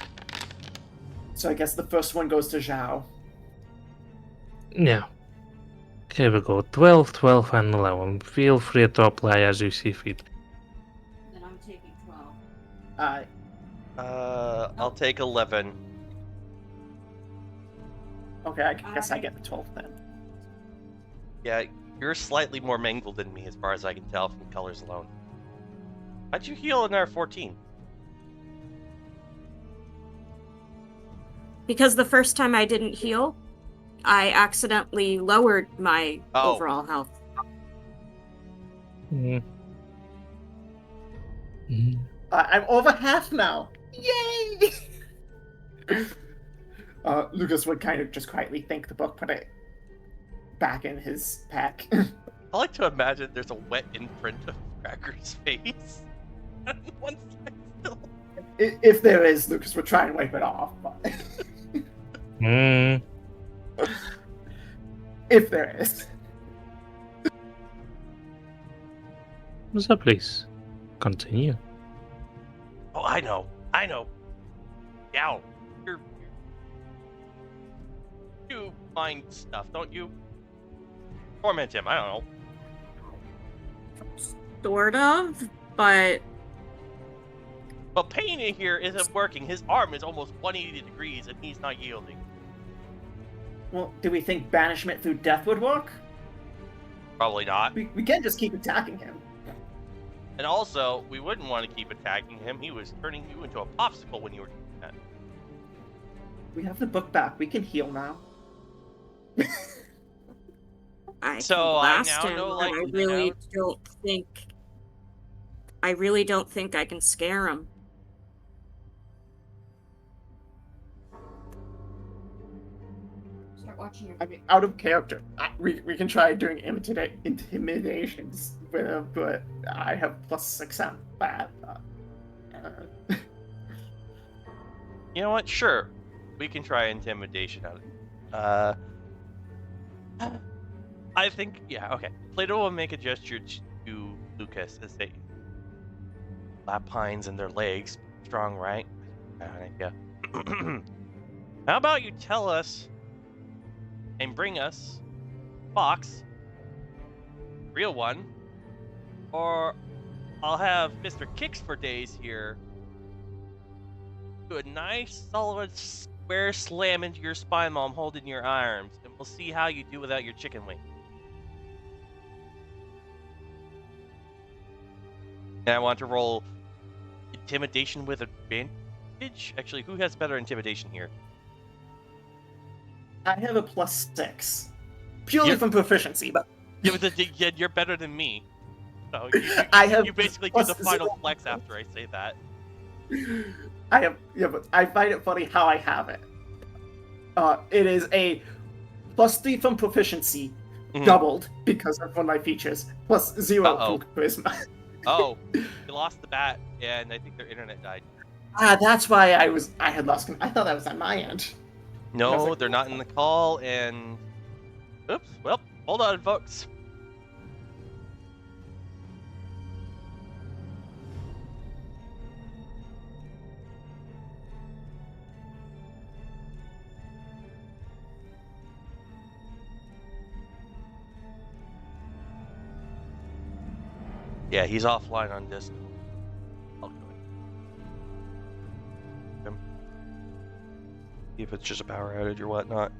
So I guess the first one goes to Zhao. yeah. Here we go. 12, 12, and 11. Feel free to apply as you see fit. Then I'm taking 12. I'll take 11. Okay, I guess I get the 12th then. Yeah, you're slightly more mangled than me as far as I can tell from colors alone. How'd you heal in our 14? Because the first time I didn't heal, I accidentally lowered my overall health. Mm. Mm. I'm over half now. Yay! Lucas would kind of just quietly thank the book, put it back in his pack. I like to imagine there's a wet imprint of Cracker's face on one side still. If there is, Lucas would try and wipe it off. But Mm. if there is. So please, continue. Oh, I know. Yeah, you find stuff, don't you? Torment him, I don't know. Sort of, but Well, pain in here isn't working. His arm is almost 180 degrees and he's not yielding. Well, do we think banishment through death would work? Probably not. We can't just keep attacking him. And also, we wouldn't want to keep attacking him. He was turning you into a popsicle when you were doing that. We have the book back. We can heal now. I So, can I blast now him, know, but like, I you really know- don't think. I really don't think I can scare him. Start watching your. I mean, out of character. We can try doing intimidations, with him, but I have +6 on that. I mean, you can try. But I have +6 on that. You can try. Intimidations with him, but I have +6 on that. You can try. You know what? Sure, we can try intimidation out of it. I think, yeah, okay. Plato will make a gesture to Lucas as they lap pines in their legs. Strong, right? Yeah. How about you tell us and bring us a box, real one, or I'll have Mr. Kicks for days here do a nice solid square slam into your spine while I'm holding your arms, and we'll see how you do without your chicken wing. And I want to roll intimidation with advantage. Actually, who has better intimidation here? I have a +6. Purely You're- from proficiency, but Yeah, you're better than me. So you basically do the final +0. flex after I say that. But I find it funny how I have it. It is a +3 from proficiency, Mhm. doubled because of one of my features, +0 Uh-oh. from charisma. Oh, you lost the bat, and I think their internet died. That's why I had lost. I thought that was on my end. No, like, they're not in the call, and oops. Well, hold on, folks. Yeah, he's offline on Discord. I'll go ahead. See if it's just a power outage or whatnot.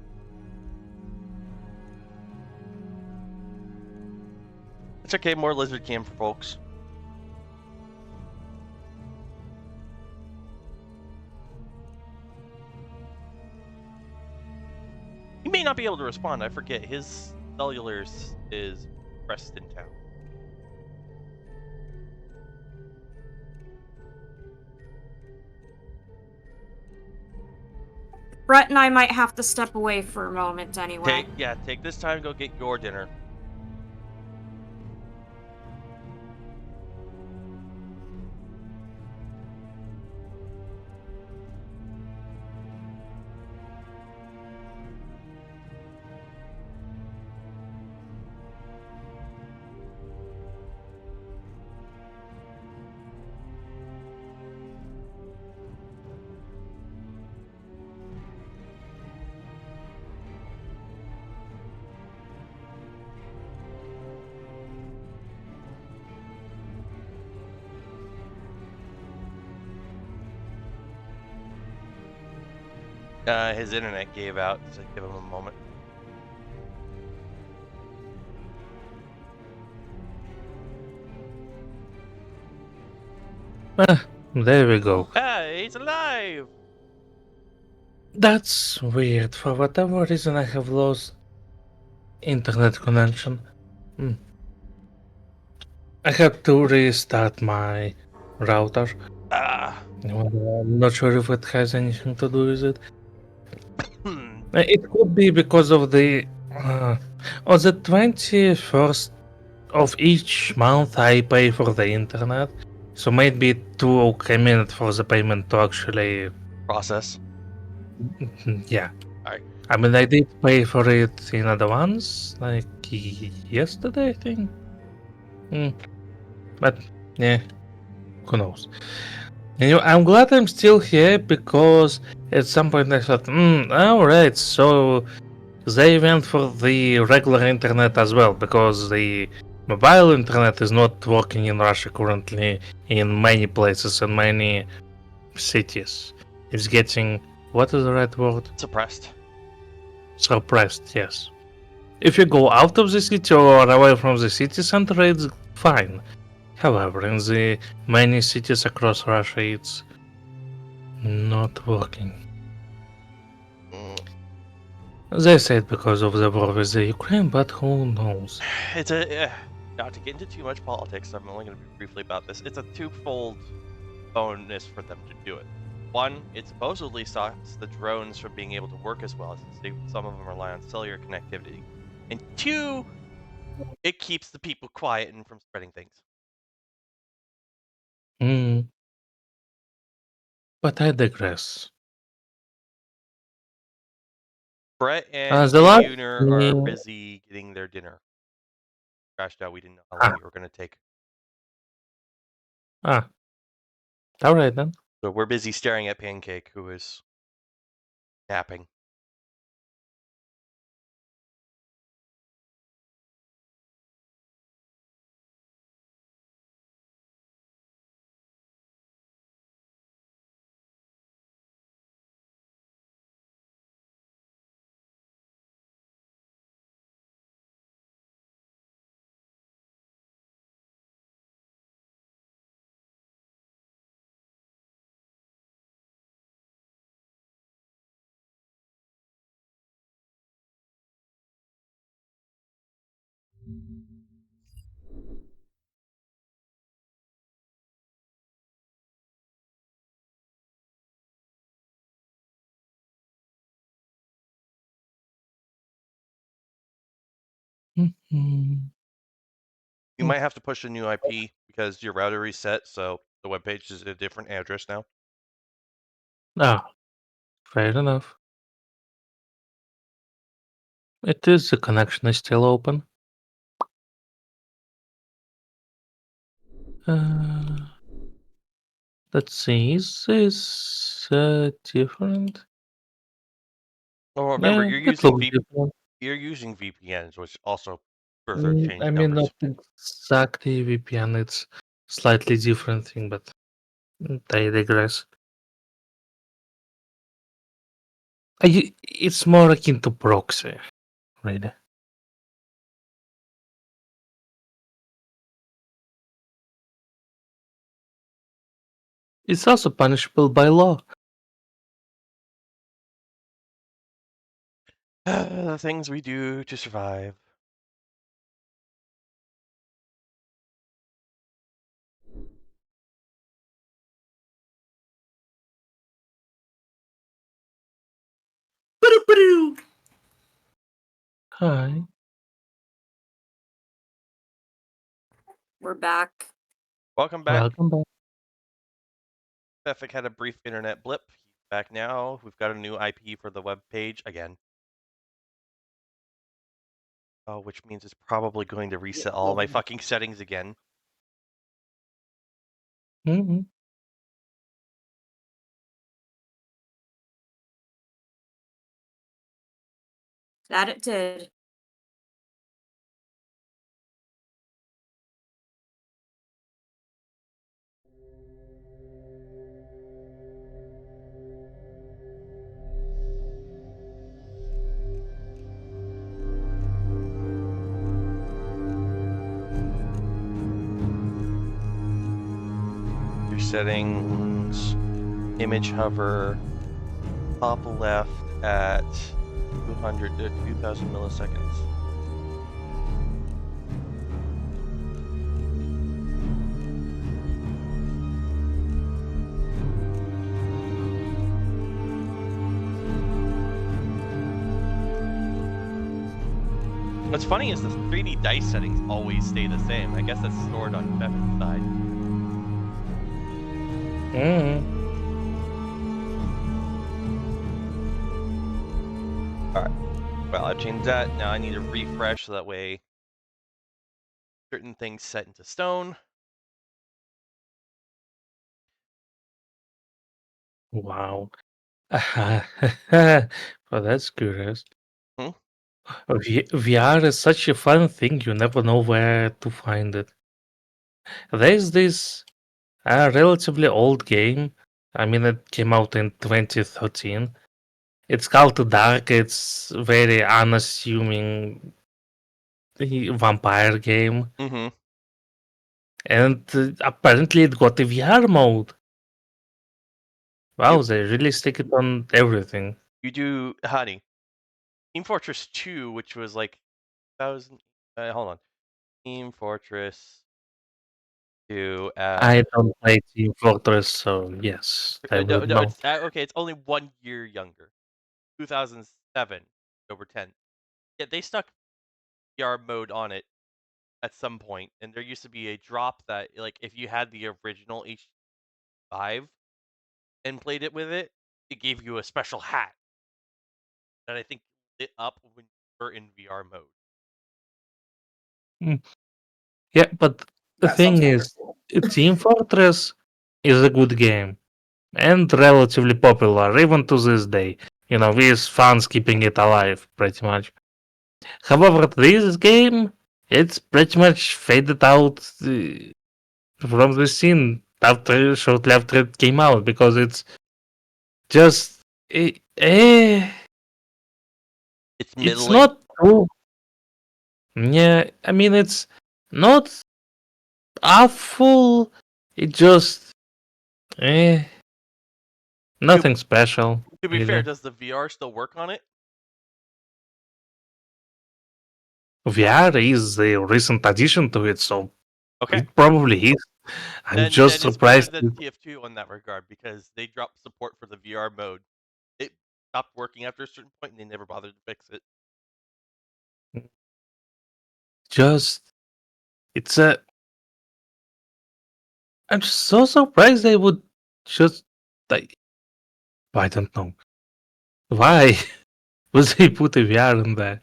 It's okay, more lizard cam for folks. He may not be able to respond. I forget his cellular is Preston Town. Brett and I might have to step away for a moment anyway. Take this time to go get your dinner. His internet gave out, so give him a moment. There we go. Hey, he's alive! That's weird. For whatever reason, I have lost internet connection. I had to restart my router. Ah. I'm not sure if it has anything to do with it. Hmm. It could be because of the on the 21st of each month I pay for the internet, so maybe it took a minute for the payment to actually Process. yeah. Alright. I mean, I did pay for it in advance, like yesterday, I think. But yeah, who knows? Anyway, I'm glad I'm still here because at some point I thought, alright, so they went for the regular internet as well because the mobile internet is not working in Russia currently in many places and many cities. It's getting, what is the right word? Suppressed. Suppressed, yes. If you go out of the city or away from the city center, it's fine. However, in the many cities across Russia, it's not working. They said because of the war with the Ukraine, but who knows? It's not to get into too much politics, I'm only going to be briefly about this. It's a twofold bonus for them to do it. One, it supposedly stops the drones from being able to work as well, since some of them rely on cellular connectivity. And two, it keeps the people quiet and from spreading things. But I digress. Brett and The last Uner are thing- busy getting their dinner. Crashed out. We didn't know how Ah. long you were going to take. Ah. Alright then. So we're busy staring at Pancake, who is napping. Mhm. You might have to push a new IP because your router reset, so the webpage is at a different address now. Ah. Fair enough. It is, the connection is still open. Let's see, is this different? Oh, remember, Yeah, it looks different. you're using VPNs, which also further change I mean, numbers. not exactly VPN, it's slightly different thing, but I digress. It's more akin to proxy, really. It's also punishable by law. The things we do to survive. Hi. We're back. Welcome back. Welcome back. Befik had a brief internet blip. He's back now. We've got a new IP for the web page again. Which means it's probably going to reset all my fucking settings again. Mm-hmm. That it did. Your settings, image hover, top left at 200 to 2000 milliseconds. What's funny is the 3D dice settings always stay the same. I guess that's stored on Befik's side. Mm-hmm. Alright. Well, I've changed that. Now I need to refresh so that way certain things set into stone. Wow. Well, that's curious. Hmm? VR is such a fun thing, you never know where to find it. There's this relatively old game. I mean, it came out in 2013. It's called The Dark. It's very unassuming vampire game. Mm-hmm. And apparently it got a VR mode. Wow, Yep. they really stick it on everything. You do, honey. Team Fortress 2, which was like 1000. Hold on. Team Fortress 2. I don't play Team Fortress, so yes, I No, would no, know. it's okay. It's only 1 year younger. 2007, October 10th. Yeah, they stuck VR mode on it at some point, and there used to be a drop that, like, if you had the original H5, and played it with it, it gave you a special hat that I think lit up when you were in VR mode. Yeah, but the That sounds thing is, wonderful. Team Fortress is a good game and relatively popular even to this day. With fans keeping it alive pretty much. However, this game, it's pretty much faded out from the scene shortly after it came out because it's just It's it's middling. not too. Yeah, I mean it's not awful. It just nothing special. To be Really. fair, does the VR still work on it? VR is the recent addition to it, so Okay. it probably is. I'm Then just it's better surprised. than TF2 on that regard because they dropped support for the VR mode. It stopped working after a certain point and they never bothered to fix it. Just it's a. I'm so surprised they would just like. I don't know why would they put a VR in there.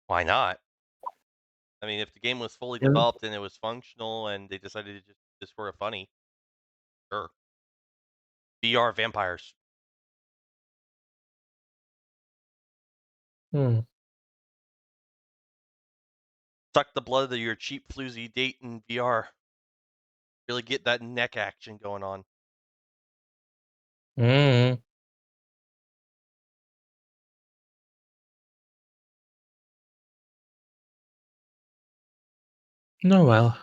Why not? I mean, if the game was fully Yeah. developed and it was functional and they decided to just for a funny, sure. VR vampires. Hmm. Suck the blood of your cheap floozy date in VR. Really get that neck action going on. Mm. No, well.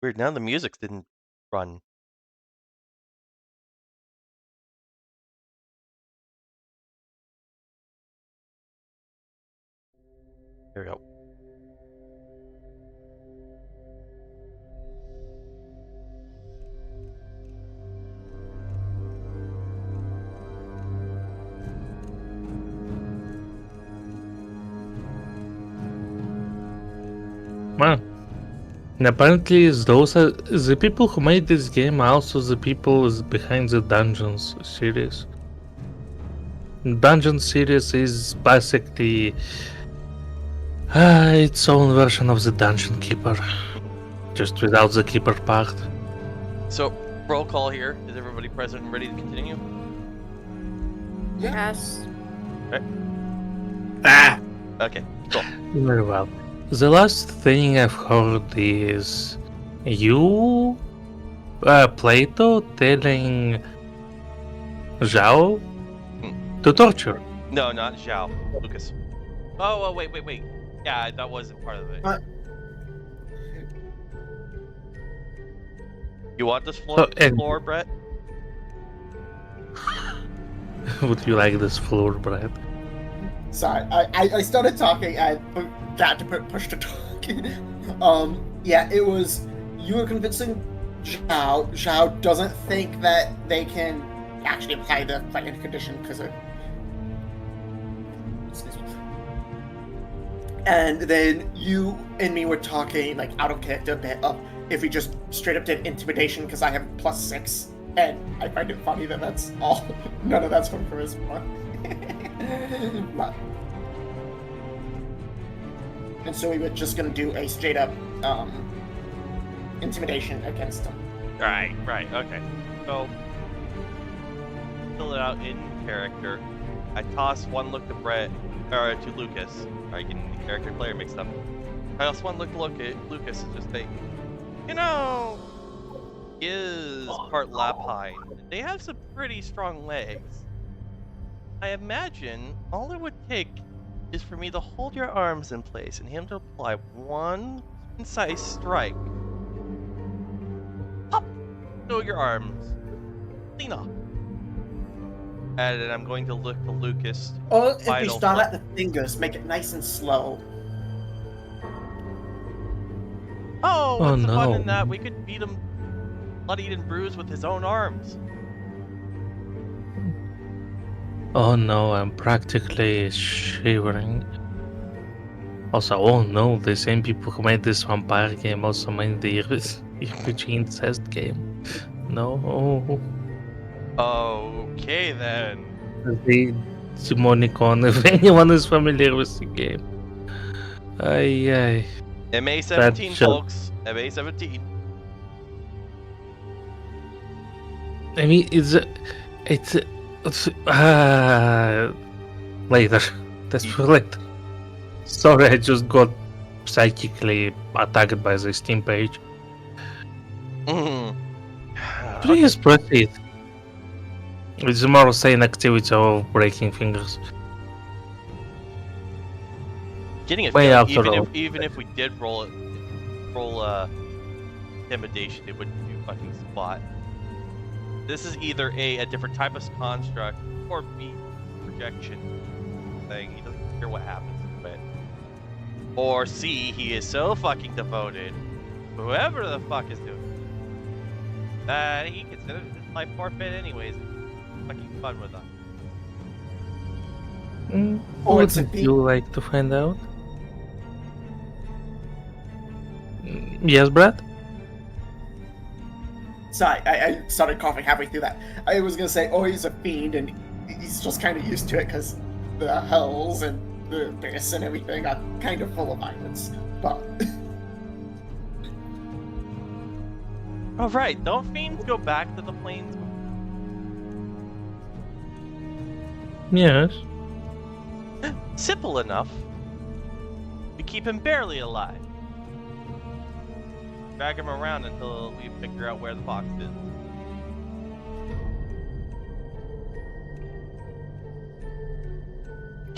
Weird, now the music didn't run. There we go. Well, and apparently those are the people who made this game are also the people behind the Dungeons series. Dungeon series is basically its own version of the Dungeon Keeper, just without the Keeper part. So, roll call here. Is everybody present and ready to continue? Yes. Ah! Okay, cool. Very well. The last thing I've heard is you, Plato, telling Zhao to torture. No, not Zhao. Lucas. Oh, wait. Yeah, that wasn't part of it. What? You want this So, and- floor, Brett? Would you like this floor, Brad? Sorry, I started talking and got to push to talk. Yeah, it was you were convincing Zhao. Zhao doesn't think that they can actually apply the planned condition because of. Excuse me. And then you and me were talking like out of character a bit of if we just straight up did intimidation because I have +6, and I find it funny that that's all. None of that's from charisma. But, and so we were just gonna do a straight up intimidation against him. Right, okay. So, fill it out in character. I toss one look to Brett, or to Lucas. Sorry, getting the character player mixed up. I toss one look at Lucas and just say, is part Lapine. They have some pretty strong legs. I imagine all it would take is for me to hold your arms in place and him to apply one concise strike. Up! Show your arms. Clean up. And then I'm going to look to Lucas. Or if we Final start flip. at the fingers, make it nice and slow. Oh, what's the fun in no. that? We could beat him bloodied and bruised with his own arms. Oh no, I'm practically shivering. Also, oh no, the same people who made this vampire game also made the RPG incest game. No. Okay then. The Demonicon, if anyone is familiar with the game. Ay. MA17, show. folks. MA17. I mean, it's later. That's for later. Sorry, I just got psychically attacked by the Steam page. Mhm. Please proceed. It's more sane activity of breaking fingers. Getting a Way feeling, after all. even if we did roll intimidation, it wouldn't do fucking squat. This is either a different type of construct or B, projection thing. He doesn't care what happens to it. Or C, he is so fucking devoted, whoever the fuck is doing it, that he considers his life forfeit anyways. Fucking fun with them. Or it's a Wouldn't B. you like to find out? Yes, Brad? Sorry, I started coughing halfway through that. I was gonna say, oh, he's a fiend, and he's just kind of used to it because the hells and the abyss and everything are kind of full of violence. But Oh right, don't fiends go back to the plains? Yes. Simple enough. We keep him barely alive. Drag him around until we figure out where the box is.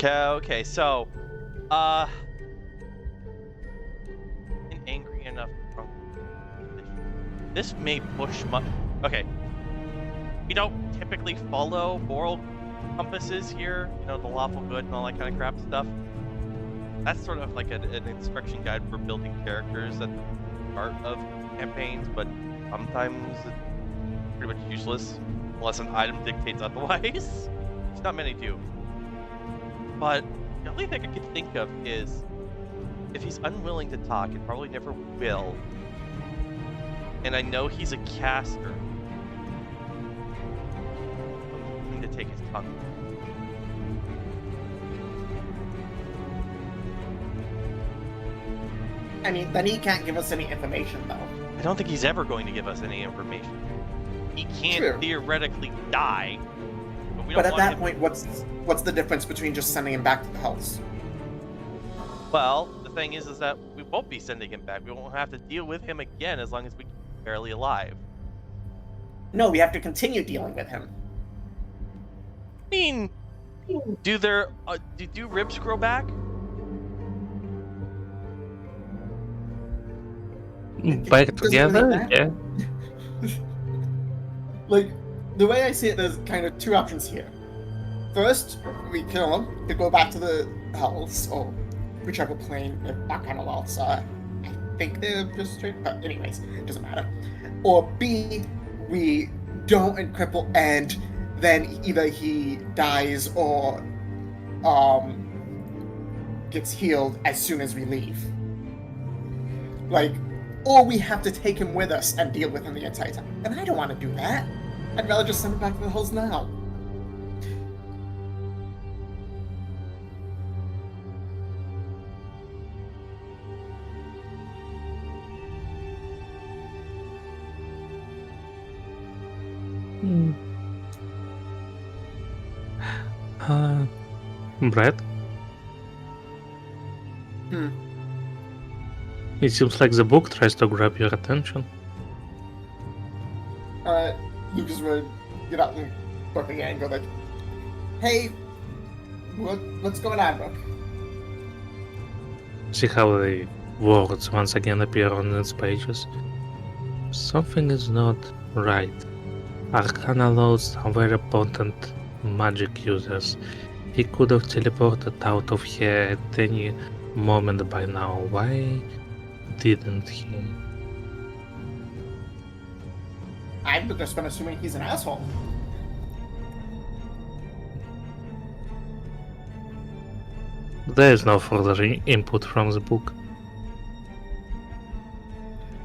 Okay, so, and angry enough. This may push my. Okay. We don't typically follow moral compasses here, you know, the lawful good and all that kind of crap stuff. That's sort of like an instruction guide for building characters at the start of campaigns, but sometimes it's pretty much useless unless an item dictates otherwise, which not many do. But the only thing I can think of is if he's unwilling to talk and probably never will, and I know he's a caster, I'm going to take his tongue. I mean, then he can't give us any information, though. I don't think he's ever going to give us any information. He can't True. theoretically die, but we don't But at want that him. point, what's the difference between just sending him back to the house? Well, the thing is that we won't be sending him back. We won't have to deal with him again as long as we keep him barely alive. No, we have to continue dealing with him. I mean, do ribs grow back? Back Doesn't together? really matter. Yeah. Like, the way I see it, there's kind of two options here. First, we kill him to go back to the hells, or whichever plane that kind of lots are. I think they're just straight, but anyways, it doesn't matter. Or B, we don't cripple, and then either he dies or gets healed as soon as we leave. Like, or we have to take him with us and deal with him the entire time. And I don't want to do that. I'd rather just send him back to the hills now. Brad? It seems like the book tries to grab your attention. Lucas would get out the book again and go like, hey, what's going on, book? See how the words once again appear on its pages. Something is not right. Arcana loads are very potent magic users. He could have teleported out of here at any moment by now. Why didn't he? I've just been assuming he's an asshole. There is no further input from the book.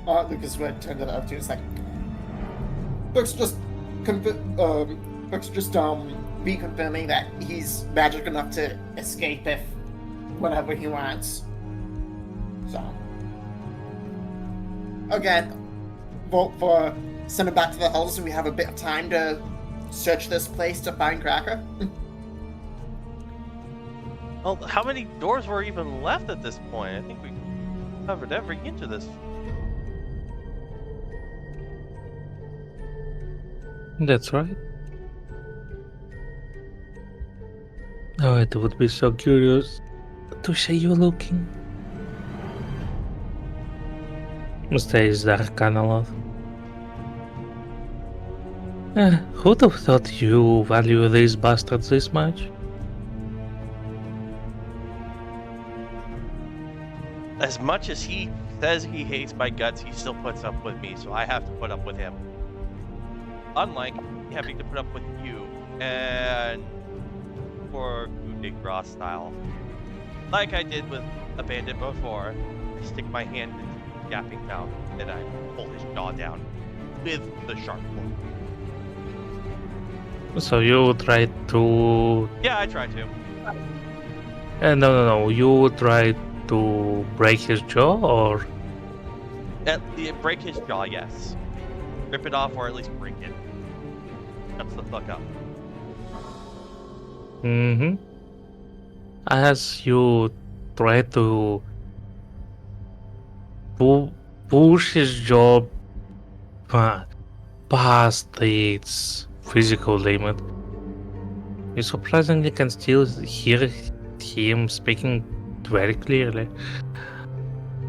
Lucas would turn to the other two and say, Book's just reconfirming that he's magic enough to escape if whenever he wants. So again, vote for send him back to the hulls and we have a bit of time to search this place to find Cracker. Well, how many doors were even left at this point? I think we covered every inch of this. That's right. Oh, it would be so curious to see you looking. Stays there, Arcana. Who'd have thought you value these bastards this much? As much as he says he hates my guts, he still puts up with me, so I have to put up with him. Unlike having to put up with you, and for coup de grace style. Like I did with a bandit before, I stick my hand into the gaping mouth, and I pull his jaw down with the sharp one. So you tried to... Yeah, I try to. no. You tried to break his jaw, or... Break his jaw, yes. Rip it off, or at least break it. That's the fuck up. Mm-hmm. As you try to push his jaw past its physical limit, you surprisingly can still hear him speaking very clearly.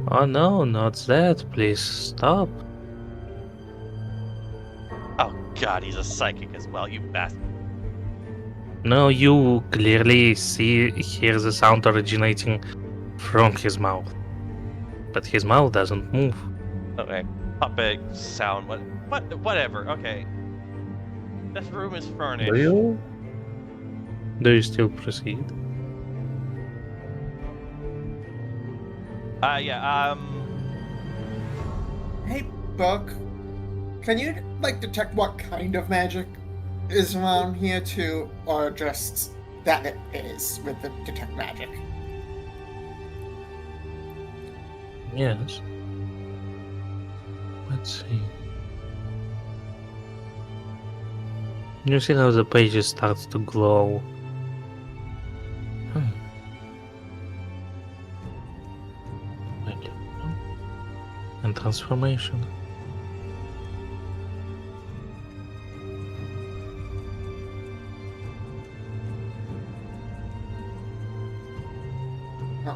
Oh no, not that, please stop. Oh god, he's a psychic as well, you bastard. No, you clearly hear the sound originating from his mouth. But his mouth doesn't move. Okay, puppet sound, whatever, okay. This room is furnished. Do you still proceed? Yeah, Hey, Buck, can you detect what kind of magic is around here too, or just that it is with the detect magic? Yes. Let's see. You see how the pages start to glow. And transformation.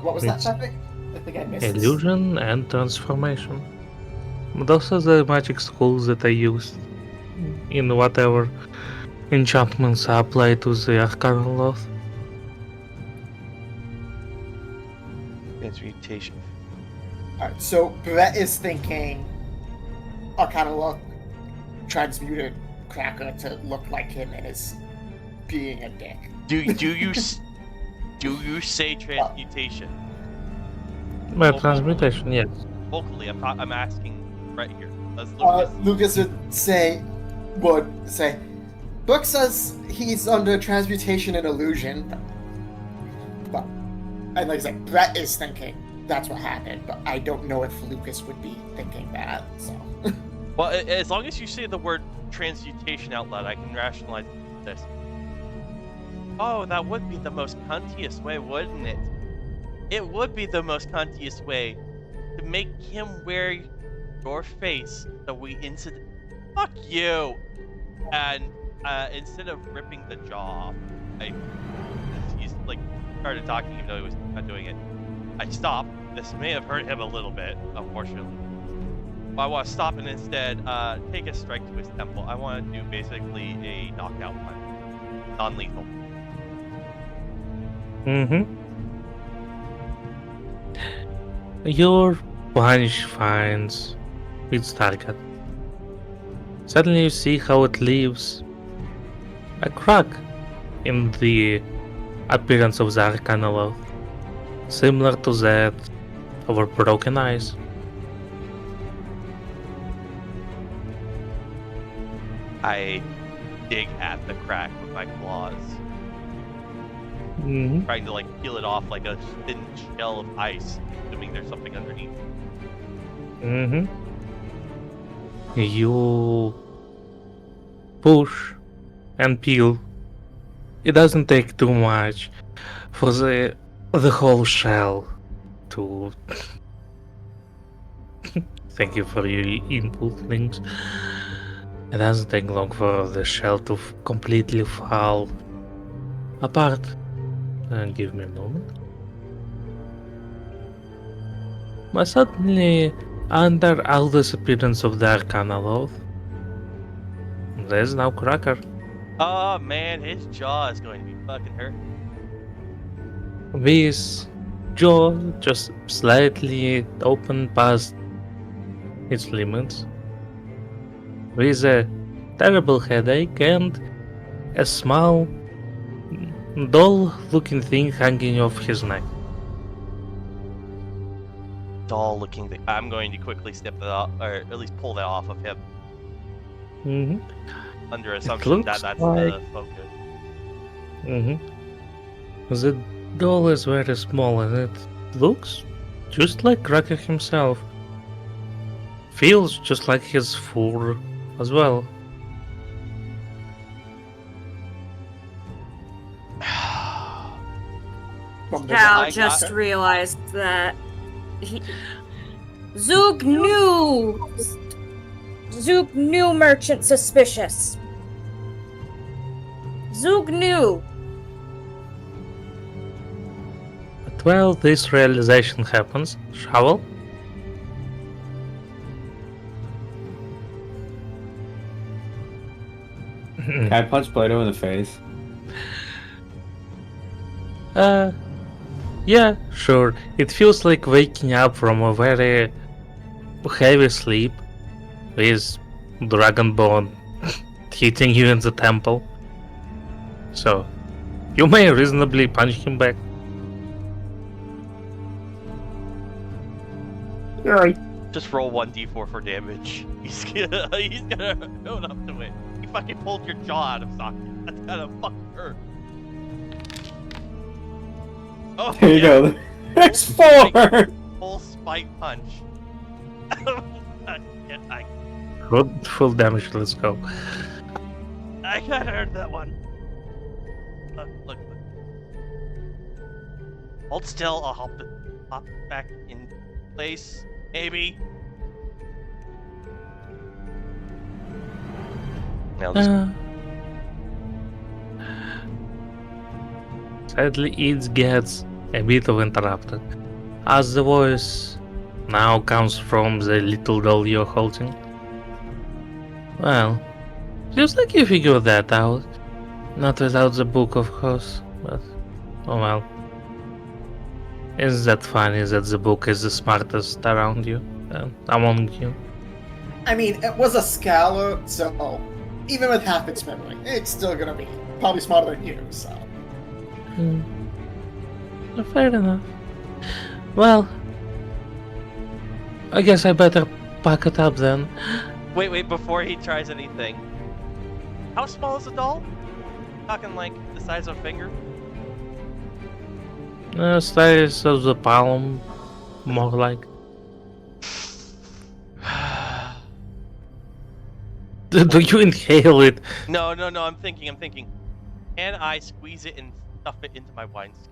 What was that It's topic? I think I missed it. Illusion and transformation. Those are the magic schools that I used in whatever enchantments I apply to the Arcana Loth. transmutation. Alright, so Brett is thinking Arcana Look transmuted Cracker to look like him and is being a dick. Do you say transmutation? Transmutation, yes. Vocally, I'm asking Brett here. Lucas would say, Book says he's under transmutation and illusion. But, and like I said, Brett is thinking that's what happened, but I don't know if Lucas would be thinking that, so. Well, as long as you say the word transmutation out loud, I can rationalize this. Oh, that would be the most cuntiest way, wouldn't it? It would be the most cuntiest way to make him wear your face so we incident. Fuck you! And instead of ripping the jaw off, he's like started talking even though he was not doing it. I stopped. This may have hurt him a little bit, unfortunately. But I want to stop and instead take a strike to his temple. I want to do basically a knockout punch, non-lethal. Your punch finds its target. Suddenly you see how it leaves a crack in the appearance of the Arcana Loth, similar to that of our broken eyes. I dig at the crack with my claws, Mhm. trying to like peel it off like a thin shell of ice, assuming there's something underneath. Mm-hmm. You push and peel. It doesn't take too much for the whole shell to. Thank you for your input links. It doesn't take long for the shell to completely fall apart. Give me a moment. But suddenly, under all this appearance of the Arcana Lord, there's now Cracker. Oh man, his jaw is going to be fucking hurt. With jaw just slightly open past its limits, with a terrible headache and a small, dull-looking thing hanging off his neck. Doll looking thing. I'm going to quickly snip that off, or at least pull that off of him, Mm-hmm. under assumption that looks that's like- the focus. Mm-hmm. The doll is very small and it looks just like Cracker himself. Feels just like his fur as well. From the Cal I just got- realized that Zook knew merchant suspicious. Zook knew. But while this realization happens, Shovel, Can I punch Plato in the face? yeah, sure. It feels like waking up from a very heavy sleep with Dragonborn hitting you in the temple. So, you may reasonably punch him back. Right. Just roll 1d4 for damage. He's gonna own up to it. You fucking pulled your jaw out of socket. That's gonna fucking hurt. Oh, There you yeah. go. There's 4! Full spike punch. Yeah, Full damage, let's go. I kinda heard that one. Look. Hold still, I'll hop back in place. Maybe. Now this Sadly, it gets a bit of interrupted, as the voice now comes from the little doll you're holding. Well, just like you figured that out. Not without the book, of course, but oh well. Isn't that funny that the book is the smartest around you, among you? I mean, it was a scholar, so even with half its memory, it's still gonna be probably smarter than you, so. Fair enough. Well, I guess I better pack it up then. Wait, before he tries anything. How small is the doll? Talking like the size of a finger? Size of the palm, more like. Do you inhale it? No, I'm thinking. Can I squeeze it and stuff it into my wineskin?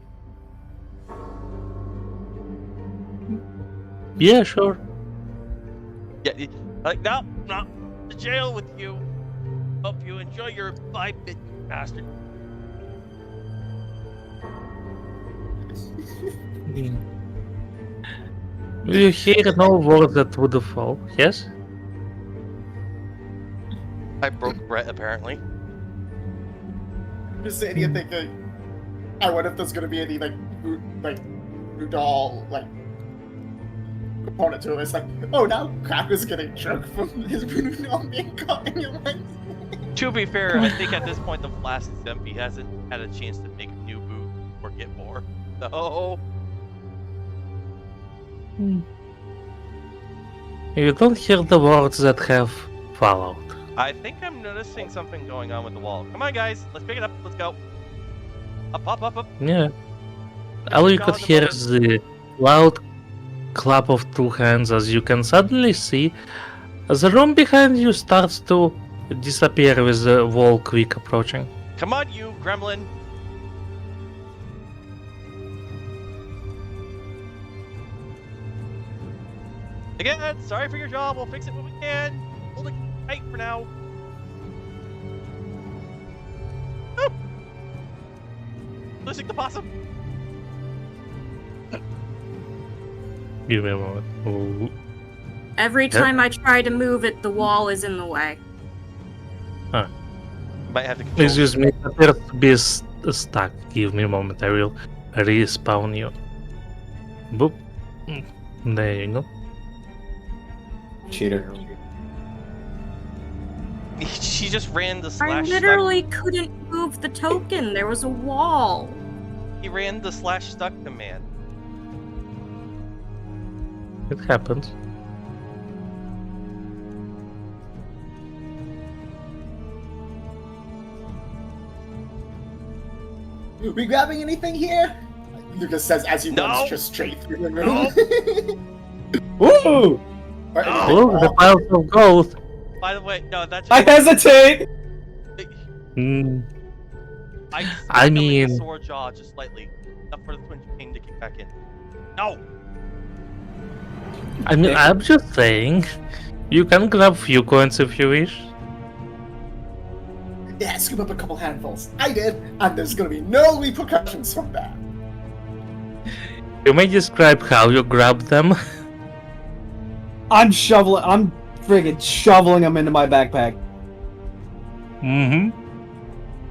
Yeah, sure. Yeah, like, no, to jail with you. Hope you enjoy your 5-bit, you bastard. You hear no word that would fall, yes? I broke Brett, apparently. Just sitting here thinking, I wonder if there's gonna be any Rudol component to it. It's like, oh, now Cracker's getting drunk from his Rudol being caught in your lens. To be fair, I think at this point the flask is empty. He hasn't had a chance to make new booze or get more. So You don't hear the words that have followed. I think I'm noticing something going on with the wall. Come on, guys. Let's pick it up. Let's go. Up, up, up, up. Yeah. Get All your you jaw could in the hear moment. is the loud clap of two hands as you can suddenly see the room behind you starts to disappear with the wall quick approaching. Come on, you gremlin. Again, sorry for your job. We'll fix it when we can. Hold it tight for now. Oh! Losing the possum. Give me a moment. Ooh. Every Yep. time I try to move it, the wall is in the way. Might have to control. Excuse me, it appears to be stuck. Give me a moment, I will respawn you. Boop. There you go. Cheater. She just ran the I slash. literally couldn't move the token. There was a wall. He ran the slash stuck command. It happens. We grabbing anything here? Lucas says as he No. runs just straight through the room. Woo! Or anything Look, the wrong? piles of gold. By the way, no, that's. I hesitate. Mm, I I smacked him in the mean- sore jaw just slightly, enough for the twin king to kick back in. No. I mean, I'm just saying. You can grab few coins if you wish. Yeah, scoop up a couple handfuls. I did, and there's gonna be no repercussions from that. You may describe how you grab them. I'm friggin' shoveling them into my backpack. Mm-hmm.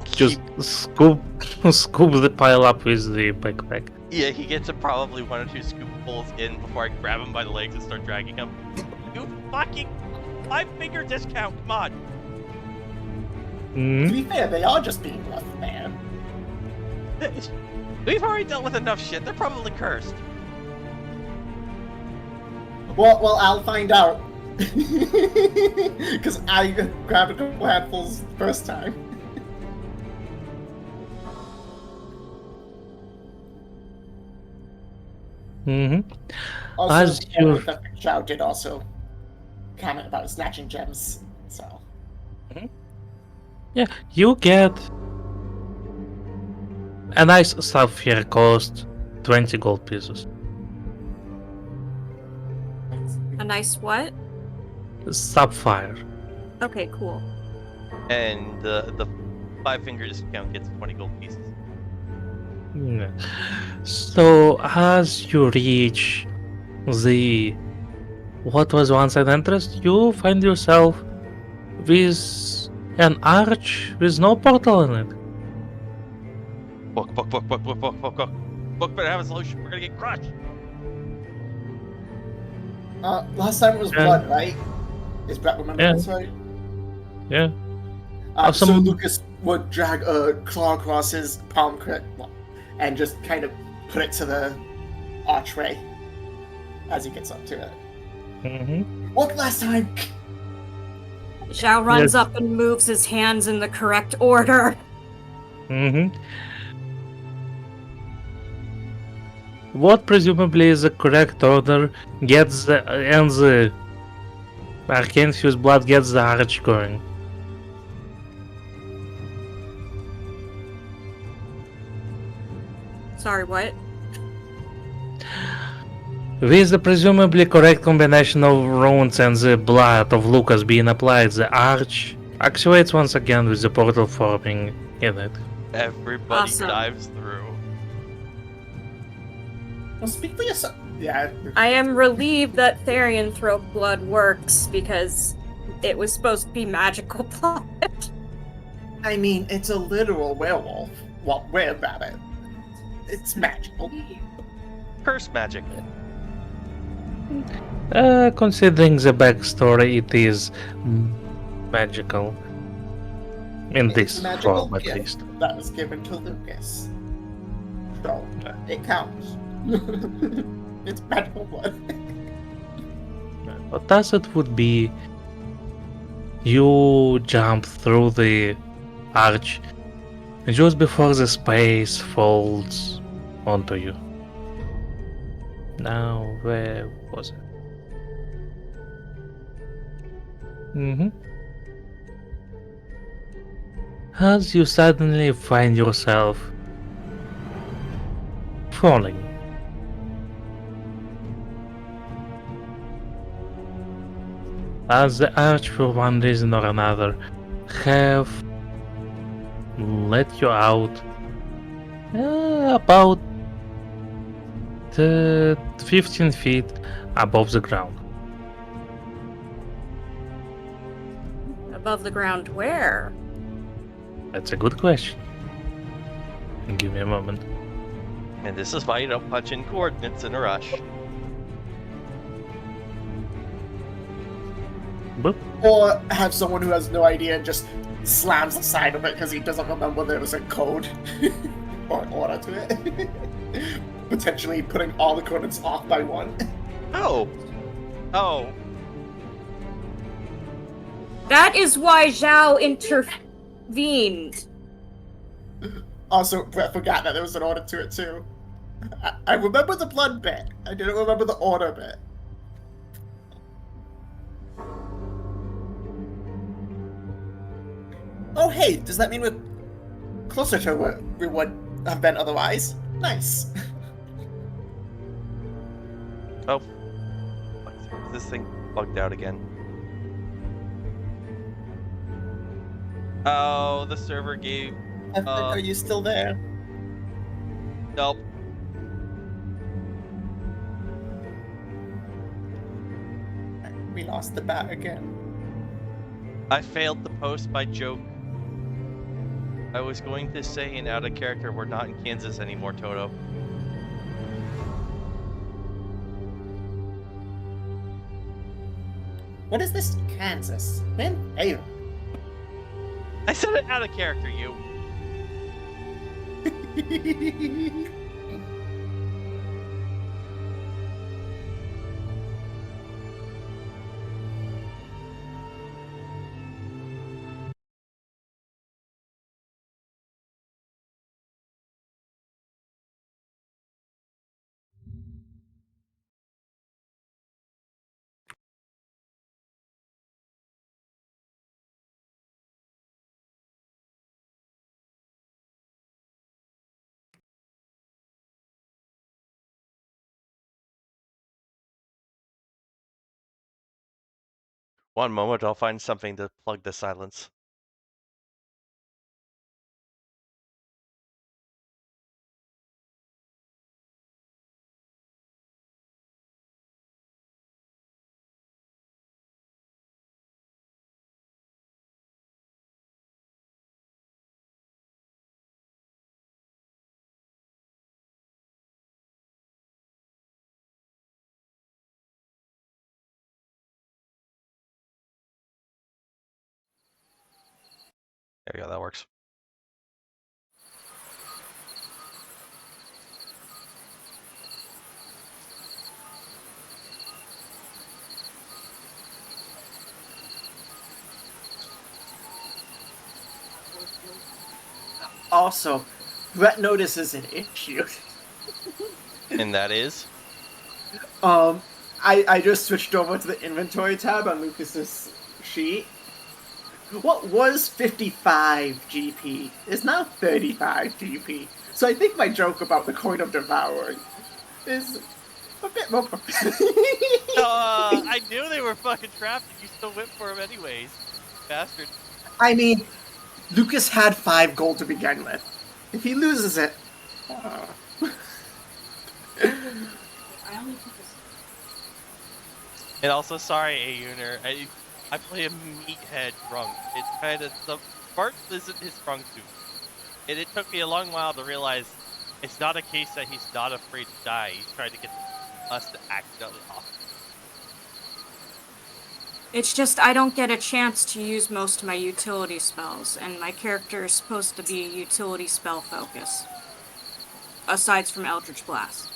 Just scoop the pile up with the backpack. Yeah, he gets probably 1 or 2 scoopfuls in before I grab him by the legs and start dragging him. You fucking 5-finger discount, come on. To Mm-hmm. be fair, they are just being rough, man. We've already dealt with enough shit. They're probably cursed. Well, I'll find out. Because I grabbed a couple handfuls the first time. Mm-hmm. Also, As you're- the Chow did also comment about snatching gems, so. Yeah, you get a nice sapphire cost 20 gold pieces. A nice what? Sapphire. Okay, cool. And the 5-finger discount gets 20 gold pieces. Yeah. So as you reach the what was once an entrance, you find yourself with an arch with no portal in it. Book. Book better have a solution. We're gonna get crushed. Last time it was Yeah. blood, right? Is Brett remembering Yeah. this right? Yeah. So Some- Lucas would drag a claw across his palm and just kind of put it to the archway as he gets up to it. Mm-hmm. What last time? Zhao runs Yes. up and moves his hands in the correct order. Mm-hmm. What presumably is the correct order gets the arcane fuse blood gets the arch going. Sorry, what? With the presumably correct combination of runes and the blood of Lucas being applied, the arch actuates once again with the portal forming in it. Everybody Awesome. dives through. Well, speak for yourself. Yeah. I am relieved that Therian Throat Blood works because it was supposed to be magical blood. I mean, it's a literal werewolf. Well, were-rabbit. It's magical. Curse magic. Considering the backstory, it is magical. In It's this a magical form, at gift least. that was given to Lucas. So, it counts. It's magical blood. But as it would be You jump through the arch just before the space folds onto you. Now, where was it? As you suddenly find yourself falling. As the arch, for one reason or another, have let you out about 15 feet above the ground. Above the ground where? That's a good question. Give me a moment. And this is why you don't punch in coordinates in a rush. Boop. Or have someone who has no idea and just slams the side of it because he doesn't remember there was a code or order to it. Potentially putting all the coordinates off by one. Oh! Oh! That is why Zhao intervened. Also, Brett forgot that there was an order to it too. I remember the blood bit. I didn't remember the order bit. Oh hey, does that mean we're closer to where we would have been otherwise? Nice. Oh. Is this thing bugged out again? Oh, the server gave... Are you still there? Nope. We lost the bat again. I failed to post my joke. I was going to say in out of character, we're not in Kansas anymore, Toto. What is this Kansas? Man, hey. I said it out of character, you. One moment, I'll find something to plug the silence. There you go, that works. Also, Brett notices an issue. And that is? I just switched over to the inventory tab on Lucas's sheet. What was 55 GP is now 35 GP. So I think my joke about the coin of devouring is a bit more. I knew they were fucking trapped and you still went for them anyways. Bastard. I mean, Lucas had 5 gold to begin with. If he loses it. And also, sorry, Ayuner. I play a meathead drunk. It's kind of Bart isn't his strong suit, and it took me a long while to realize it's not a case that he's not afraid to die. He's trying to get us to accidentally off. It's just I don't get a chance to use most of my utility spells, and my character is supposed to be utility spell focus. Aside from Eldritch Blast.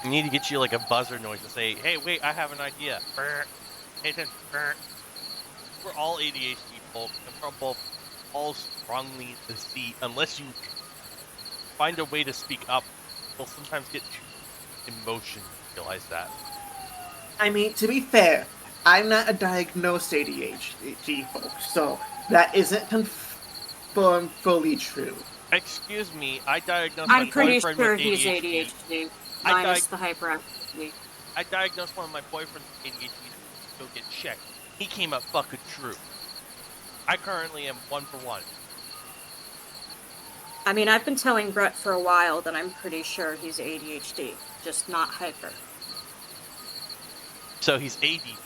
You need to get you like a buzzer noise to say, "Hey, wait, I have an idea." Brr. Hey, attention. Brr. we're all ADHD folks, and we're both all strongly in the seat. Unless you find a way to speak up, you'll sometimes get too emotional. Realize that. I mean, to be fair, I'm not a diagnosed ADHD, folks, so that isn't confirmed fully true. Excuse me, I diagnosed I'm my pretty boyfriend sure with he's ADHD. ADHD, minus the hyperactivity. I diagnosed one of my boyfriends with ADHD to go get checked. He came up fucking true. I currently am 1 for 1. I mean, I've been telling Brett for a while that I'm pretty sure he's ADHD, just not hyper. So he's ADD.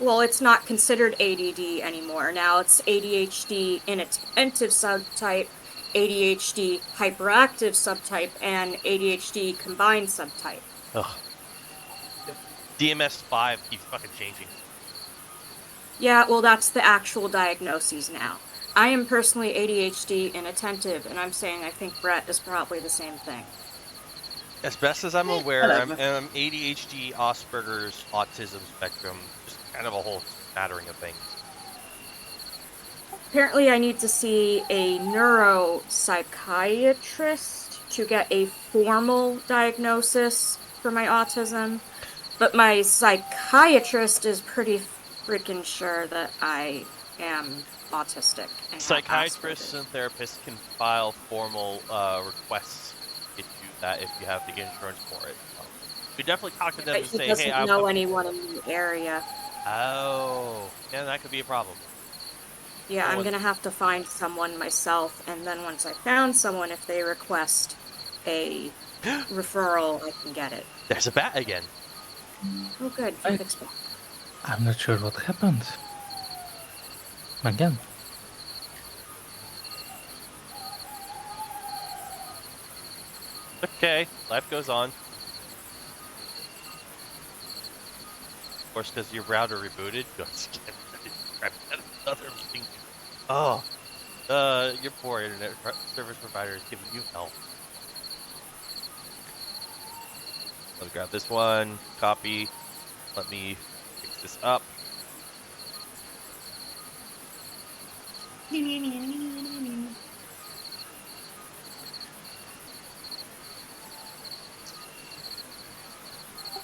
Well, it's not considered ADD anymore. Now it's ADHD inattentive subtype, ADHD hyperactive subtype, and ADHD combined subtype. Ugh. DMS-5 keeps fucking changing. Yeah, well, that's the actual diagnoses now. I am personally ADHD inattentive, and I'm saying I think Brett is probably the same thing. As best as I'm aware, Whatever. I'm ADHD, Asperger's, autism spectrum, just kind of a whole smattering of things. Apparently, I need to see a neuropsychiatrist to get a formal diagnosis for my autism, but my psychiatrist is pretty freaking sure that I am autistic. And have Psychiatrists Asperger's. and therapists can file formal requests if you do that if you have the insurance for it. You definitely talk to them But and he say, doesn't "Hey, I'm know anyone in the area. Oh, yeah, that could be a problem. Yeah, Oh, I'm and- gonna have to find someone myself, and then once I found someone, if they request a referral, I can get it. There's a bat again. Oh, good. I- Fix it. I'm not sure what happened. Again. Okay, life goes on. Of course, because your router rebooted. Another thing. Oh, your poor internet service provider is giving you hell. Let me grab this one. Copy. Let me fix this up.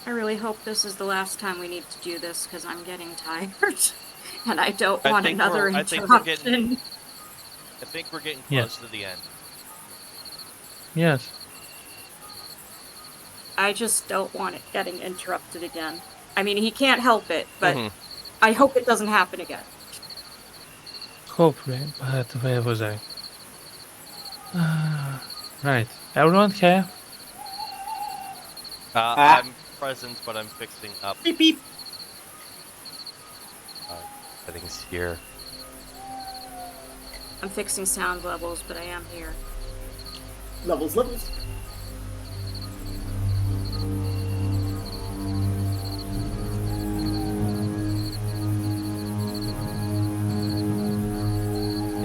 I really hope this is the last time we need to do this, because I'm getting tired. And I don't I want think another we're- I think we're getting- interruption. I think we're getting Yeah. close to the end. Yes. I just don't want it getting interrupted again. I mean, he can't help it, but Mhm. I hope it doesn't happen again. Hopefully, but where was I? Right. Everyone here? I'm present, but I'm fixing up Beep beep. settings here. I'm fixing sound levels, but I am here. Levels, levels.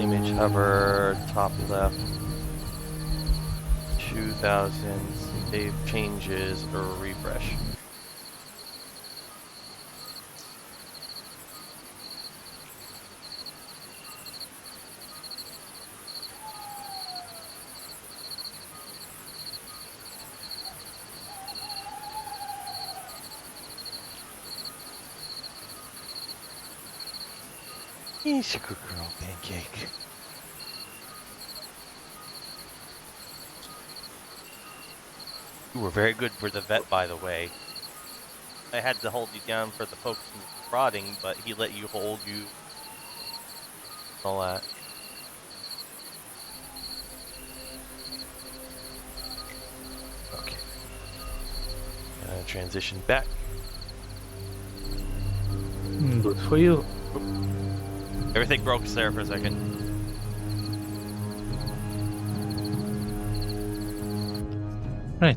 Image hover, top left, 2000, save changes or refresh. He's a good girl, Pancake. You were very good for the vet, by the way. I had to hold you down for the pokes and prodding, but he let you hold you. All that. Okay. Transition back. Good for you. Everything broke there for a second. Right.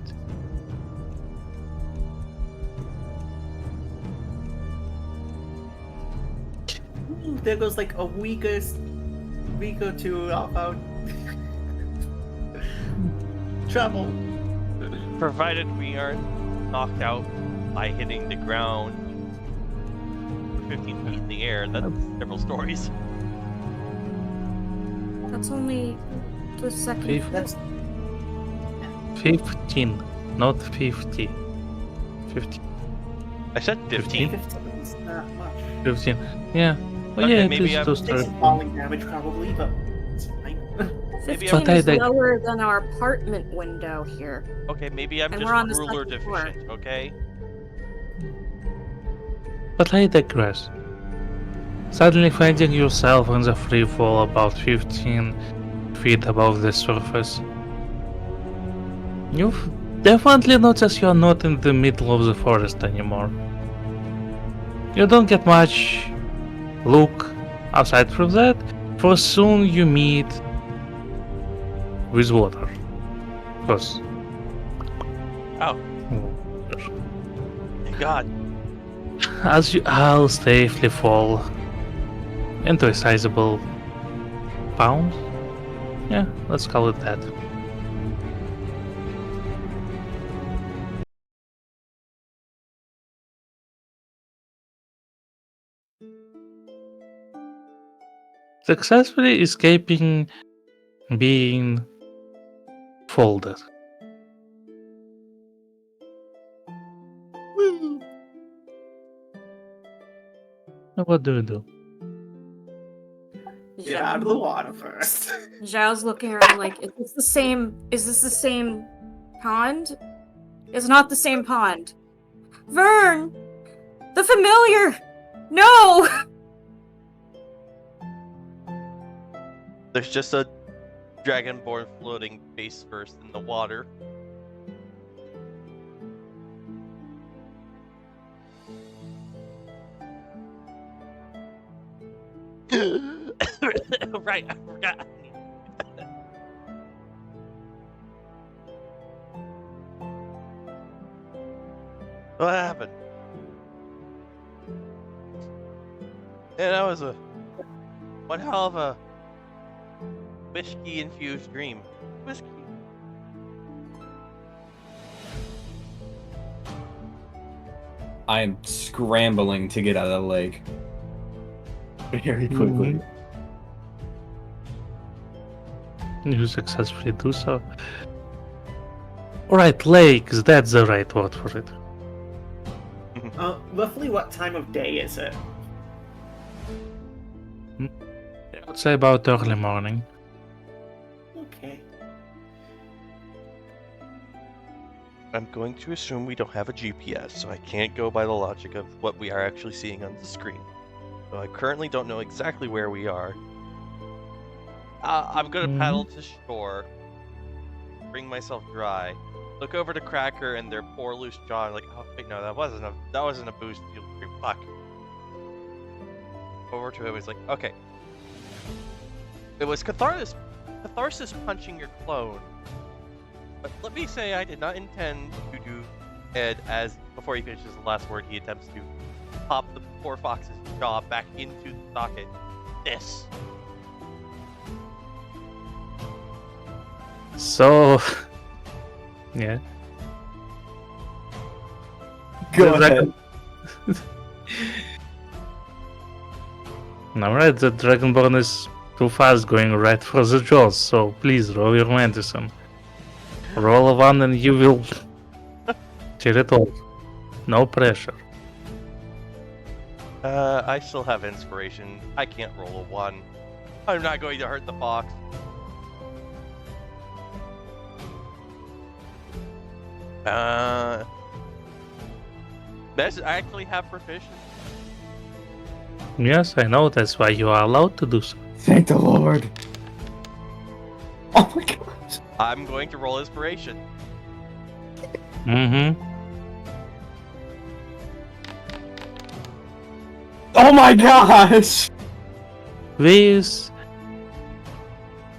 Ooh, there goes like a week or two out travel. Provided we aren't knocked out by hitting the ground 15 feet in the air. That's several stories. That's only the second Fifth. floor. That's 15, not 50. 50, I said 15. 15's not much. 15. Yeah. Well, Okay, yeah, it maybe is I'm- to Take start. some falling damage probably, but it's fine. Maybe 15 I'm- is But I- lower than our apartment window here. Okay, maybe I'm And just we're on the ruler second floor. deficient, okay? But I digress. Suddenly finding yourself on the free fall about 15 feet above the surface. You've definitely noticed you're not in the middle of the forest anymore. You don't get much look aside from that, for soon you meet with water. Because Oh, thank God. as you all safely fall into a sizable pound, yeah, let's call it that. Successfully escaping being folded. What do we do? Get out of the water first. Zhao's looking around like, is this the same pond? It's not the same pond. Vern! The familiar! No! There's just a dragonborn floating face first in the water. Right, I forgot. What happened? Yeah, that was one hell of a whiskey infused dream. Whiskey. I am scrambling to get out of the lake. Very quickly. You successfully do so. Alright, lakes, that's the right word for it. Roughly what time of day is it? I would say about early morning. Okay. I'm going to assume we don't have a GPS, so I can't go by the logic of what we are actually seeing on the screen. So I currently don't know exactly where we are. I'm gonna paddle to shore, bring myself dry, look over to Cracker and their poor loose jaw. Like, oh wait, no, that wasn't a boost. Fuck. Over to him, he's like, okay. It was catharsis punching your clone. But let me say I did not intend to do Ed as, before he finishes the last word, he attempts to pop the poor fox's jaw back into the socket. This. So, yeah. Go The ahead. Alright, the Dragonborn is too fast going right for the jaws, so please roll your medicine. Roll a 1 and you will cheer it off. No pressure. I still have inspiration. I can't roll a 1. I'm not going to hurt the fox. I actually have proficiency. Yes, I know, that's why you are allowed to do so. Thank the Lord. Oh my gosh. I'm going to roll inspiration. Mm-hmm. Oh my gosh. With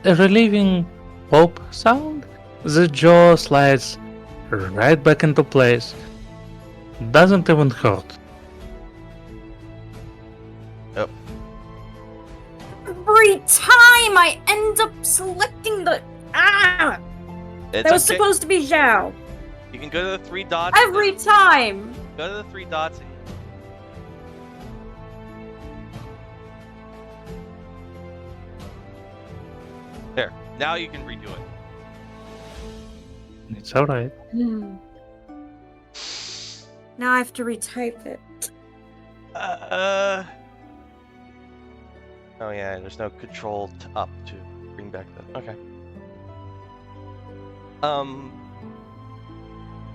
a relieving pop sound, the jaw slides right back into place. Doesn't even hurt. Every time I end up selecting the It's that was okay. supposed to be Zhao. You can go to the 3 dots. Every time. Go to the 3 dots. There. Now you can redo it. It's alright. Now I have to retype it. Oh yeah, there's no control up to bring back the. Okay.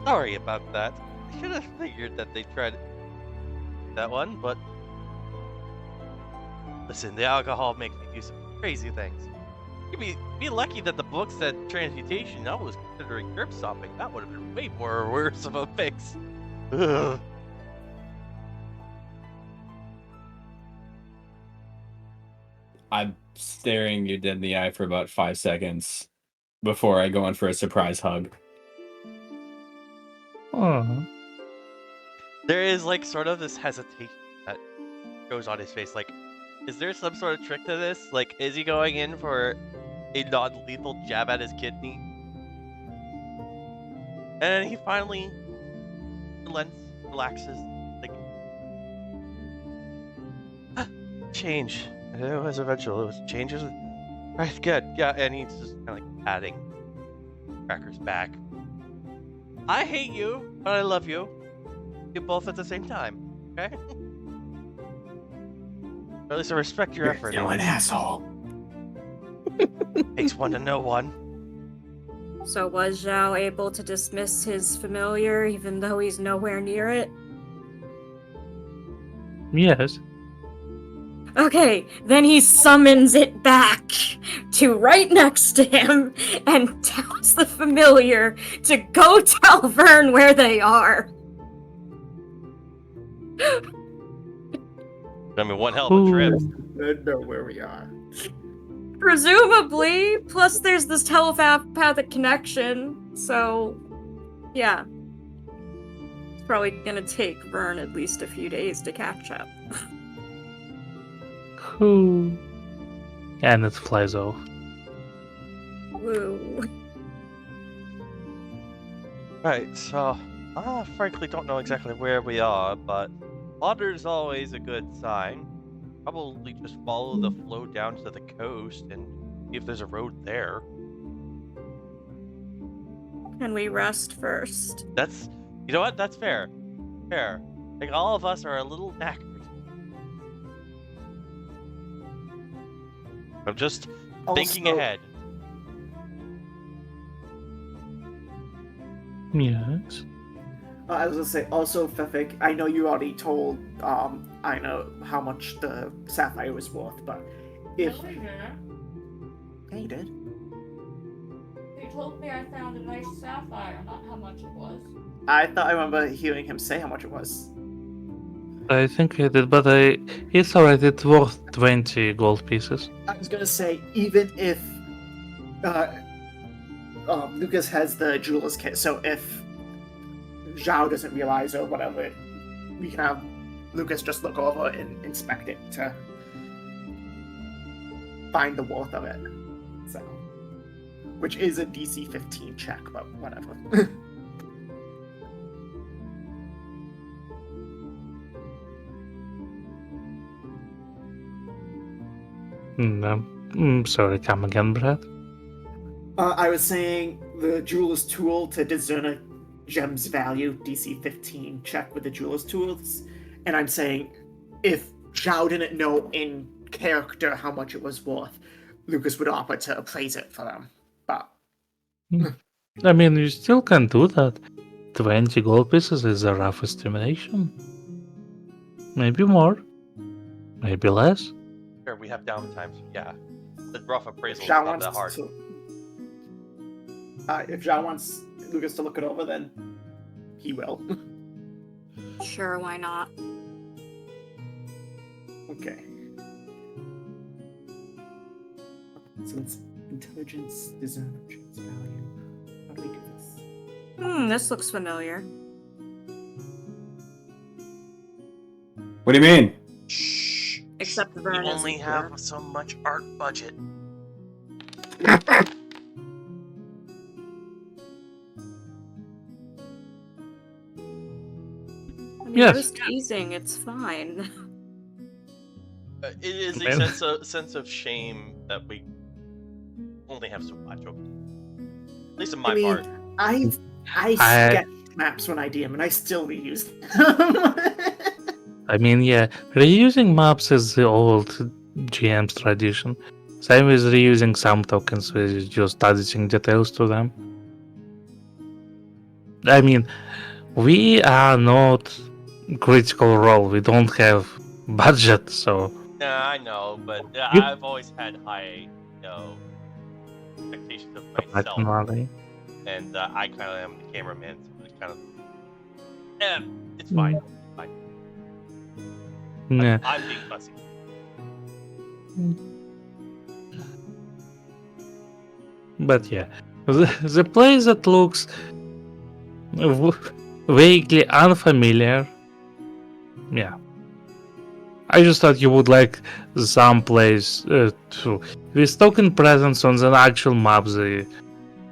Sorry about that. I should have figured that they tried that one, but listen, the alcohol makes me do some crazy things. You'd be lucky that the book said transmutation. I was considering curb stopping. That would have been way more worse of a fix. Ugh. I'm staring you dead in the eye for about 5 seconds before I go in for a surprise hug. Oh. There is like sort of this hesitation that goes on his face. Like, is there some sort of trick to this? Like, is he going in for a non-lethal jab at his kidney? And then he finally relents, relaxes, like change. It was eventual. It was changes. Right, good. Yeah, and he's just kind of like patting Cracker's back. I hate you, but I love you. You both at the same time, okay? Or at least I respect your effort. You're an asshole. Takes one to know one. So was Zhao able to dismiss his familiar even though he's nowhere near it? Yes. Okay, then he summons it back to right next to him and tells the familiar to go tell Vern where they are. I mean, one hell of a trip. They know where we are. Presumably, plus there's this telepathic connection, so yeah. It's probably gonna take Vern at least a few days to catch up. Cool. And it flies off. Woo. Right, so I frankly don't know exactly where we are, but water's always a good sign. Probably just follow the flow down to the coast and see if there's a road there. Can we rest first? That's, you know what? That's fair. Fair. Like, all of us are a little knackered. I'm just thinking Also- ahead. Yes. I was gonna say, also, Fefik, I know you already told, I know how much the sapphire was worth, but if... Yeah, you did. You told me I found a nice sapphire, not how much it was. I thought I remember hearing him say how much it was. I think I did, but it's alright, it's worth 20 gold pieces. I was gonna say, even if Lucas has the jeweler's kit, so if Zhao doesn't realize or whatever, we can have Lucas just look over and inspect it to find the worth of it. So, which is a DC 15 check, but whatever. Sorry, come again, Brad? I was saying the jeweler's tool to discern a gem's value, DC 15 check with the jeweler's tools, and I'm saying if Zhao didn't know in character how much it was worth, Lucas would offer to appraise it for them. But I mean, you still can do that. 20 gold pieces is a rough estimation. Maybe more. Maybe less. Sure, we have downtime, so yeah. The rough appraisal is Zhao not that wants hard. to, if Zhao wants Lucas to look it over, then he will. Sure, why not? Okay. So it's intelligence, discern of gem's value. How do we do this? This looks familiar. What do you mean? Shh. Except We Vern only isn't have here. so much art budget. I mean, Yes. I was teasing, it's fine. It is a Man. sense of shame that we only have so much. Okay? At least in I my mean, part. I I- sketch maps when I DM, and I still reuse them. I mean, yeah, reusing maps is the old GM's tradition. Same with reusing some tokens with just editing details to them. I mean, we are not Critical Role. We don't have budget, so Yeah, I know, but You- I've always had high, expectations of myself, definitely. and I kind of am the cameraman, so it's kind of, it's fine. It's fine. Yeah. I'm being fussy. But yeah, the place that looks vaguely unfamiliar. Yeah. I just thought you would like some place to. With token presence on the actual map, the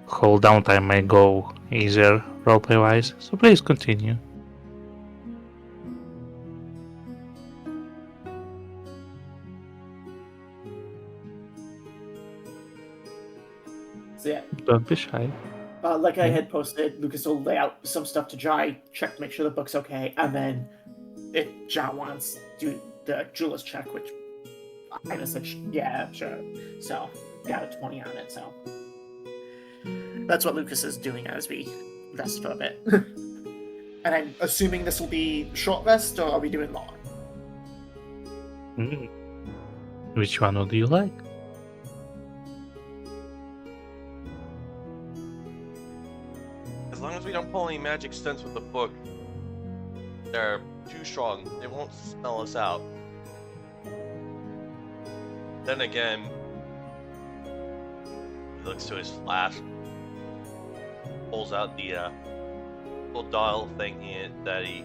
whole downtime may go easier roleplay wise. So please continue. So yeah, Don't be shy. like I Yeah. had posted, Lucas will lay out some stuff to dry, check to make sure the book's okay, and then if Ja wants, do the jeweler's check, which I kind of said, yeah, sure. So got a 20 on it. So that's what Lucas is doing as we rest for a bit. And I'm assuming this will be short rest, or are we doing long? Mm. Which one would you like? As long as we don't pull any magic stunts with the book, they're too strong. They won't smell us out. Then again, he looks to his flask, pulls out the little dial thing that he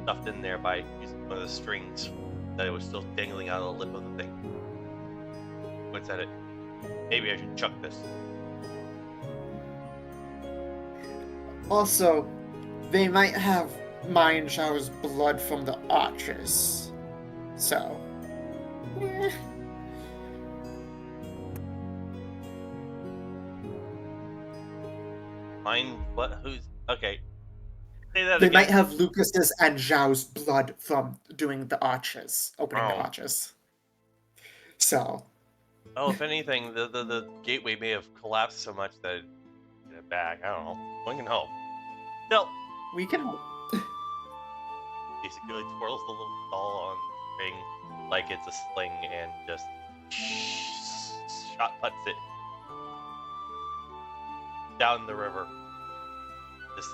stuffed in there by using one of the strings that was still dangling out of the lip of the thing. Points at it. Maybe I should chuck this. Also, they might have mine Zhao's blood from the archers. So. Mine? What? Who's? Okay. Say that They again. might have Lucas's and Zhao's blood from doing the arches, opening the Oh. arches. So. Well, if anything, the gateway may have collapsed so much that it get it back. I don't know. One can hope. Still, We can. basically twirls the little doll on the ring like it's a sling and just shot puts it down the river. Just,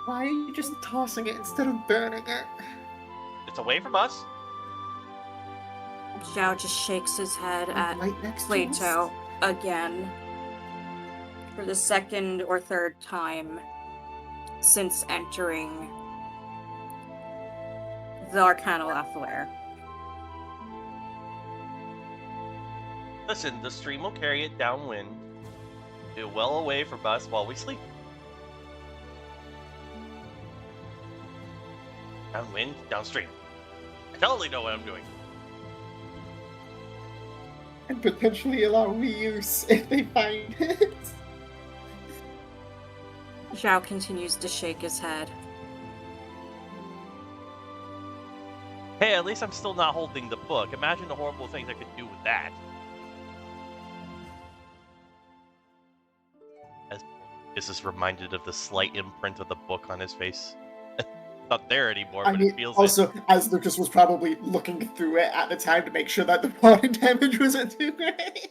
Why are you just tossing it instead of burning it? it's away from us. Zhao just shakes his head at Right next to Plato us? again for the second or third time since entering the Arcana Lair. Listen, the stream will carry it downwind, be well away from us while we sleep. Downwind, downstream. I totally know what I'm doing. And potentially allow reuse if they find it. Zhao continues to shake his head. Hey, at least I'm still not holding the book. Imagine the horrible things I could do with that. As this is reminded of the slight imprint of the book on his face. Not there anymore, I but mean, it feels also, as Lucas was probably looking through it at the time to make sure that the water damage wasn't too great.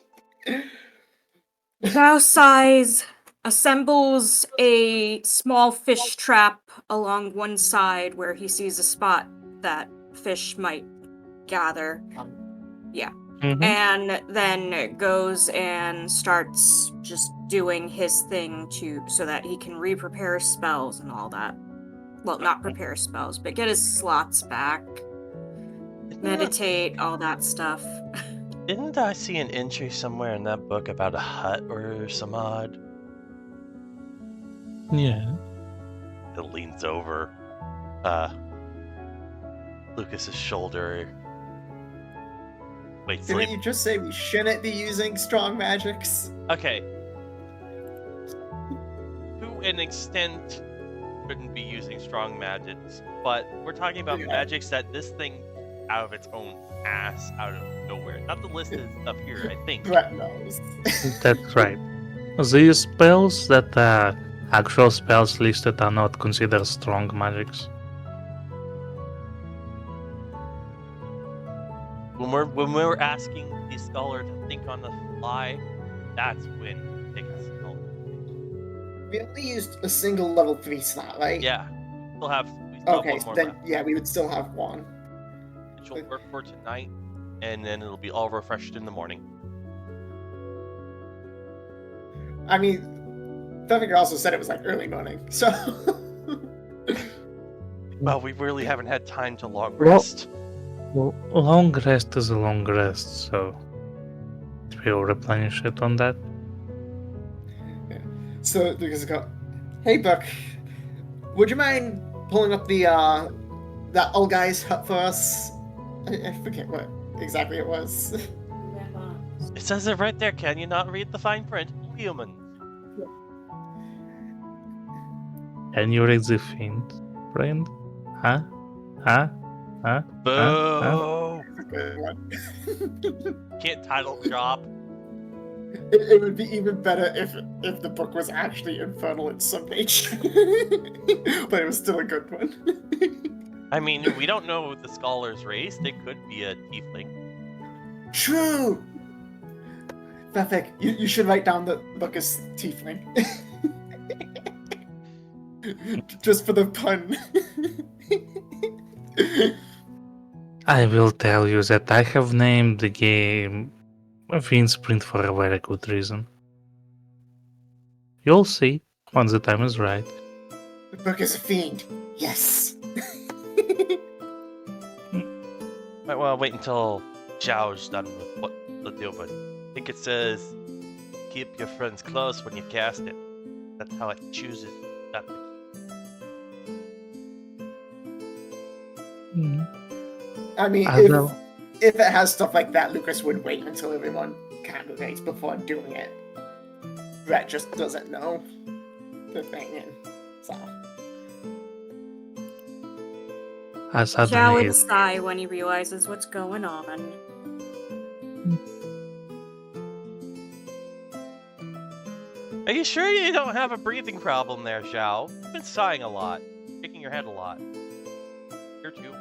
Zhao sighs, assembles a small fish trap along one side where he sees a spot that fish might gather. Mhm. And then goes and starts just doing his thing so that he can re-prepare spells and all that. Well, not prepare spells, but get his slots back. Meditate, all that stuff. Didn't I see an entry somewhere in that book about a hut or some odd? Yeah. It leans over Lucas's shoulder. Wait, Didn't sleep. you just say we shouldn't be using strong magics? Okay. To an extent, shouldn't be using strong magics, but we're talking about Yeah. magics that this thing out of its own ass, out of nowhere. Not the listed stuff here, I think. Brett knows. That's right. These spells that are actual spells listed are not considered strong magics. When we're asking the scholar to think on the fly, that's when it gets help. We only used a single level 3 slot, right? Yeah. We still have Okay, one more then left. yeah, we would still have one. Which will work for tonight, and then it'll be all refreshed in the morning. I mean, Featherfinger also said it was like early morning, so. Well, we really haven't had time to long Well- rest. Well, long rest is a long rest, so we'll replenish it on that. So Lucas go, hey Buck, would you mind pulling up the that old guy's hut for us? I forget what exactly it was. It says it right there. Can you not read the fine print? Human. Can you read the Fiend, friend? Huh? Huh? Huh? Boo! Good one. Can't title drop. It would be even better if the book was actually infernal in some nature, but it was still a good one. I mean, we don't know the scholar's race. They could be a tiefling. True. Bethek, you should write down the book as tiefling. Just for the pun. I will tell you that I have named the game Fiend Sprint for a very good reason. You'll see when the time is right. The book is a fiend. Yes. Might want to wait until Zhao's done with what the deal, but I think it says keep your friends close when you cast it. That's how it chooses that. I mean, I know. if it has stuff like that, Lucas would wait until everyone congregates before doing it. Brett just doesn't know the thing, and so. I Zhao suddenly would sigh when he realizes what's going on. Are you sure you don't have a breathing problem there, Zhao? You've been sighing a lot, shaking your head a lot. Here too.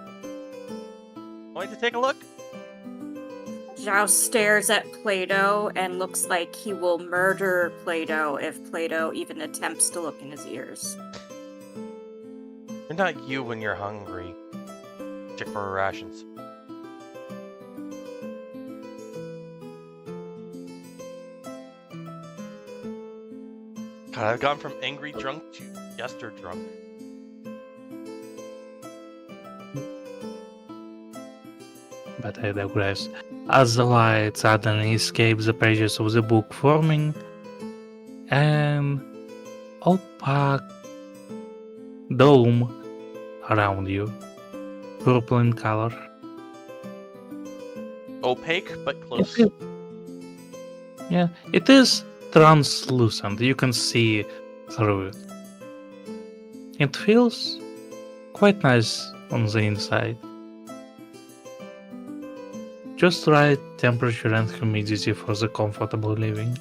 Want to take a look? Zhao stares at Plato and looks like he will murder Plato if Plato even attempts to look in his ears. You're not you when you're hungry. Check for rations. God, I've gone from angry drunk to jester drunk. but I digress. As the light suddenly escapes the pages of the book, forming an opaque dome around you, purple in color. Opaque, but close. Yeah, it is translucent. You can see through it. It feels quite nice on the inside. Just right temperature and humidity for the comfortable living.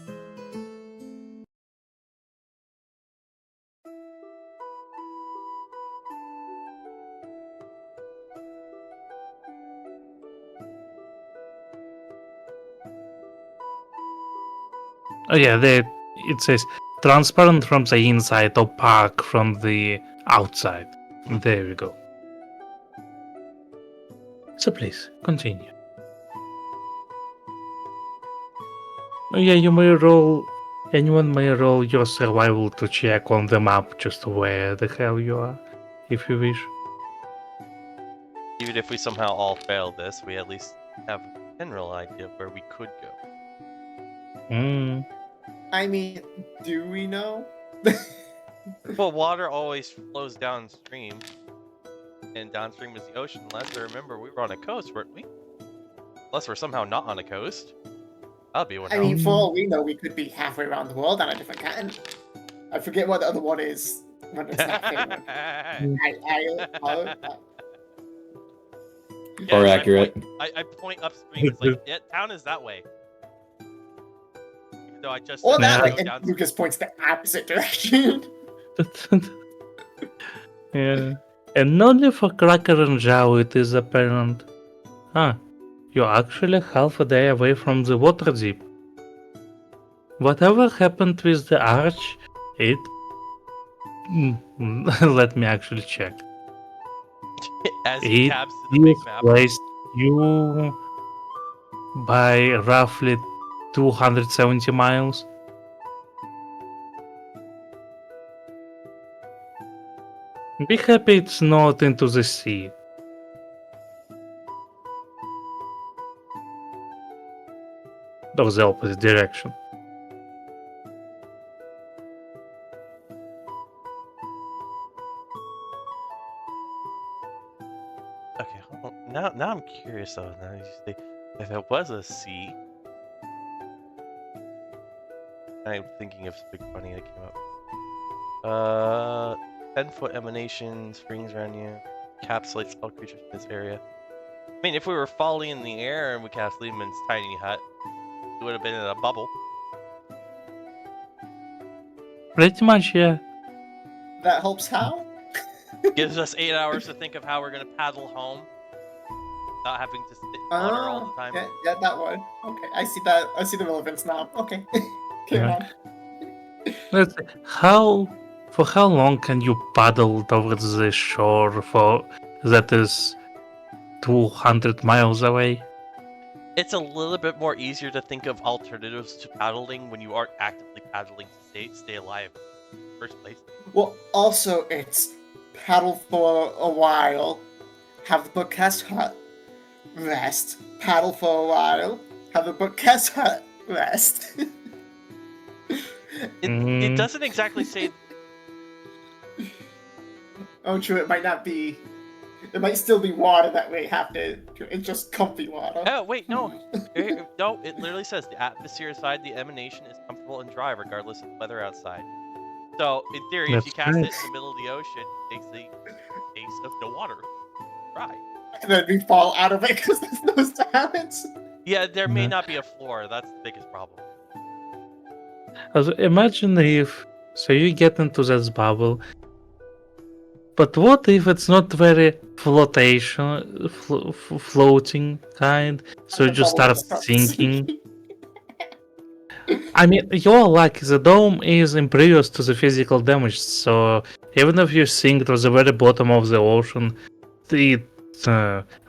Oh yeah, it says transparent from the inside, opaque from the outside. There we go. So please, continue. Oh yeah, you may roll... Anyone may roll your survival to check on the map just where the hell you are, if you wish. Even if we somehow all fail this, we at least have a general idea of where we could go. Hmm. I mean, do we know? Well, water always flows downstream, and downstream is the ocean. Last I remember, we were on a coast, weren't we? Unless we're somehow not on a coast. That'd be one. I mean, for all we know, we could be halfway around the world on a different continent. I forget what the other one is when it's not Finland. Or I accurate. I point upstream. It's like, yeah, town is that way. Even though I just Or said that to way, go and down. Lucas points the opposite direction. Yeah. And only for Cracker and Zhao it is apparent. Ah, you're actually half a day away from the water deep. Whatever happened with the arch, it... Let me actually check. As he It tabs to the big map. displaced you by roughly 270 miles. Be happy it's not into the sea. Or the opposite direction. Okay, hold on. Now I'm curious though. Now you say, if it was a sea, I'm thinking of something funny that came up. 10-foot emanation springs around you, encapsulates all creatures in this area. I mean, if we were falling in the air and we cast Lehman's tiny hut, it would have been in a bubble. Pretty much, yeah. That helps how? Gives us 8 hours to think of how we're gonna paddle home, without having to sit in water all the time. Yeah, that one. Okay, I see that. I see the relevance now. Okay. Carry Yeah. on. Let's see. For how long can you paddle towards the shore for that is 200 miles away? It's a little bit more easier to think of alternatives to paddling when you aren't actively paddling to stay alive in the first place. Well, also, it's paddle for a while, have the bookcast hut, rest, paddle for a while, have the bookcast hut, rest. It doesn't exactly say. Oh, true, it might not be. It might still be water that we have to. It's just comfy water. Oh wait, no, no. It literally says the atmosphere inside the emanation is comfortable and dry regardless of the weather outside. So in theory, if you That's cast it nice. in the middle of the ocean, it makes the case of no water dry. And then we fall out of it because there's no silence. Yeah, there may Yeah. not be a floor. That's the biggest problem. Also, imagine if so you get into this bubble, but what if it's not very floating kind? So you just start sinking. I mean, you're lucky. The dome is impervious to the physical damage, so even if you sink to the very bottom of the ocean, it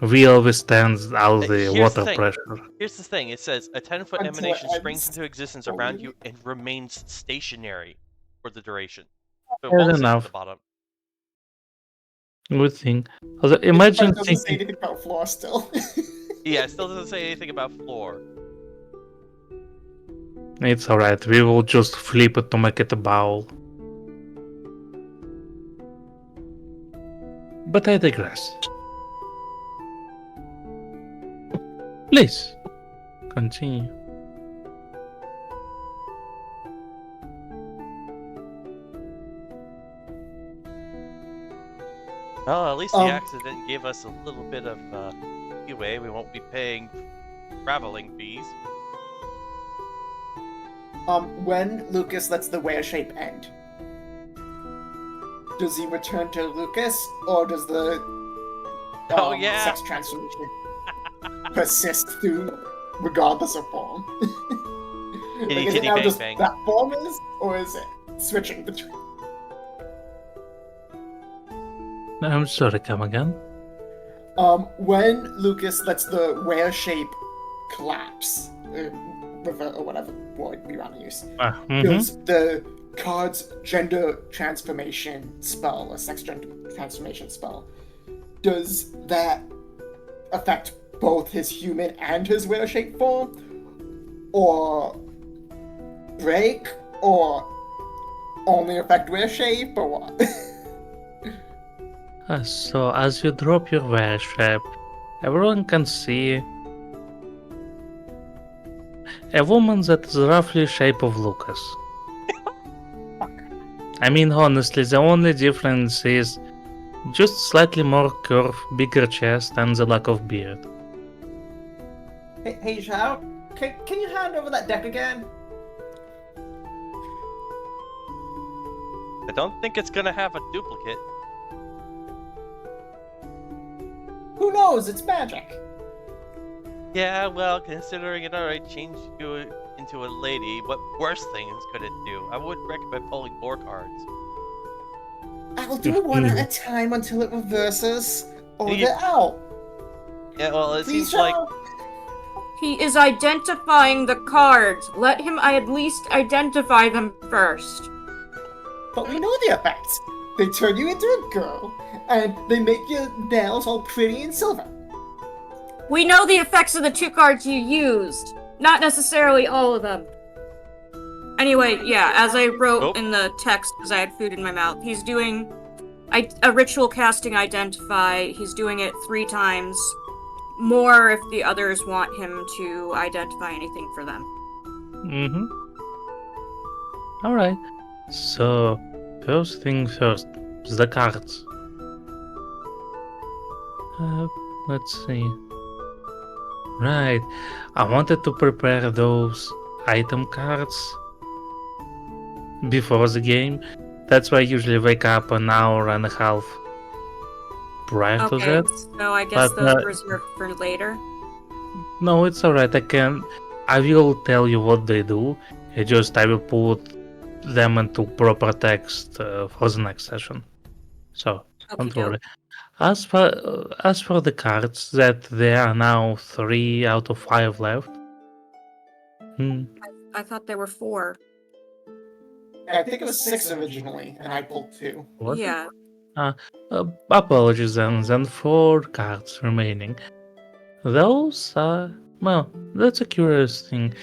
will withstand all the Here's the water thing. pressure. Here's the thing. It says a 10-foot Until it emanation springs ends. into existence around you and remains stationary for the duration. So it Fair won't sink to enough. the bottom. Good thing. Also, It imagine doesn't say thinking. anything about floor still. Yeah, it still doesn't say anything about floor. It's alright, we will just flip it to make it a bowl. But I digress. Please, continue. Well, at least the Um, accident gave us a little bit of leeway. We won't be paying traveling fees. When Lucas lets the whale shape end, does he return to Lucas, or does the Oh, yeah. sex transformation persist through regardless of form? Kitty, is kitty, it now bang, just bang. that form is, or is it switching between? I'm sorry, come again? When Lucas lets the whale shape collapse, revert or whatever word we want to use, does the card's gender transformation spell, or sex gender transformation spell, does that affect both his human and his whale shape form, or break, or only affect whale shape, or what? So, as you drop your whale shape, everyone can see A woman that is roughly shape of Lucas. I mean, honestly, the only difference is just slightly more curve, bigger chest, and the lack of beard. Hey, Zhao, can you hand over that deck again? I don't think it's gonna have a duplicate. Who knows? It's magic. Yeah, well, considering it already changed you into a lady, what worse things could it do? I would recommend pulling more cards. I'll do one at a time until it reverses, or You- they're out. Yeah, well, it Please, seems like Zhao. He is identifying the cards. Let him at least identify them first. But we know the effects. They turn you into a girl, and they make your nails all pretty and silver. We know the effects of the 2 cards you used. Not necessarily all of them. Anyway, yeah, as I wrote Oh. in the text, because I had food in my mouth, he's doing a ritual casting identify. He's doing it 3 times. More if the others want him to identify anything for them. Mm-hmm. Alright. So, first thing first, the cards. Let's see. Right. I wanted to prepare those item cards before the game. That's why I usually wake up an hour and a half prior to Okay, that. so I guess But, those are reserved for later. No, it's alright. I will tell you what they do. I will put them into proper text for the next session. So don't Okey-doke. worry. As for the cards, that there are now 3 out of 5 left. I thought there were 4. Yeah, I think it was 6 originally, and I pulled 2. What? Yeah. Apologies then 4 cards remaining. Those are, well, that's a curious thing.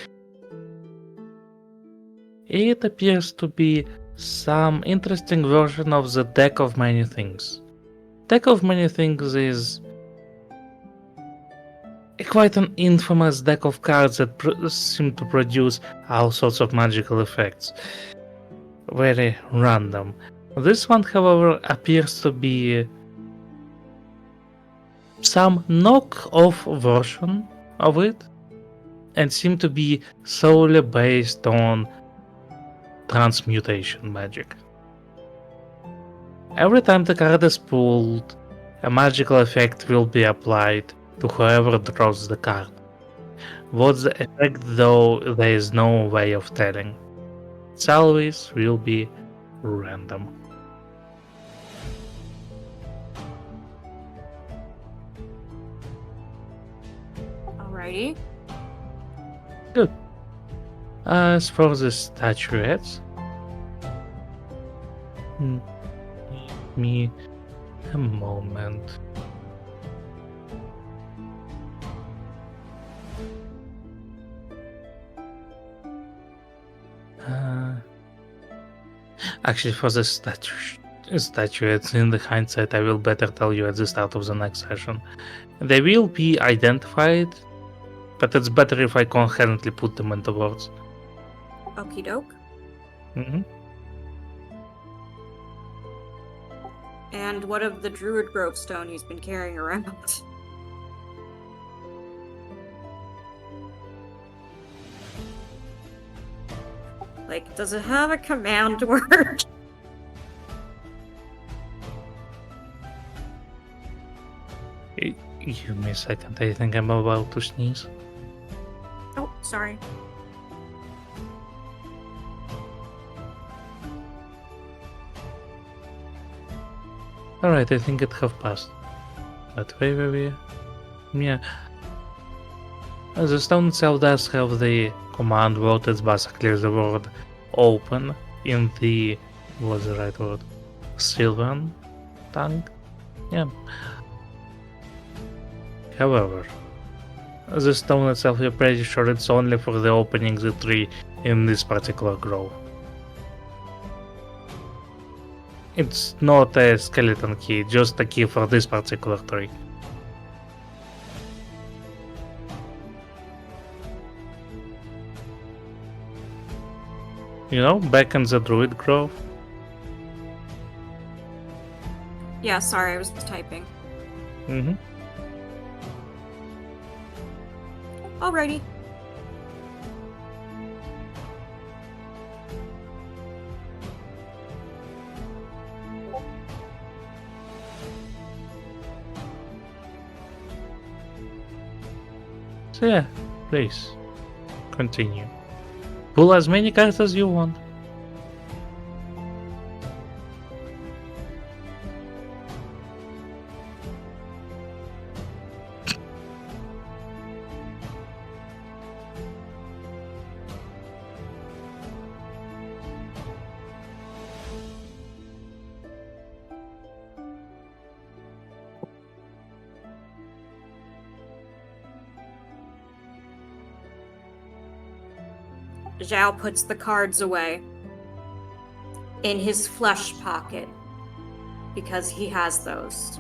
It appears to be some interesting version of the deck of many things. Deck of many things is quite an infamous deck of cards that seem to produce all sorts of magical effects. Very random. This one, however, appears to be some knock-off version of it, and seem to be solely based on transmutation magic. Every time the card is pulled, a magical effect will be applied to whoever draws the card. What's the effect, though, there is no way of telling. It always will be random. Alrighty. Good. As for the statuettes, give me a moment. Actually, for the statuettes, in the hindsight, I will better tell you at the start of the next session. They will be identified, but it's better if I coherently put them into words. Okie doke. Mm-hmm. And what of the Druid Grove stone he's been carrying around? Like, does it have a command word? Give me a second, I think I'm about to sneeze. Oh, sorry. Alright, I think it have passed. But wait. Yeah. The stone itself does have the command word. It's basically the word open in the, what's the right word? Sylvan tongue? Yeah. However, the stone itself, you're pretty sure it's only for the opening the tree in this particular grove. It's not a skeleton key, just a key for this particular tree. back in the Druid Grove. Yeah, sorry, I was typing. Mm-hmm. Alrighty. So yeah, please continue. Pull as many cards as you want. Zhao puts the cards away in his flesh pocket because he has those.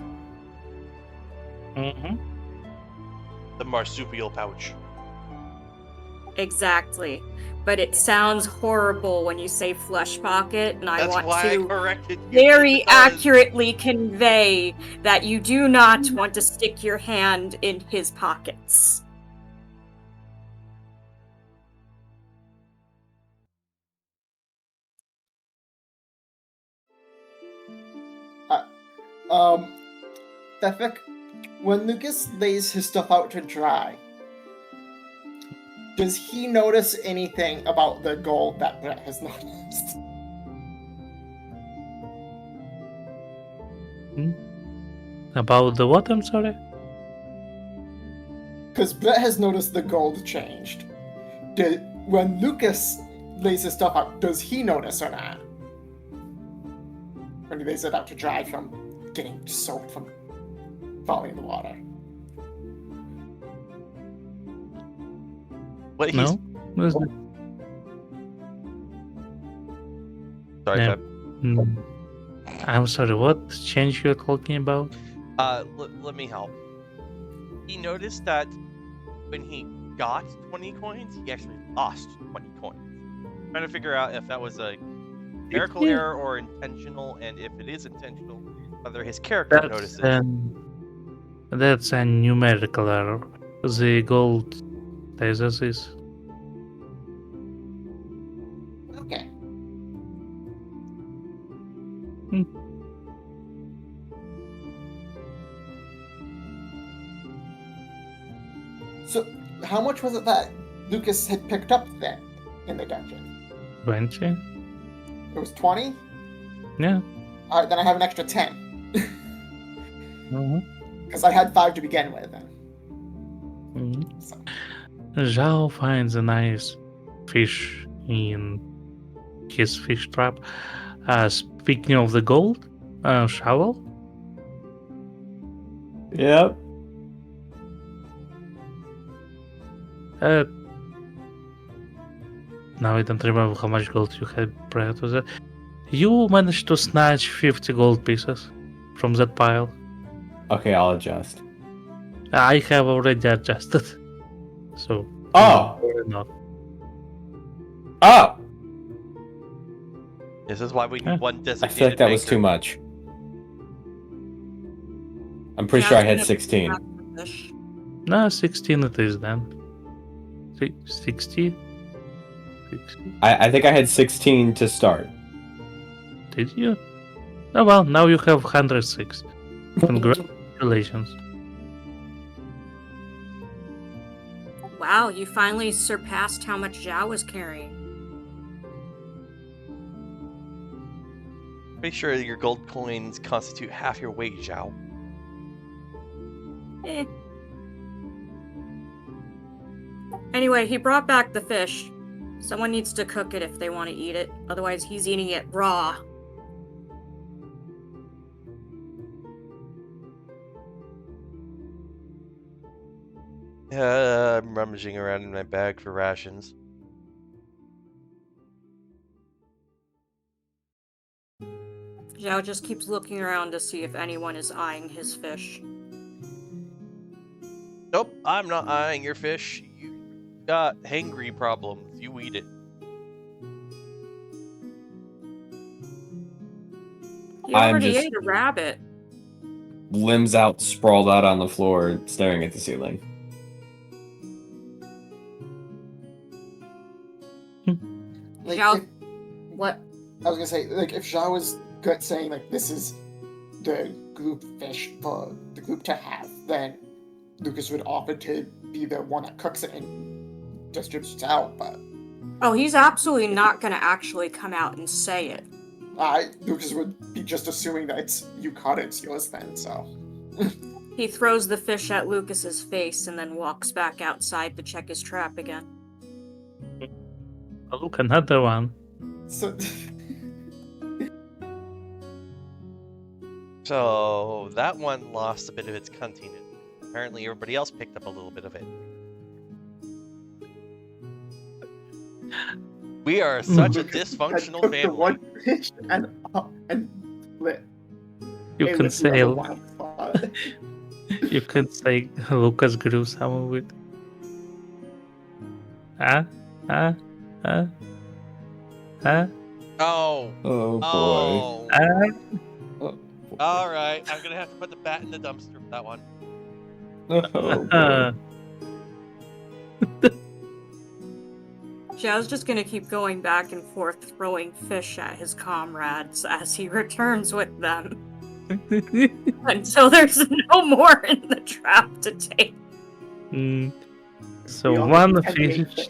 Mm-hmm. The marsupial pouch. Exactly. But it sounds horrible when you say flesh pocket, and I That's want why I to corrected you. very It does. accurately convey that you do not want to stick your hand in his pockets. Tefik, when Lucas lays his stuff out to dry, does he notice anything about the gold that Brett has noticed? About the what? I'm sorry. Because Brett has noticed the gold changed. When Lucas lays his stuff out, does he notice or not? When he lays it out to dry from getting soaked from falling in the water. What he's No. Was it- sorry, Yeah. Feb. I'm sorry. What change you're talking about? Let me help. He noticed that when he got 20 coins, he actually lost 20 coins. Trying to figure out if that was a numerical Yeah. error or intentional, and if it is intentional, whether his character notices. That's a numerical error. The gold stasis is. Okay. So, how much was it that Lucas had picked up then in the dungeon? 20? It was 20? Yeah. Alright, then I have an extra 10. Mm-hmm. Because I had 5 to begin with. Mm-hmm. So. Zhao finds a nice fish in his fish trap. Speaking of the gold, shovel. Yep. Now I don't remember how much gold you had prior to that. You managed to snatch 50 gold pieces from that pile. Okay, I'll adjust. I have already adjusted. So. Oh! Not. Oh! This is why we need Huh? one I designated feel like that was banker. too much. I'm pretty sure I had Zhao's 16. gonna pick up the fish. No, 16 it is then. 60? 60? I think I had 16 to start. Did you? Oh well, now you have 106. Congratulations. Wow, you finally surpassed how much Zhao was carrying. Pretty sure your gold coins constitute half your weight, Zhao. Eh. Anyway, he brought back the fish. Someone needs to cook it if they want to eat it. Otherwise, he's eating it raw. I'm rummaging around in my bag for rations. Zhao just keeps looking around to see if anyone is eyeing his fish. Nope, I'm not eyeing your fish. You got hangry problems. You eat it. He I'm already just- ate a rabbit. Limbs out, sprawled out on the floor, staring at the ceiling. Like, Zhao, if- what? I was gonna say, like, if Zhao was good saying, like, this is the group fish for the group to have, then Lucas would offer to be the one that cooks it and distributes it out, but Oh, he's absolutely not gonna actually come out and say it. Lucas would be just assuming that it's you caught it, it's yours then, so. He throws the fish at Lucas's face and then walks back outside to check his trap again. Oh, look, another one. So, So that one lost a bit of its cuntiness. Apparently, everybody else picked up a little bit of it. We are such a dysfunctional took the family. one fish and lit. You It can was the other say wild spot. you can say Lucas grew some of it. Huh? Huh? Huh? Huh? Oh, Oh boy. oh. Huh? All right, I'm gonna have to put the bat in the dumpster for that one. Oh boy. Zhao's just gonna keep going back and forth, throwing fish at his comrades as he returns with them until there's no more in the trap to take. Mm. We So all one get 10 fish.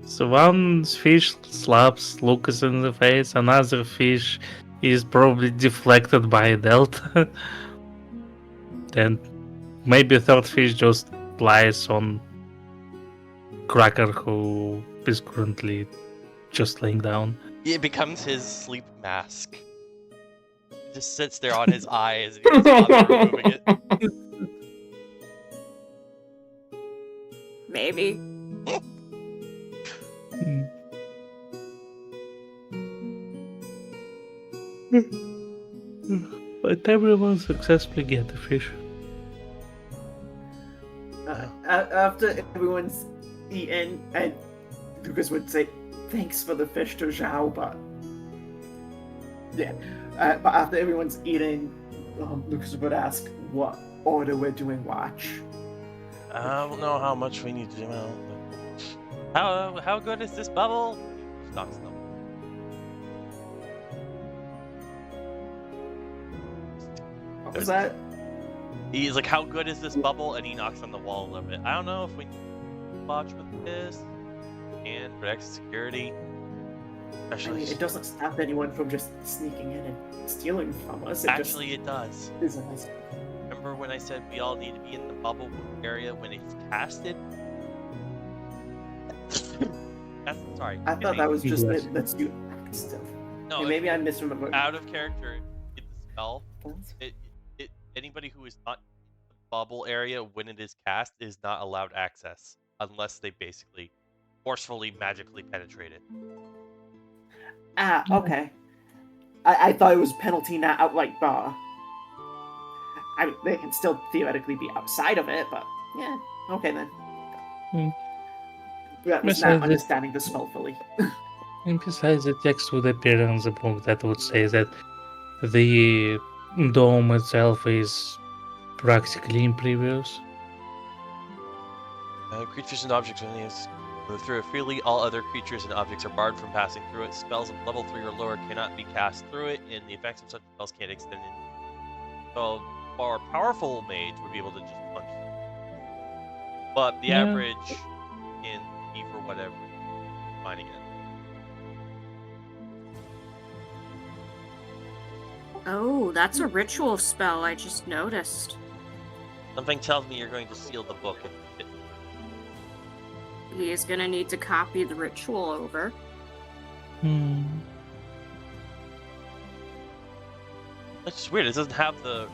So one fish slaps Lucas in the face. Another fish is probably deflected by Delta. Then maybe a third fish just lies on Cracker, who is currently just laying down. It becomes his sleep mask. It just sits there on his eyes and he doesn't bother removing it. Maybe. But everyone successfully get the fish. After everyone's eaten, and Lucas would say, "Thanks for the fish to Zhao," but yeah. But after everyone's eaten, Lucas would ask what order we're doing watch. I don't know how much we need to do. How good is this bubble? Stop. What was that? He's like, how good is this bubble? And he knocks on the wall a little bit. I don't know if we need to watch with this and for extra security. I Especially, mean, it doesn't stop anyone from just sneaking in and stealing from us. It actually, it does. just isn't as Remember when I said we all need to be in the bubble area when it's casted? Sorry. I thought that was just Yes. that lets you act still. No, Maybe I misremembered. out of character. Get the spell. Anybody who is not in the bubble area when it is cast is not allowed access unless they basically forcefully magically penetrate it. Okay. I thought it was penalty, not out like bar. I mean, they can still theoretically be outside of it, but yeah, okay then. Hmm. That was Besides not this- understanding the spell fully. And besides, the text would appear in the book that would say that the dome itself is practically impervious. Creatures and objects when they move through it freely. All other creatures and objects are barred from passing through it. Spells of level 3 or lower cannot be cast through it, and the effects of such spells can't extend in. So, our powerful mage would be able to just punch. But the Yeah. average in E for whatever, finding it. Oh, that's a ritual spell I just noticed. Something tells me you're going to seal the book and it. He is gonna need to copy the ritual over. That's just weird. It doesn't have the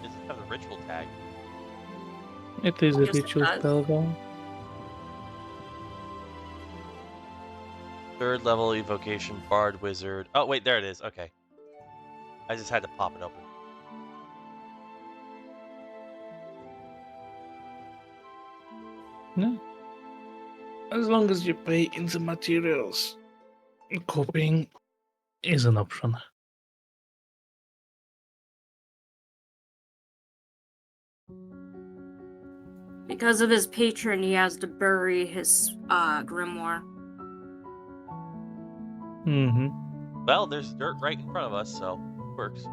ritual tag. It is a Yes, it ritual does. spell, though. Third level evocation, bard, wizard. Oh wait, there it is. Okay. I just had to pop it open. No. As long as you pay in the materials, copying is an option. Because of his patron, he has to bury his grimoire. Mm-hmm. Well, there's dirt right in front of us, so it works.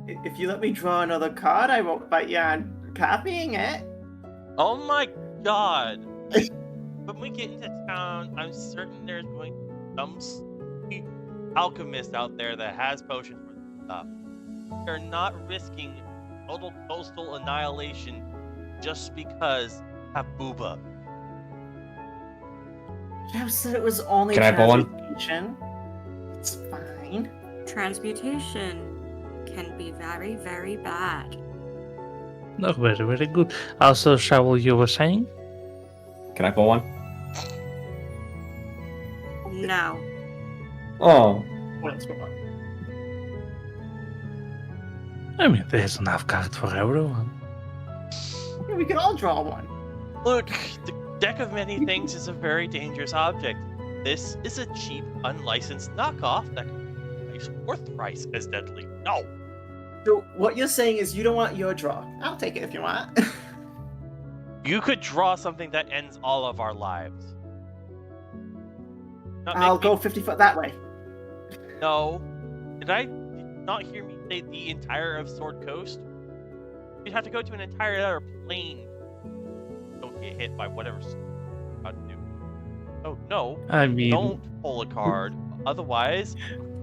If you let me draw another card, I won't fight you on copying it. Oh my god! When we get into town, I'm certain there's going to be some sneaky alchemist out there that has potions for this stuff. They're not risking total coastal annihilation just because have booba. You said it was only Can I pull one? transmutation. It's fine. Transmutation can be very, very bad. No, very, very good. Also, Shovel, you were saying? Can I pull one? No. Oh. Once more. I mean, there's enough cards for everyone. Yeah, we could all draw one. Look, the deck of many things is a very dangerous object. This is a cheap, unlicensed knockoff that can be twice or thrice as deadly. No! So what you're saying is you don't want your draw. I'll take it if you want. You could draw something that ends all of our lives. Not I'll make go me- 50 foot that way. No. Did I not hear me say the entire of Sword Coast? You'd have to go to an entire other plane. Don't get hit by whatever's about to do. Oh no! I mean, Don't pull a card. Otherwise,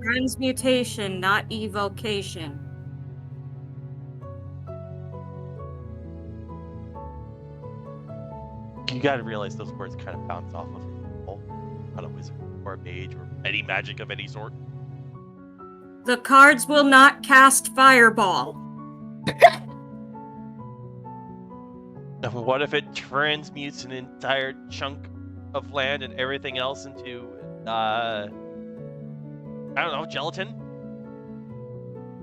Transmutation, not evocation. you gotta realize those words kind of bounce off of people. Not a wizard or a mage or any magic of any sort. The cards will not cast Fireball. And what if it transmutes an entire chunk of land and everything else into, I don't know, gelatin?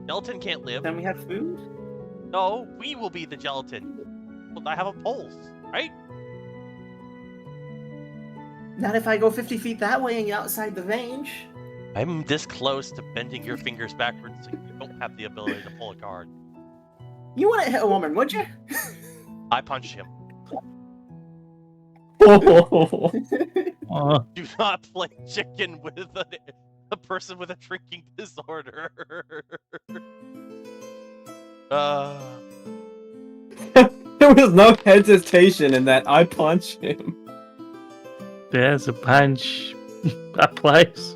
Gelatin can't live. Then we have food. No, we will be the gelatin. Well, I have a pulse, right? Not if I go 50 feet that way and you're outside the range. I'm this close to bending your fingers backwards so you don't have the ability to pull a card. You wouldn't hit a woman, would you? I punch him. uh, Do not play chicken with a person with a drinking disorder. There was no hesitation in that. I punched him. there's a punch applies.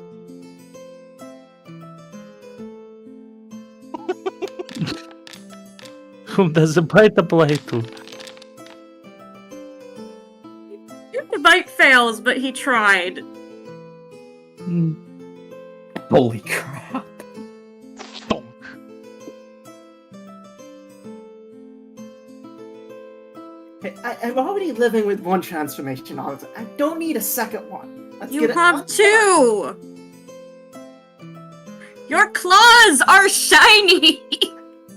Whom does the bite apply to? The bite fails, but he tried. Hmm. Holy crap. Thunk. Hey, I'm already living with one transformation all the time. I don't need a second one. Let's You get it have on. two! Your claws are shiny!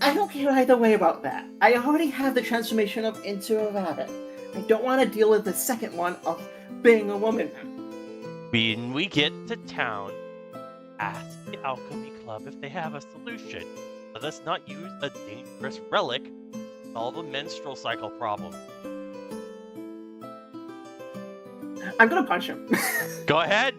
I don't care either way about that. I already have the transformation up into a rabbit. I don't want to deal with the second one of being a woman. When we get to town, ask the Alchemy Club if they have a solution. Let us not use a dangerous relic to solve a menstrual cycle problem. I'm gonna punch him. Go ahead!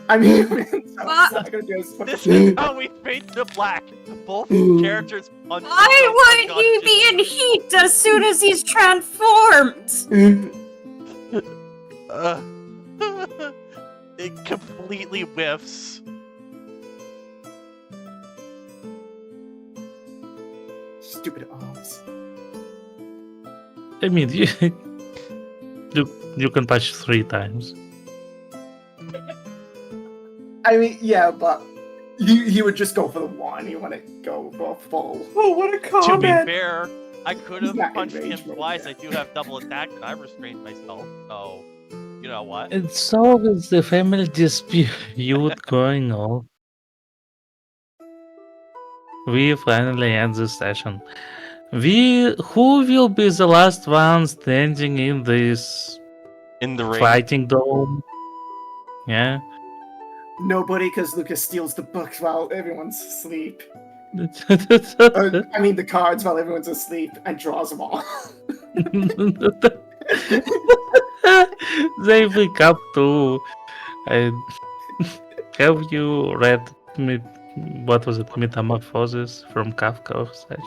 I'm human, so it's not gonna do as This is how we fade to black. Both characters punch Why themselves would he be in unconscious. heat as soon as he's transformed? It completely whiffs. Stupid arms. I mean, you can punch 3 times. I mean, yeah, but he would just go for the one. He wouldn't go for a full. Oh, what a To be comment. fair, I could He's have not punched him enraged mode twice. yet. I do have double attack, and I restrained myself. So, you know what? It's always the family dispute going on. We finally end the session. Who will be the last one standing in this In the ring. fighting dome? Yeah. Nobody, because Lucas steals the books while everyone's asleep. I mean, the cards while everyone's asleep and draws them all. They wake up too. I have you read what was it, Metamorphosis from Kafka or such?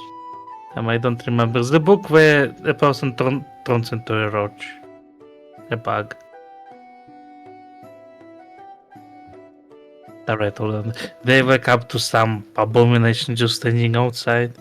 I don't remember. It's the book where a person turns into a roach, a bug. I read all of them. They wake up to some abomination just standing outside.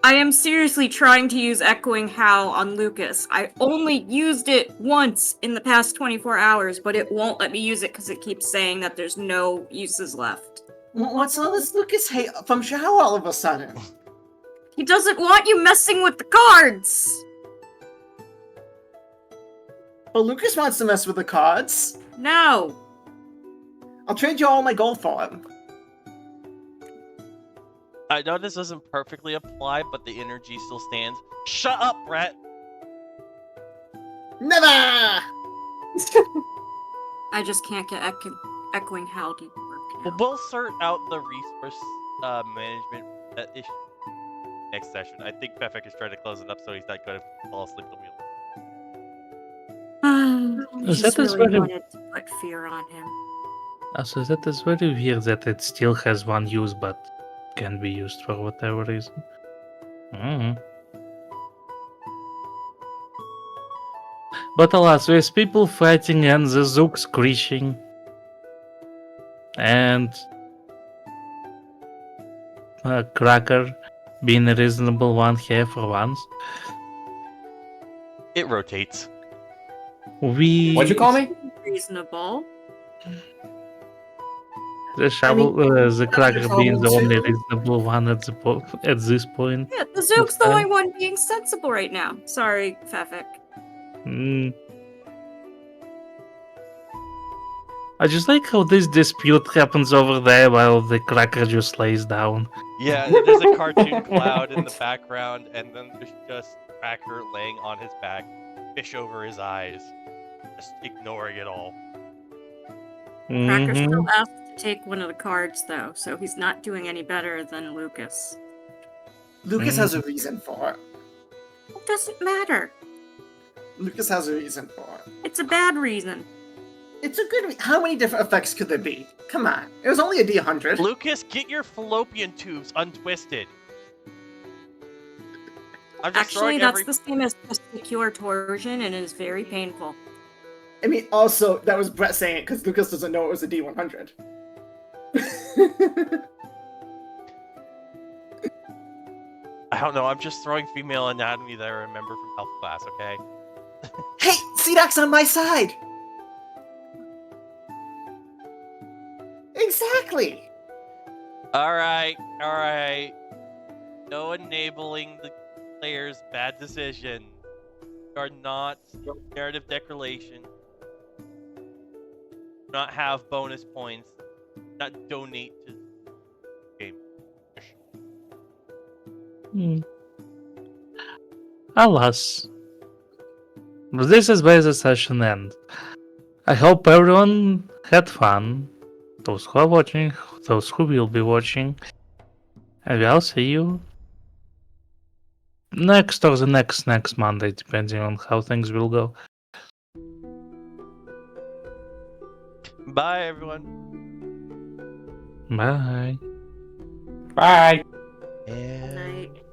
I am seriously trying to use Echoing Howl on Lucas. I only used it once in the past 24 hours, but it won't let me use it because it keeps saying that there's no uses left. What's all this Lucas hate from Shao all of a sudden? He doesn't want you messing with the cards! Well, Lucas wants to mess with the cards. No! I'll trade you all my gold for him. I know this doesn't perfectly apply, but the energy still stands. Shut up, Brett! Never! I just can't get Echoing Howl to work now. We'll sort out the resource management issue next session. I think Pefek is trying to close it up so he's not going to fall asleep at the wheel. I Is just that as really well? wanted to put fear on him. So that is very weird that it still has one use but can be used for whatever reason. But alas, there's people fighting and the Zook screeching. And Cracker being a reasonable one here for once. It rotates. What'd you call me? Reasonable. The shovel, the Cracker trouble being the only too. reasonable one at this point. Yeah, the Zook's the only one being sensible right now. Sorry, Fefik. I just like how this dispute happens over there while the Cracker just lays down. Yeah, there's a cartoon cloud in the background, and then there's just Cracker laying on his back, fish over his eyes, just ignoring it all. Cracker Mhm. still asked to take one of the cards, though, so he's not doing any better than Lucas. Lucas has a reason for it. It doesn't matter. Lucas has a reason for it. It's a bad reason. It's a good How many different effects could there be? Come on. It was only a D100. Lucas, get your fallopian tubes untwisted. I'm just Actually, throwing that's the same as testicular torsion, and it is very painful. I mean, also, that was Brett saying it because Lucas doesn't know it was a D100. I don't know, I'm just throwing female anatomy that I remember from health class, okay? Hey, CDOC's on my side! Exactly! Alright. No enabling the player's bad decision. You are not narrative declaration. Do not have bonus points. Do not donate to the game. Alas. This is where the session ends. I hope everyone had fun. Those who are watching, those who will be watching. And I'll see you next or the next Monday, depending on how things will go. Bye, everyone. Bye. Bye. And Night.